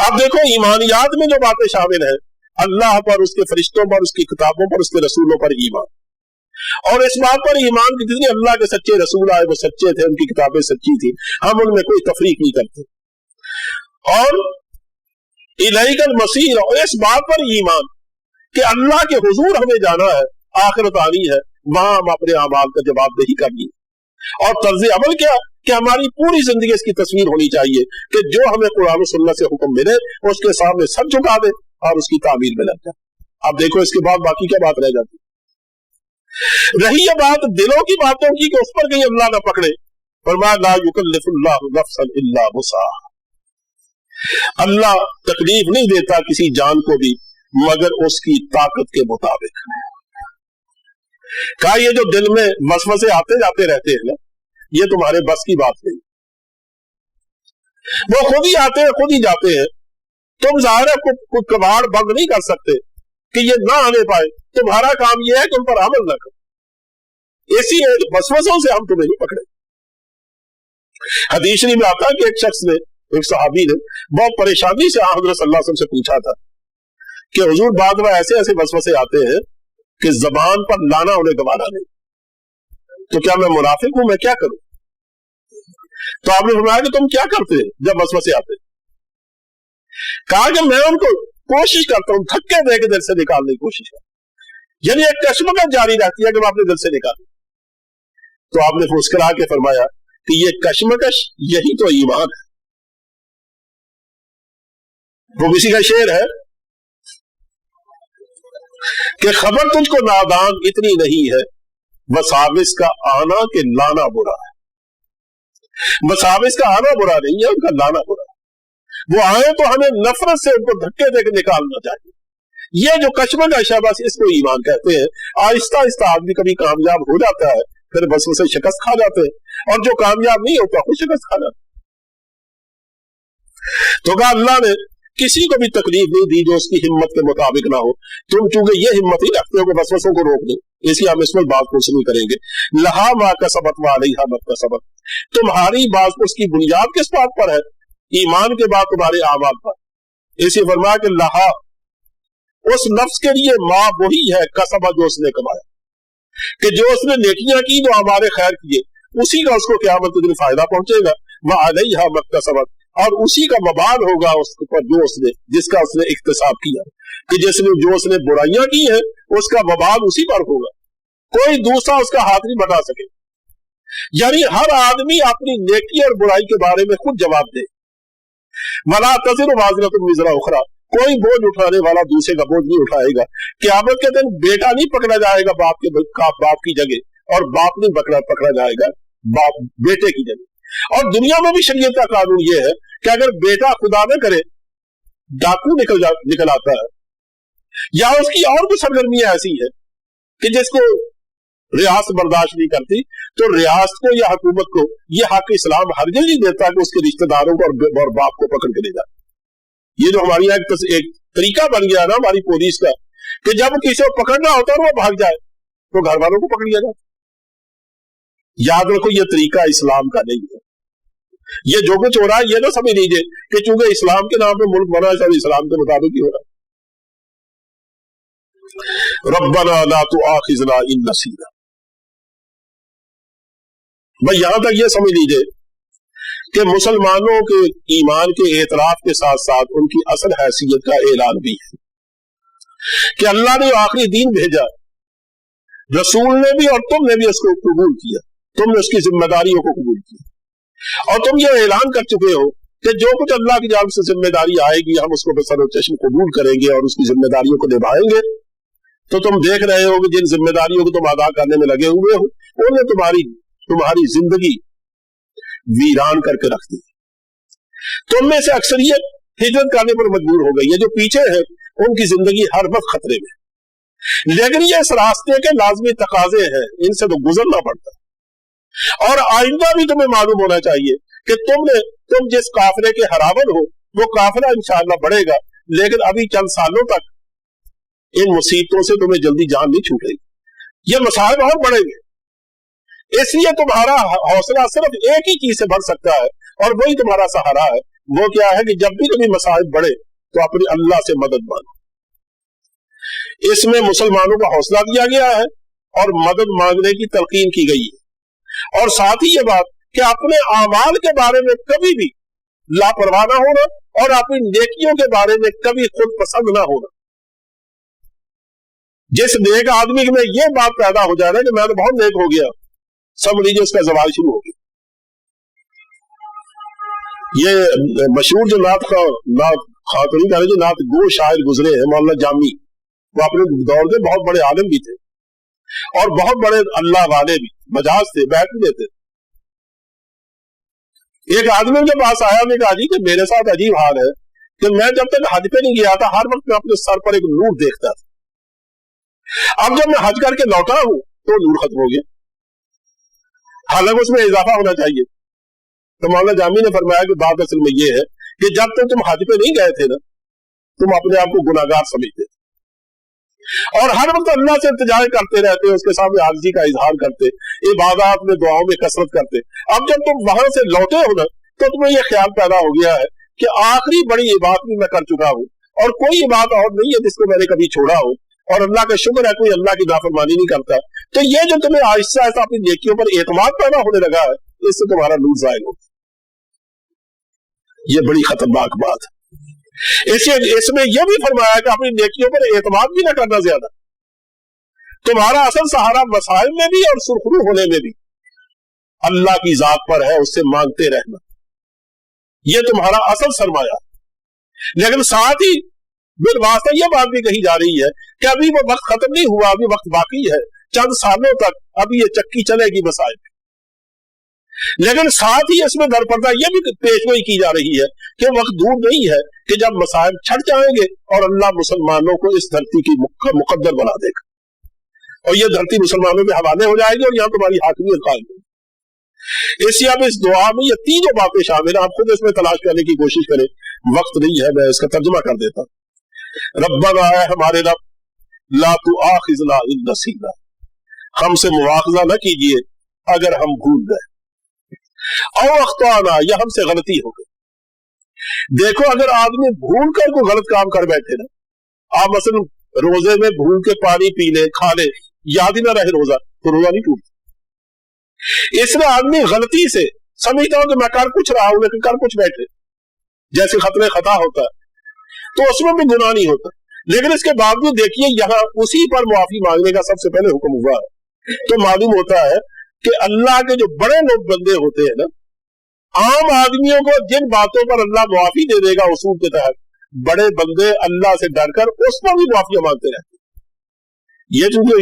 अब देखो ईमानियात में जो बातें शामिल है, अल्लाह पर, उसके फरिश्तों पर, उसकी किताबों पर, उसके रसूलों पर ईमान, और इस बात पर ईमान कि जितने अल्लाह के सच्चे रसूल आए वो सच्चे थे, उनकी किताबें सच्ची थी, हम उनमें कोई तफरीक नहीं करते। और इलैकल मसीर, और इस बात पर ईमान कि अल्लाह के हुजूर हमें जाना है, आखिरत आनी है, वहां हम अपने अमाल का जवाबदेही करनी है। और तर्ज अमल क्या कि हमारी पूरी जिंदगी इसकी तस्वीर होनी चाहिए कि जो हमें कुरान और सुन्नत से हुक्म मिले उसके सामने सर झुका दे और उसकी तामील में लग जाए। अब देखो इसके बाद बाकी क्या बात रह जाती। रही ये बात दिलों की बातों की कि उस पर कहीं अल्लाह ना पकड़े, फरमाया ला युकल्लिफुल्लाहु नफ्सन इल्ला वुसअहा, अल्लाह तकलीफ नहीं देता किसी जान को भी मगर उसकी ताकत के मुताबिक। कहा ये जो दिल में वसवसे आते जाते रहते हैं ना, ये तुम्हारे बस की बात नहीं, वो खुद ही आते हैं खुद ही जाते हैं। तुम जाहिर है कोई कबाड़ बंद नहीं कर सकते कि ये ना आने पाए, तुम्हारा काम यह है कि उन पर अमल न करो। ऐसी वसवसों से हम तुम्हें नहीं पकड़े। हदीस शरीफ में आता है कि एक शख्स ने, एक सहाबी ने बहुत परेशानी से हज़रत सल्लल्लाहु अलैहि वसल्लम से पूछा था कि हुजूर बाद में ऐसे ऐसे वसवसे आते हैं कि जबान पर लाना उन्हें गवारा नहीं, तो क्या मैं मुनाफिक हूं, मैं क्या करूं? तो आपने फरमाया कि तुम क्या करते हैं जब वसवसे आते? कहा कि मैं उनको कोशिश करता हूं धक्के दे के दिल से निकालने की कोशिश करता, यानी एक कश्मकश जारी रहती है कि मैं अपने दिल से निकालूं। तो आपने मुस्कुरा के फरमाया कि ये कश्मकश यही तो ईमान है। वो किसी का शेर है कि खबर तुझको नादान इतनी नहीं है, वसाविस का आना के लाना बुरा है। वसाविस का आना बुरा नहीं है, उनका लाना बुरा है। वो आए तो हमें नफरत से उनको धक्के देकर निकालना चाहिए। ये जो कश्मकश है बस इसको ईमान कहते हैं। आहिस्ता आहिस्ता आदमी कभी कामयाब हो जाता है, फिर बस उसे शिकस्त खा जाते हैं, और जो कामयाब नहीं होता वो शिकस्त खा जाता है। तो कहा अल्लाह ने किसी को भी तकलीफ नहीं दी जो उसकी हिम्मत के मुताबिक ना हो। तुम चूंकि ये हिम्मत ही रखते हो कि वसवसों को रोक दो, इसलिए हम इसमें बात को नहीं करेंगे। लहा मा कसबत व अलैहा मा कसबत, तुम्हारी बात उसकी बुनियाद किस बात पर है? ईमान के बाद तुम्हारे आमाल पर। इसी फरमाया कि लहा, उस नफ्स के लिए माँ वही है कसबा जो उसने कमाया, कि जो उसने नेकियां की जो हमारे खैर किए उसी का उसको क़यामत के दिन फायदा पहुंचेगा। वह अलैहा मा कसबत, और उसी का वबाल होगा उस पर जो उसने, जिसका उसने इक्तिसाब किया, कि जिसने जो उसने बुराइयां की है उसका वबाल उसी पर होगा, कोई दूसरा उसका हाथ नहीं बटा सके। यानी हर आदमी अपनी नेकी और बुराई के बारे में खुद जवाब दे। वला तज़िरु वाज़िरतुन विज़रा उख़रा, कोई बोझ उठाने वाला दूसरे का बोझ नहीं उठाएगा। क़यामत के दिन बेटा नहीं पकड़ा जाएगा बाप की जगह, और बाप नहीं पकड़ा जाएगा बाप बेटे की जगह। और दुनिया में भी शरीयत का कानून यह है कि अगर बेटा खुदा न करे डाकू निकल आता है, या उसकी और भी सरगर्मियां ऐसी है कि जिसको रियासत बर्दाश्त नहीं करती, तो रियासत को या हुकूमत को यह हक इस्लाम हरगिज़ नहीं देता कि उसके रिश्तेदारों को और बाप को पकड़ के ले जाए। ये जो हमारी यहाँ एक तरीका बन गया ना हमारी पुलिस का, कि जब किसी को पकड़ना होता है वो भाग जाए तो घर वालों को पकड़ लिया जाए। याद रखो ये तरीका इस्लाम का नहीं है। ये जो कुछ हो रहा है ये ना समझ लीजिए कि चूंकि इस्लाम के नाम पे मुल्क बना है सब इस्लाम के मुताबिक ही हो रहा है। रब्बना ला तुआखिजना इन नसीना, भाई यहां तक ये समझ लीजिए कि मुसलमानों के ईमान के एतराफ के साथ साथ उनकी असल हैसियत का ऐलान भी है कि अल्लाह ने आखिरी दीन भेजा, रसूल ने भी और तुमने भी उसको कबूल किया, तुमने उसकी जिम्मेदारियों को कबूल किया, और तुम ये ऐलान कर चुके हो कि जो कुछ अल्लाह की जानिब से जिम्मेदारी आएगी हम उसको बसर चश्म कबूल करेंगे और उसकी जिम्मेदारियों को निभाएंगे। तो तुम देख रहे हो कि जिन जिम्मेदारियों को तुम अदा करने में लगे हुए हो उन्हें तुम्हारी जिंदगी वीरान करके रख दी। तुम में से अक्सरियत हिजरत करने पर मजबूर हो गई है, जो पीछे है उनकी जिंदगी हर वक्त खतरे में, लेकिन ये इस रास्ते के लाजमी तकाजे हैं, इनसे तो गुजरना पड़ता है। और आइंदा भी तुम्हें मालूम होना चाहिए कि तुम जिस काफिले के हरावन हो वो काफिला इंशाअल्लाह बढ़ेगा, लेकिन अभी चंद सालों तक इन मुसीबतों से तुम्हें जल्दी जान नहीं छूटेगी, ये मसाइल और बढ़ेंगे। اس لیے तुम्हारा हौसला सिर्फ एक ही चीज से बढ़ सकता है और वही तुम्हारा सहारा है। वो क्या है कि जब भी कभी मसाइब बढ़े तो अपनी अल्लाह से मदद मांगो। इसमें मुसलमानों को हौसला दिया गया है और मदद मांगने की तलकीन की गई है। और साथ ही ये बात कि अपने आमाल के बारे में कभी भी लापरवाह ना होना और अपनी नेकियों के बारे में कभी खुद पसंद ना होना। जिस नेक आदमी में ये बात पैदा हो जाए ना कि मैं तो बहुत नेक हो गया, समझ लीजिए उसका जवाल शुरू हो गया। ये मशहूर जो नात खातून का जो नात गो शायर गुजरे हैं मौलाना जामी, वो अपने दौर के बहुत बड़े आलिम भी थे और बहुत बड़े अल्लाह वाले भी, मजाज थे, बैठ भी देते। एक आदमी के पास आया, मैं कहा जी कि मेरे साथ अजीब हाल है कि मैं जब तक हज पे नहीं गया था हर वक्त मैं अपने सर पर एक नूर देखता था। अब जब मैं हज करके लौटा हूं तो नूर खत्म हो गया, हालांकि उसमें इजाफा होना चाहिए। तो मौलाना जामी ने फरमाया कि बात असल में ये है कि जब तक तुम हज पे नहीं गए थे ना, तुम अपने आप को गुनाहगार समझते थे और हर वक्त अल्लाह से इल्तिजा करते रहते, उसके सामने आजिज़ी का इजहार करते, इबादत में दुआओं में कसरत करते। अब जब तुम वहां से लौटे हो ना तो तुम्हें यह ख्याल पैदा हो गया है कि आखिरी बड़ी इबादत भी मैं कर चुका हूं और कोई इबादत और नहीं है जिसको मैंने कभी छोड़ा हो, और अल्लाह का शुक्र है कोई अल्लाह की नाफरमानी नहीं करता। तो ये जो तुम्हें आहिस्ता आहिस्ता अपनी नेकियों पर एतमाद पैदा होने लगा है, इससे तुम्हारा नूर ज़ाहिर हो। ये बड़ी खतरनाक बात है। इसमें यह भी फरमाया कि अपनी नेकियों पर एतमाद भी ना करना ज्यादा। तुम्हारा असल सहारा मसाइल में भी और सुरखरू होने में भी अल्लाह की जात पर है, उससे मांगते रहना, यह तुम्हारा असल सरमाया। लेकिन साथ ही बिलवास्ता यह बात भी कही जा रही है कि अभी वो वक्त खत्म नहीं हुआ, अभी वक्त बाकी है, चंद सालों तक अभी ये चक्की चलेगी मसाइल। लेकिन साथ ही इसमें दरपर्दा यह भी पेशगोई की जा रही है कि वक्त दूर नहीं है कि जब मसाइल छट जाएंगे और अल्लाह मुसलमानों को इस धरती की मुकद्दर बना देगा और यह धरती मुसलमानों के हवाले हो जाएगी और यहां तुम्हारी हाकिमियत कायम होगी। इसलिए अब इस दुआ में ये तीनों बातें शामिल हैं। आप खुद इसमें तलाश करने की कोशिश करें, वक्त नहीं है, मैं इसका तर्जुमा कर देता। रब्बना, हमारे रब, ला तुआखिज़ना इन नसीना, हमसे मुआखजा न कीजिए अगर हम भूल गए, और अख्ताना, या हमसे गलती हो गई। देखो अगर आदमी भूल कर कोई गलत काम कर बैठे ना, आप मसलन रोजे में भूल के पानी पी ले, खा ले, याद ही ना रहे रोजा, तो रोजा नहीं टूटता। इसलिए आदमी गलती से समझता हूं कि मैं कर कुछ रहा हूं लेकिन कर कुछ बैठे, जैसे खतरे खता होता है, तो उसमें भी गुनाह नहीं होता। लेकिन इसके बावजूद देखिए यहाँ उसी पर मुआफी मांगने का सबसे पहले हुक्म हुआ है। तो मालूम होता है कि अल्लाह के जो बड़े लोग बंदे होते हैं ना, आम आदमियों को जिन बातों पर अल्लाह मुआफी दे देगा उसूल के तहत, बड़े बंदे अल्लाह से डरकर उस पर भी मुआफिया मांगते रहते हैं। ये चूंकि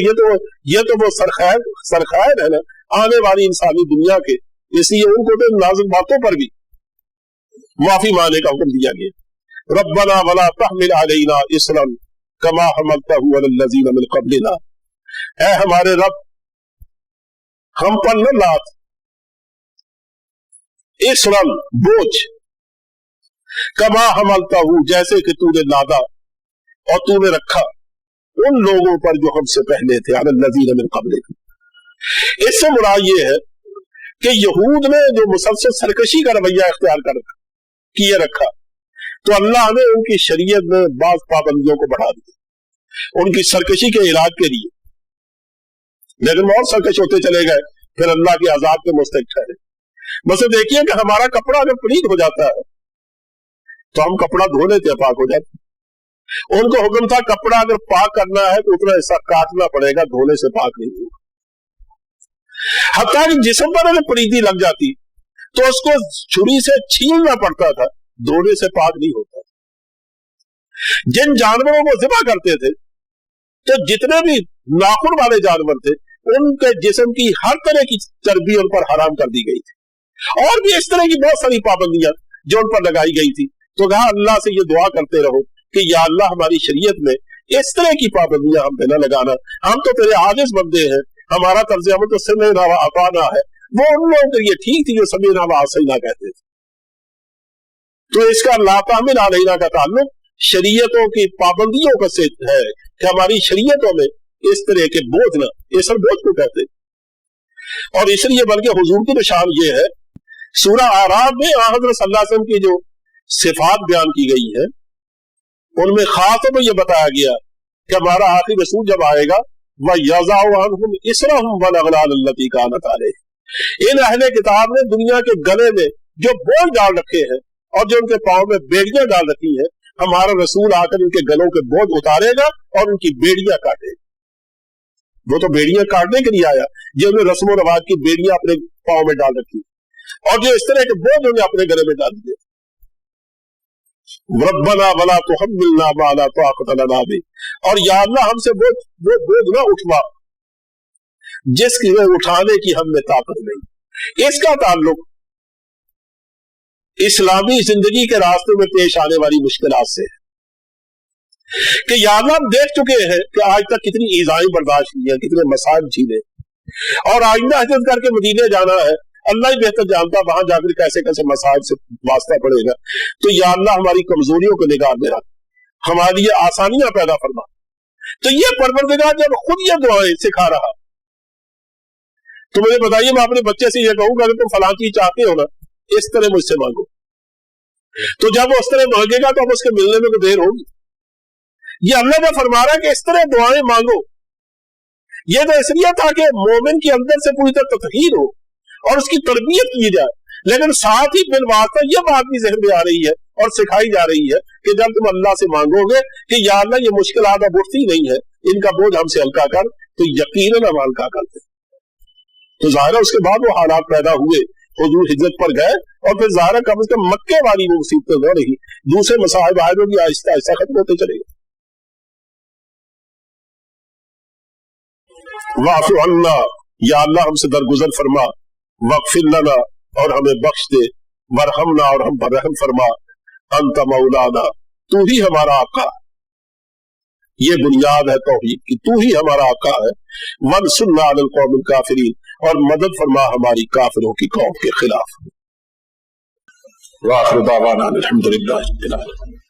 ये तो वो सरखैर है ना आने वाली इंसानी दुनिया के, इसलिए उनको तो नाज़िल बातों पर भी मुआफी मांगने का हुक्म दिया गया। रब्बना वला तहमिल अलैना इसरन कमा हमलतहु अलल लज़ीना मिन क़ब्लिना, ऐ हमारे रब, हम पर न लाद इसरन, बोझ, कमा हमलतहु, जैसे कि तूने लादा और तूने रखा उन लोगों पर जो हमसे पहले थे, अलल लज़ीना मिन क़ब्लिना। इससे मुराद ये है कि यहूद ने जो मुसलसल सरकशी का रवैया इख्तियार किए रखा, तो अल्लाह ने उनकी शरीयत में बाज पाबंदियों को बढ़ा दिया उनकी सरकशी के इलाज के लिए। लेकिन और सरकश होते चले गए, फिर अल्लाह के अजाब के मुस्तहिक ठहरे। बस देखिए कि हमारा कपड़ा अगर पलीद हो जाता है तो हम कपड़ा धो लेते हैं, पाक हो जाता। उनको हुक्म था कपड़ा अगर पाक करना है तो उतना हिस्सा काटना पड़ेगा, धोने से पाक नहीं होगा। हत्ता कि जिस्म पर अगर पलीदी लग जाती तो उसको छुरी से छीलना पड़ता था, धोने से पाक नहीं होता। जिन जानवरों को ज़िबा करते थे तो जितने भी नाखून वाले जानवर थे उनके जिस्म की हर तरह की चर्बी उन पर हराम कर दी गई थी और भी इस तरह की बहुत सारी पाबंदियां जो उन पर लगाई गई थी। तो कहा अल्लाह से ये दुआ करते रहो कि या अल्लाह हमारी शरीयत में इस तरह की पाबंदियां हम पे न लगाना, हम तो तेरे आजिज़ बंदे हैं, हमारा तर्ज अमल तो समीअना व अताना है। वो उन लोगों के लिए ठीक थी जो समीअना व अतअना कहते थे। तो इसका ला तामिल अलैना का ताल्लुक शरीयतों की पाबंदियों का से है कि हमारी शरीयतों में इस तरह के बोझ न, ये सब बोझ को कहते। اور اس لیے بلکہ حضور کی نشان یہ ہے، سورہ اعراف میں حضرت صلی اللہ علیہ وسلم کی جو صفات بیان کی گئی ہے ان میں خاص طور پر یہ بتایا گیا کہ ہمارا آخری رسول جب آئے گا وَيَضَعُ عَنْهُمْ إِصْرَهُمْ وَالْأَغْلَالَ الَّتِي كَانَتْ عَلَيْهِمْ، ان اہل کتاب نے دنیا کے گلے میں جو بوجھ ڈال رکھے ہیں اور جو ان کے پاؤں میں بیڑیاں ڈال رکھی ہیں، ہمارا رسول آ کر ان کے گلوں کے بوجھ اتارے گا اور ان کی بیڑیاں کاٹے گا۔ وہ تو بیڑیاں کاٹنے کے لیے آیا جنہوں نے رسم و رواج کی بیڑیاں اپنے پاؤں میں ڈال رکھی اور جو اس طرح کے بوجھ انہیں اپنے گلے میں ڈال دیے۔ ربنا ولا تحملنا ما لا طاقت لنا به، اور یا اللہ ہم سے وہ بوجھ نہ اٹھوا جس کی اٹھانے کی ہم میں طاقت نہیں۔ اس کا تعلق اسلامی زندگی کے راستے میں پیش آنے والی مشکلات سے ہے کہ یا اللہ ہم دیکھ چکے ہیں کہ آج تک کتنی ایذائیں برداشت کی ہیں، کتنے مصائب جھیلے، اور آئندہ ہجرت کر کے مدینے جانا ہے، اللہ ہی بہتر جانتا وہاں جا کر کیسے کیسے مصائب سے واسطہ پڑے گا۔ تو یا اللہ ہماری کمزوریوں کو نگاہ میں رکھ، ہماری یہ آسانیاں پیدا فرما۔ تو یہ پروردگار جب خود یہ دعائیں سکھا رہا تو مجھے بتائیے، میں اپنے بچے سے یہ کہوں گا اگر تم فلاں چیز چاہتے ہو نا اس طرح مجھ سے مانگو، تو جب وہ اس طرح مانگے گا تو اب اس کے ملنے میں تو دیر ہوگی۔ یہ اللہ نے فرما رہا ہے کہ اس طرح دعائیں مانگو، یہ تو اس لیے تھا کہ مومن کے اندر سے پوری طرح تطہیر ہو اور اس کی تربیت کی جائے، لیکن ساتھ ہی بالواسطہ یہ بات بھی ذہن میں آ رہی ہے اور سکھائی جا رہی ہے کہ جب تم اللہ سے مانگو گے کہ یا اللہ یہ مشکلات اب اٹھتی نہیں ہے، ان کا بوجھ ہم سے ہلکا کر، تو یقیناً ہم ہلکا کرتے۔ تو ظاہر ہے اس کے بعد وہ حالات پیدا ہوئے، حضور ہجرت پر گئے اور پھر ظاہر ہے کم از کم مکے والی وہ مصیبتیں نہ رہی، دوسرے مصائب آئے جو بھی آہستہ آہستہ ختم ہوتے چلے گئے۔ واعف عنا، یا اللہ ہم سے درگزر فرما، واغفر لنا اور ہمیں بخش دے، ورحمنا اور ہم پر رحم فرما، انت مولانا تو ہی ہمارا آقا، یہ بنیاد ہے توحید کی، تو ہی ہمارا آقا ہے، وانصرنا علی القوم الکافرین اور مدد فرما ہماری کافروں کی قوم کے خلاف۔ وآخر دعوانا الحمدللہ رب العالمین۔